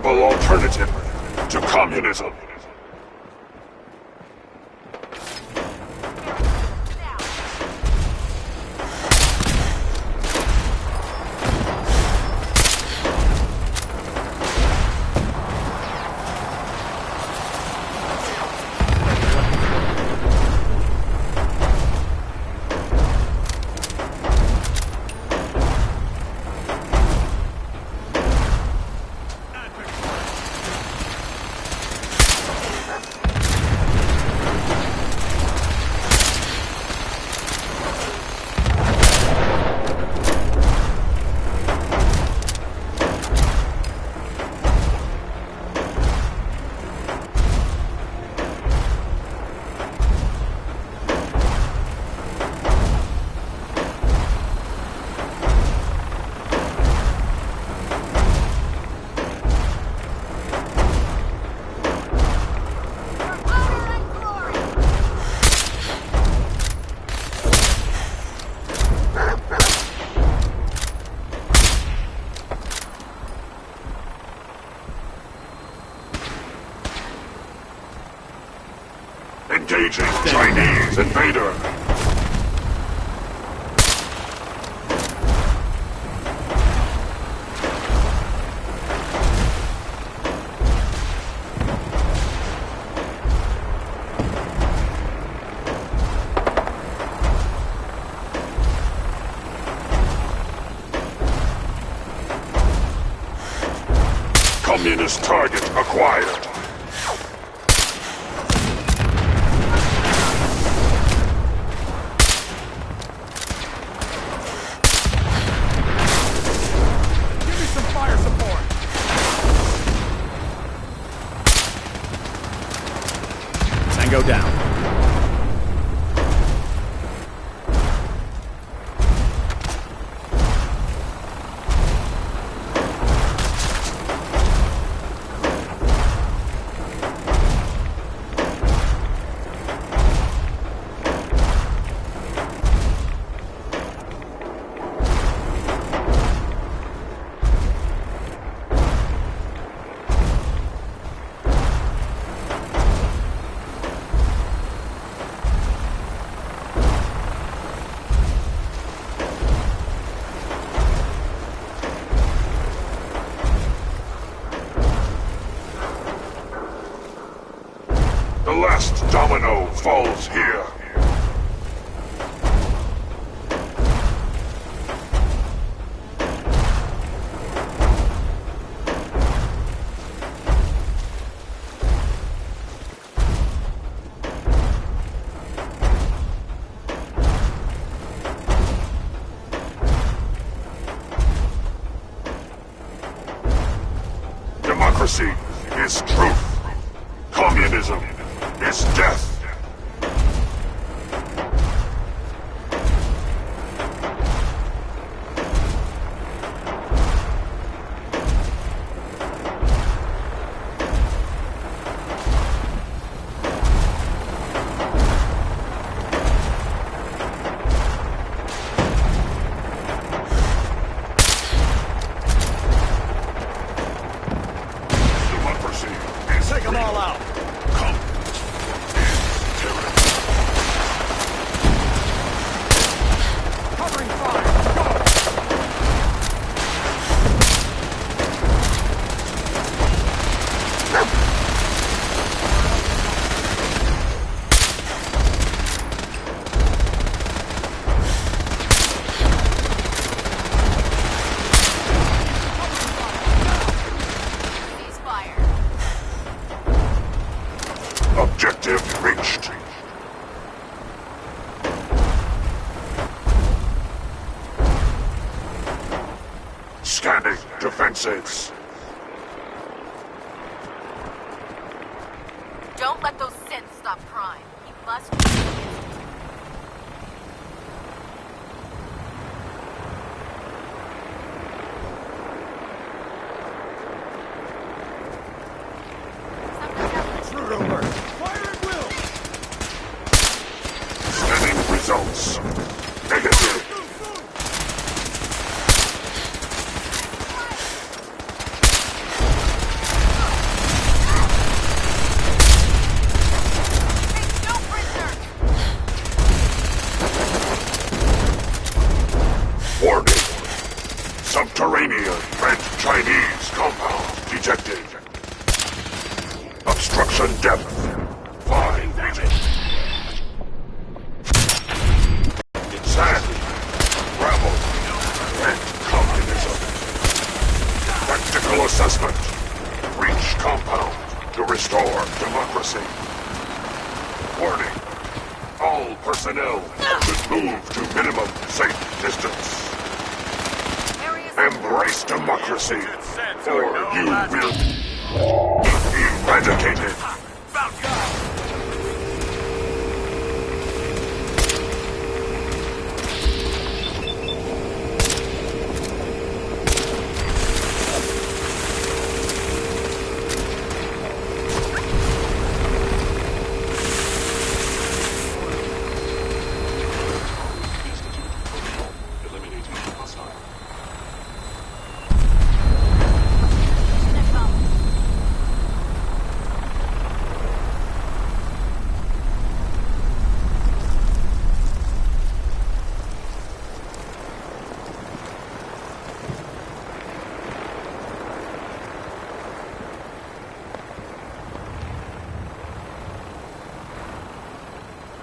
viable alternative to communism. Engaging Chinese invader. Communist target acquired. Go down. The last domino falls here. Democracy is truth. Communism is death. Democracy is Take them all out. covering fire. Go! Objective reached. Scanning defenses. Don't let those synths stop crime. He must be the Institute. Scanning results. Negative. Subterranean and Chinese compound detected. Obstruction depth 5 meters. Insanity, rebel, and communism. Practical assessment. Reach compound to restore democracy. Warning. All personnel should move to minimum safe distance. Embrace democracy, or you will be eradicated.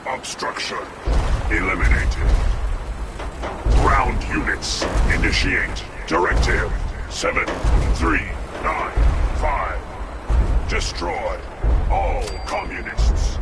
Obstruction eliminated. Ground units initiate. Directive 7395. Destroy all communists.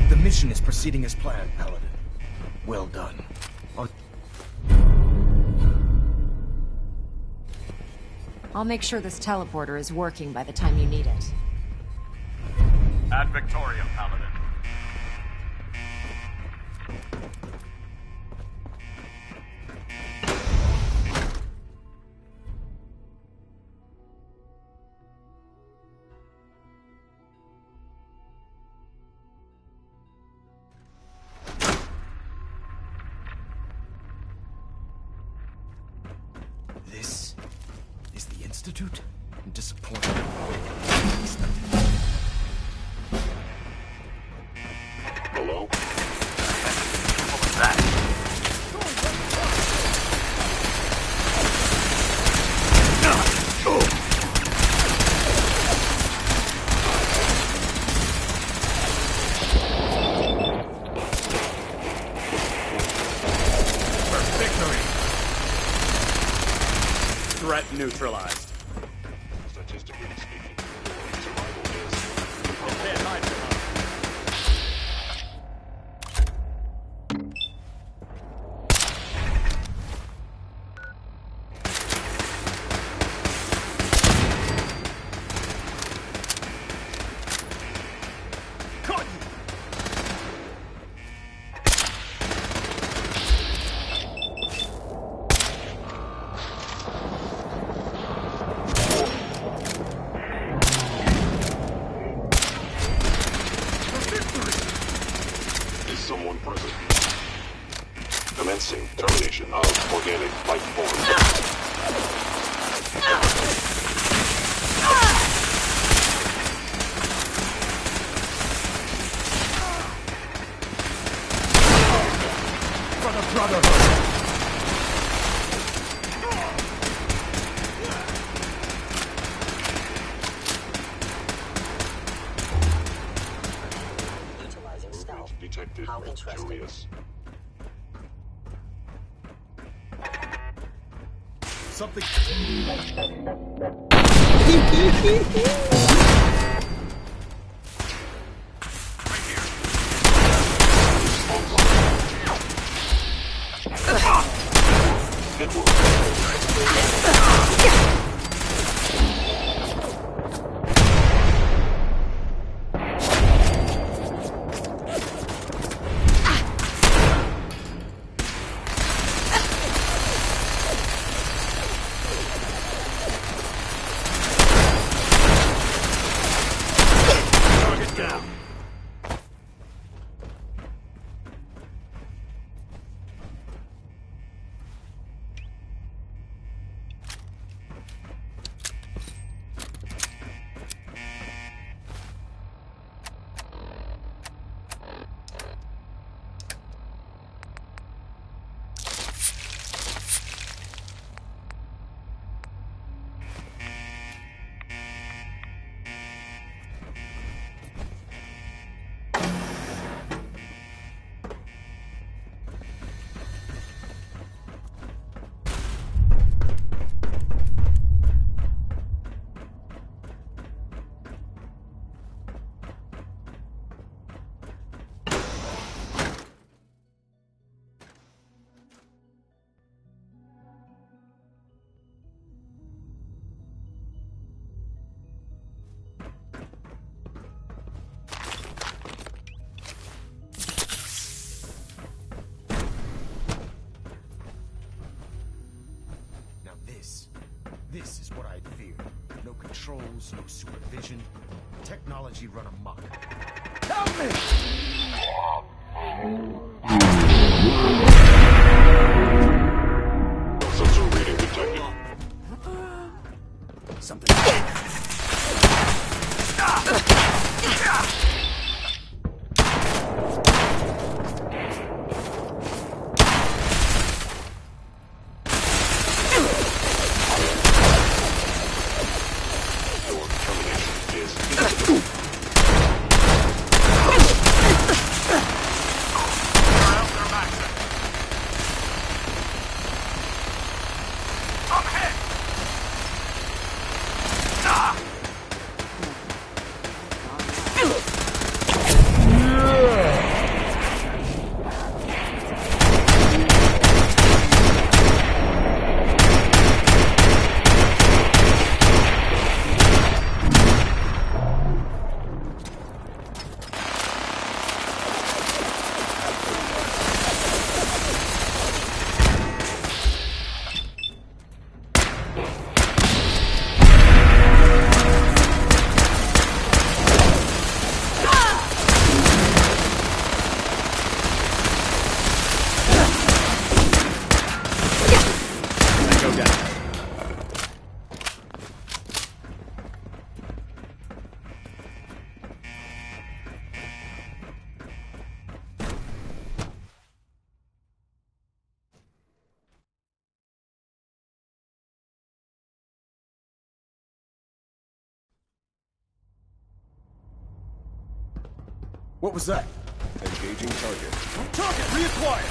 The mission is proceeding as planned, Paladin. Well done. I'll make sure this teleporter is working by the time you need it. Ad Victoriam, Paladin. This is the Institute? I'm disappointed. Hello? What was that? Threat neutralized. Statistically speaking, survival is someone present. Commencing termination of organic life form. For the Brotherhood! Utilizing stealth. Detected. How interesting. Curious. Something... controls, no supervision. Technology run amok. Help me! Sensor reading detected. Something. What was that? Engaging target. Target reacquired!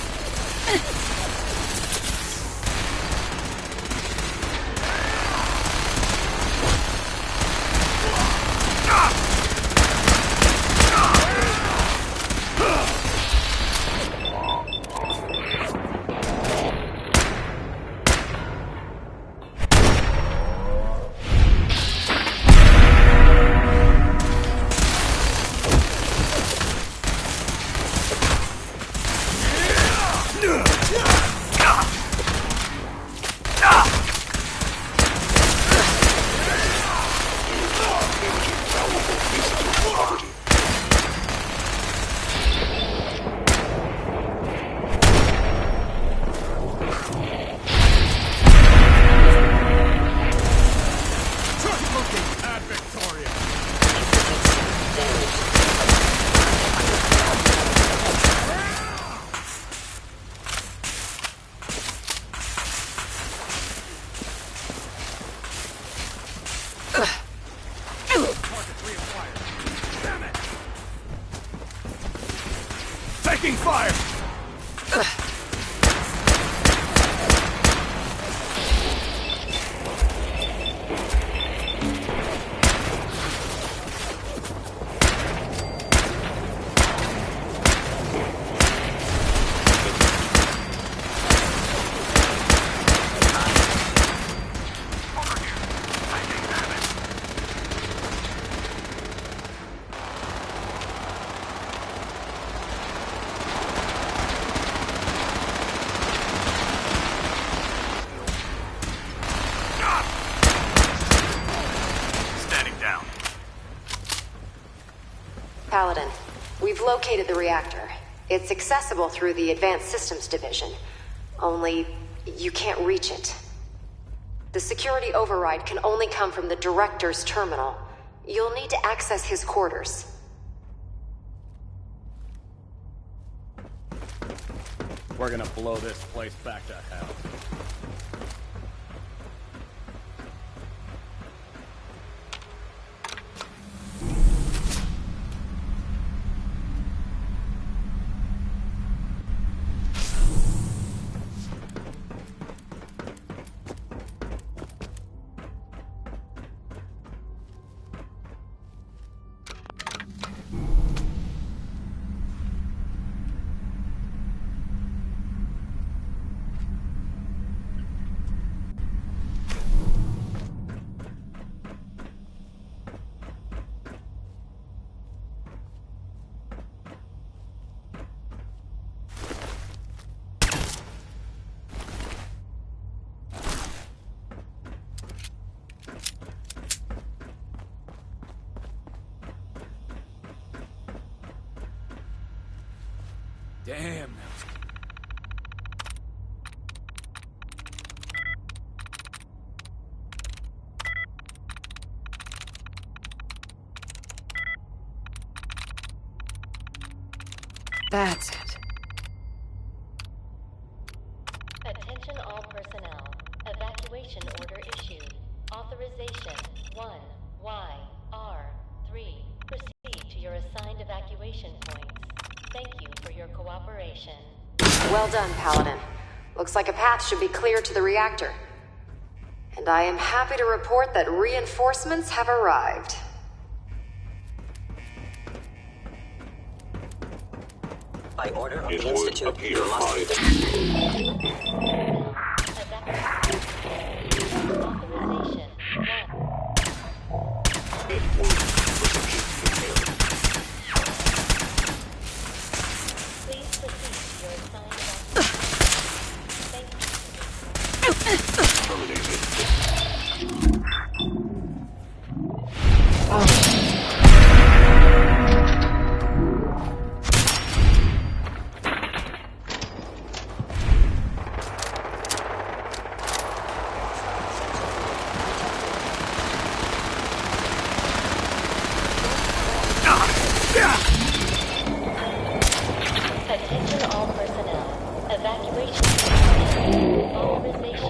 Taking fire! Paladin, we've located the reactor. It's accessible through the Advanced Systems Division. Only, you can't reach it. The security override can only come from the Director's terminal. You'll need to access his quarters. We're gonna blow this place back to hell. Damn. That's it. Attention all personnel. Evacuation order issued. Authorization 1YR3. Proceed to your assigned evacuation points. Thank you for your cooperation. Well done, Paladin. Looks like a path should be clear to the reactor. And I am happy to report that reinforcements have arrived. By order of the Institute, you must be Attention all personnel. Evacuation. Authorization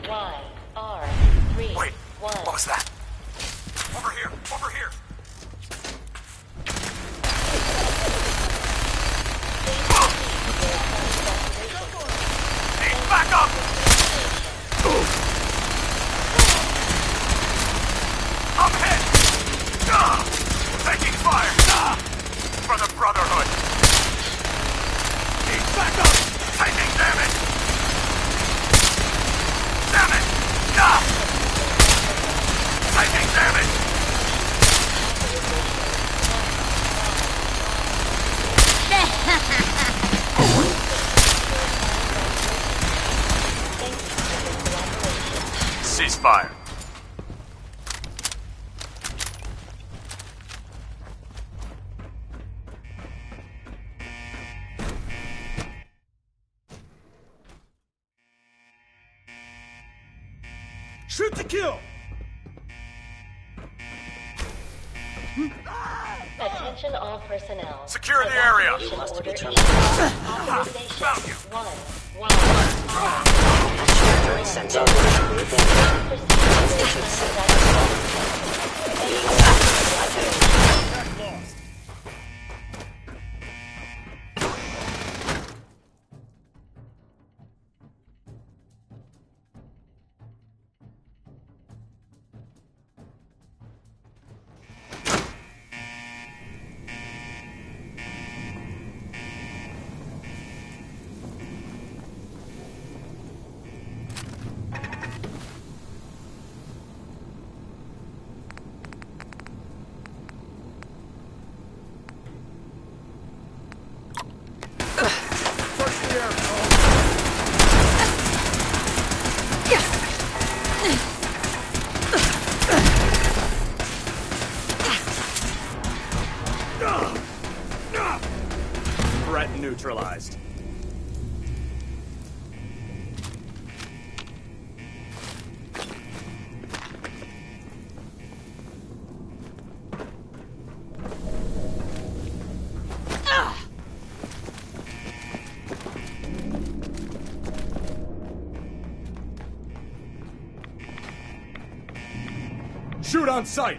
1YR3. Wait, what was that? Over here, over here. Need backup! I'm hit! Taking fire! For the Brotherhood! Need backup! Taking damage! Damn it! Taking damage! Ceasefire. Shoot to kill! Attention all personnel. Secure the area! Evacuation Must order be issued. terminated. Found you. 1YR3. Threat neutralized. Shoot on sight!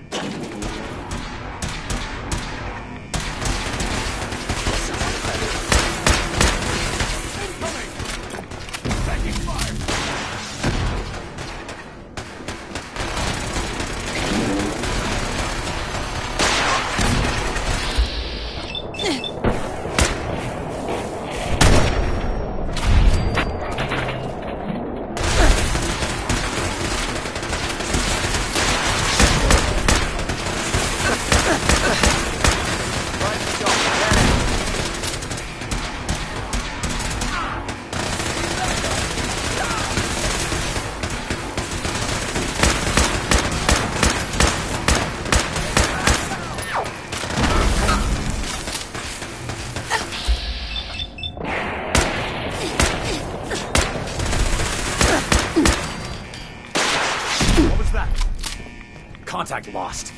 Contact lost.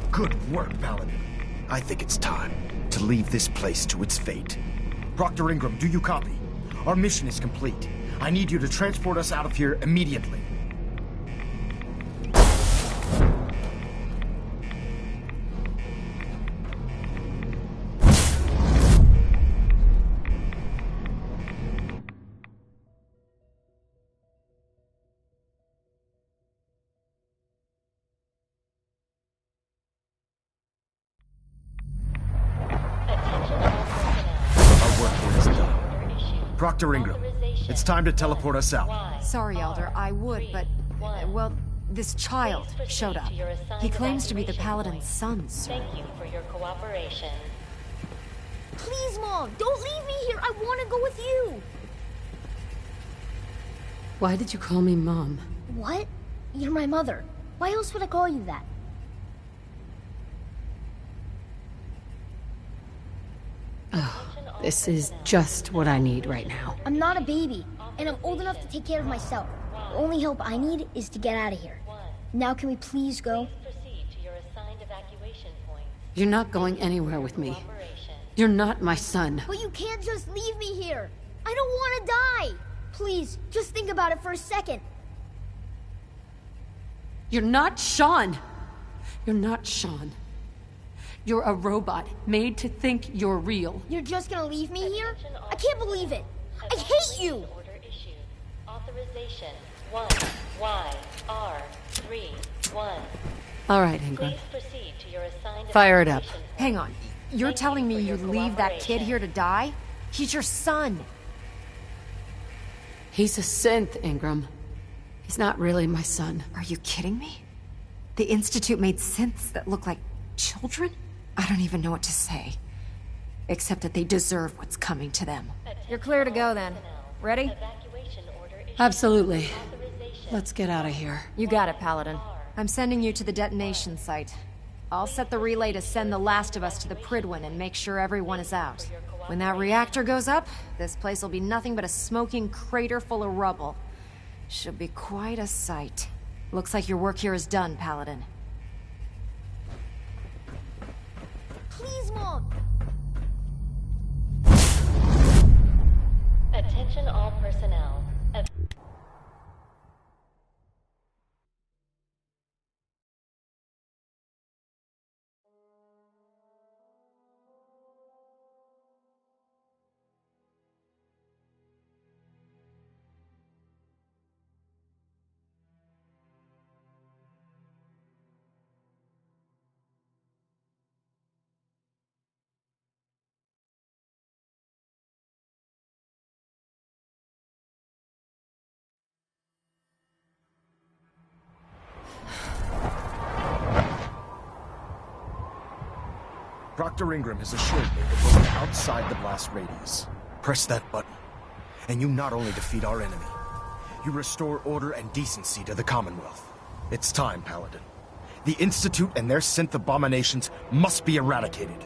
Good work, Paladin. I think it's time to leave this place to its fate. Proctor Ingram, do you copy? Our mission is complete. I need you to transport us out of here immediately. Proctor Ingram, it's time to teleport us out. Sorry, Elder, I would, but... well, this child showed up. He claims to be the Paladin's son, sir. Thank you for your cooperation. Please, Mom, don't leave me here. I want to go with you. Why did you call me Mom? What? You're my mother. Why else would I call you that? Oh, this is just what I need right now. I'm not a baby, and I'm old enough to take care of myself. The only help I need is to get out of here. Now can we please go? You're not going anywhere with me. You're not my son. But you can't just leave me here. I don't want to die. Please, just think about it for a second. You're not Sean. You're not Sean. You're a robot made to think you're real. You're just gonna leave me here? I can't believe it. I hate you. Authorization 1YR31. All right, Ingram. Please proceed to your assigned Fire it up. Hang on. You're telling me you'd leave that kid here to die? He's your son. He's a synth, Ingram. He's not really my son. Are you kidding me? The Institute made synths that look like children? I don't even know what to say. Except that they deserve what's coming to them. You're clear to go then. Ready? Absolutely. Let's get out of here. You got it, Paladin. I'm sending you to the detonation site. I'll set the relay to send the last of us to the Pridwin and make sure everyone is out. When that reactor goes up, this place will be nothing but a smoking crater full of rubble. Should be quite a sight. Looks like your work here is done, Paladin. Please, Mom! Attention all personnel. Proctor Ingram has assured me that we're outside the blast radius. Press that button, and you not only defeat our enemy, you restore order and decency to the Commonwealth. It's time, Paladin. The Institute and their synth abominations must be eradicated.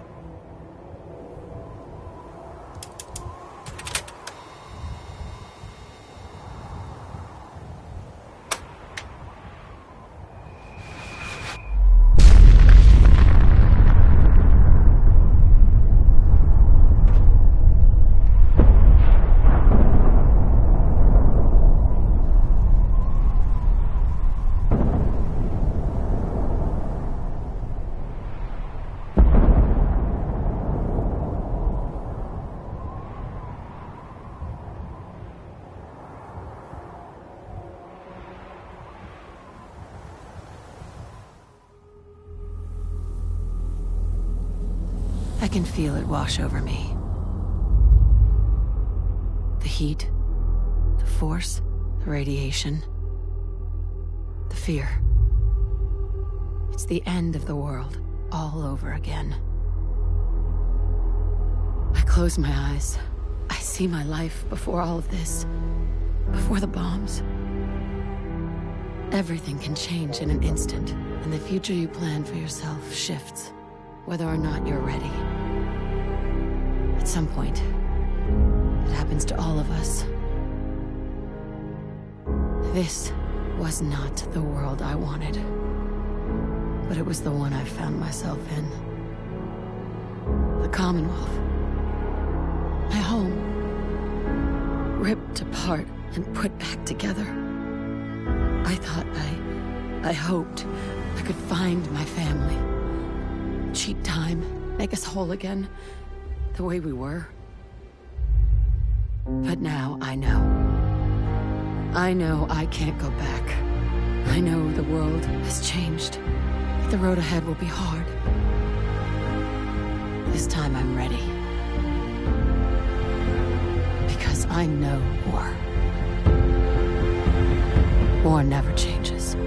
I can feel it wash over me. The heat, the force, the radiation, the fear. It's the end of the world, all over again. I close my eyes. I see my life before all of this, before the bombs. Everything can change in an instant, and the future you plan for yourself shifts, whether or not you're ready. At some point, it happens to all of us. This was not the world I wanted, but it was the one I found myself in. The Commonwealth. My home. Ripped apart and put back together. I thought I hoped I could find my family. Cheat time, make us whole again, the way we were. But now I know. I know I can't go back. I know the world has changed. The road ahead will be hard. This time I'm ready. Because I know war. War never changes.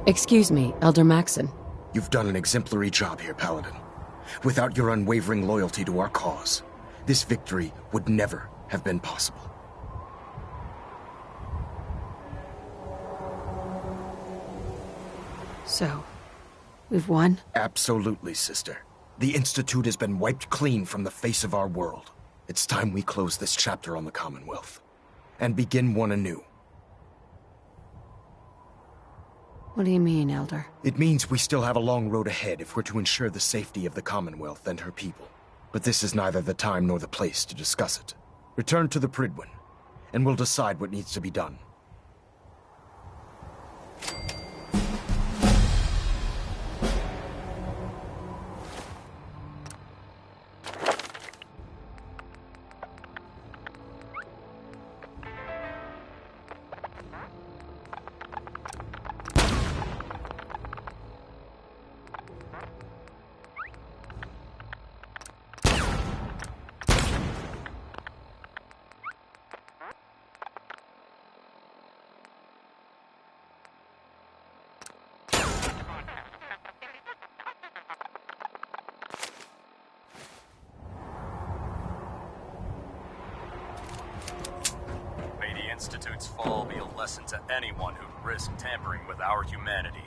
Excuse me, Elder Maxon. You've done an exemplary job here, Paladin. Without your unwavering loyalty to our cause, this victory would never have been possible. So, we've won? Absolutely, sister. The Institute has been wiped clean from the face of our world. It's time we close this chapter on the Commonwealth, and begin one anew. What do you mean, Elder? It means we still have a long road ahead if we're to ensure the safety of the Commonwealth and her people. But this is neither the time nor the place to discuss it. Return to the Pridwin, and we'll decide what needs to be done. Institute's fall be a lesson to anyone who'd risk tampering with our humanity.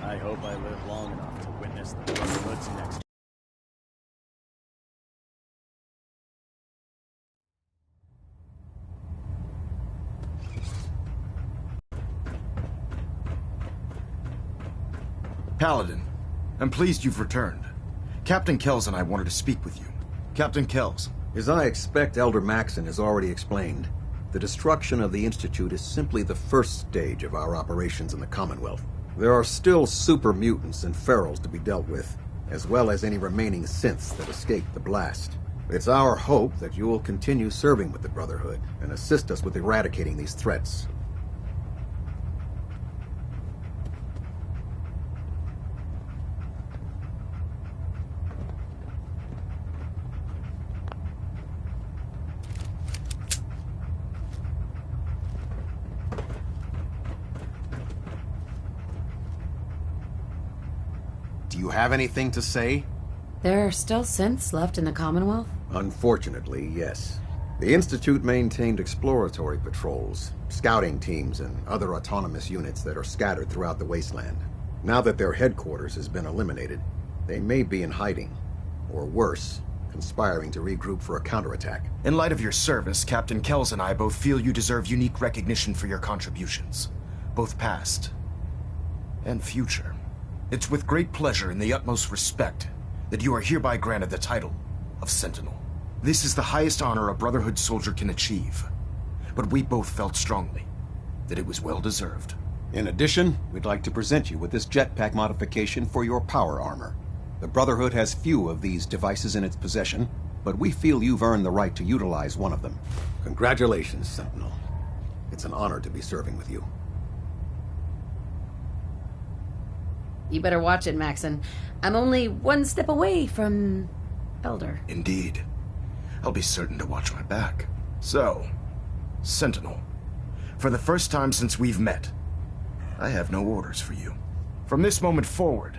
I hope I live long enough to witness the Brotherhood's next. Paladin, I'm pleased you've returned. Captain Kells and I wanted to speak with you. Captain Kells. As I expect Elder Maxon has already explained, the destruction of the Institute is simply the first stage of our operations in the Commonwealth. There are still super mutants and ferals to be dealt with, as well as any remaining synths that escaped the blast. It's our hope that you will continue serving with the Brotherhood and assist us with eradicating these threats. Do you have anything to say? There are still synths left in the Commonwealth? Unfortunately, yes. The Institute maintained exploratory patrols, scouting teams, and other autonomous units that are scattered throughout the wasteland. Now that their headquarters has been eliminated, they may be in hiding, or worse, conspiring to regroup for a counterattack. In light of your service, Captain Kells and I both feel you deserve unique recognition for your contributions, both past and future. It's with great pleasure and the utmost respect that you are hereby granted the title of Sentinel. This is the highest honor a Brotherhood soldier can achieve, but we both felt strongly that it was well-deserved. In addition, we'd like to present you with this jetpack modification for your power armor. The Brotherhood has few of these devices in its possession, but we feel you've earned the right to utilize one of them. Congratulations, Sentinel. It's an honor to be serving with you. You better watch it, Maxon. I'm only one step away from Elder. Indeed. I'll be certain to watch my back. So, Sentinel, for the first time since we've met, I have no orders for you. From this moment forward,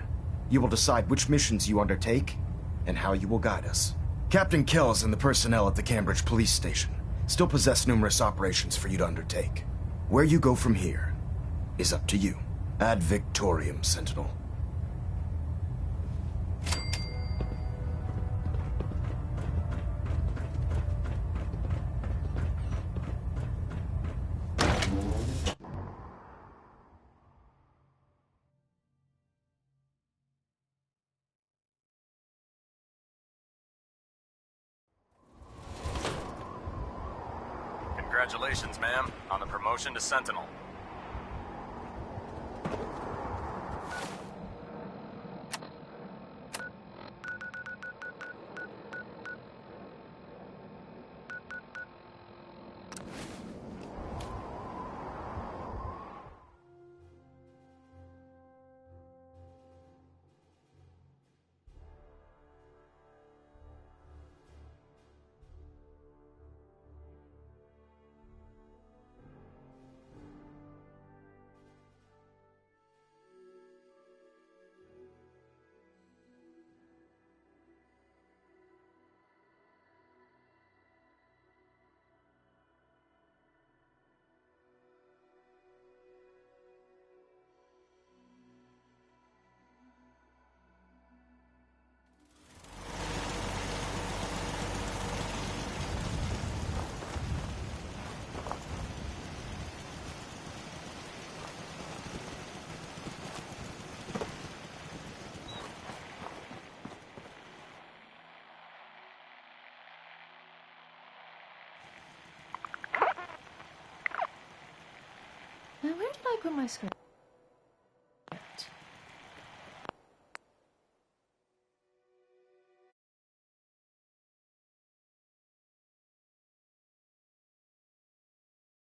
you will decide which missions you undertake and how you will guide us. Captain Kells and the personnel at the Cambridge Police Station still possess numerous operations for you to undertake. Where you go from here is up to you. Ad Victoriam, Sentinel. Congratulations, ma'am, on the promotion to Sentinel. Now, where did I put my script?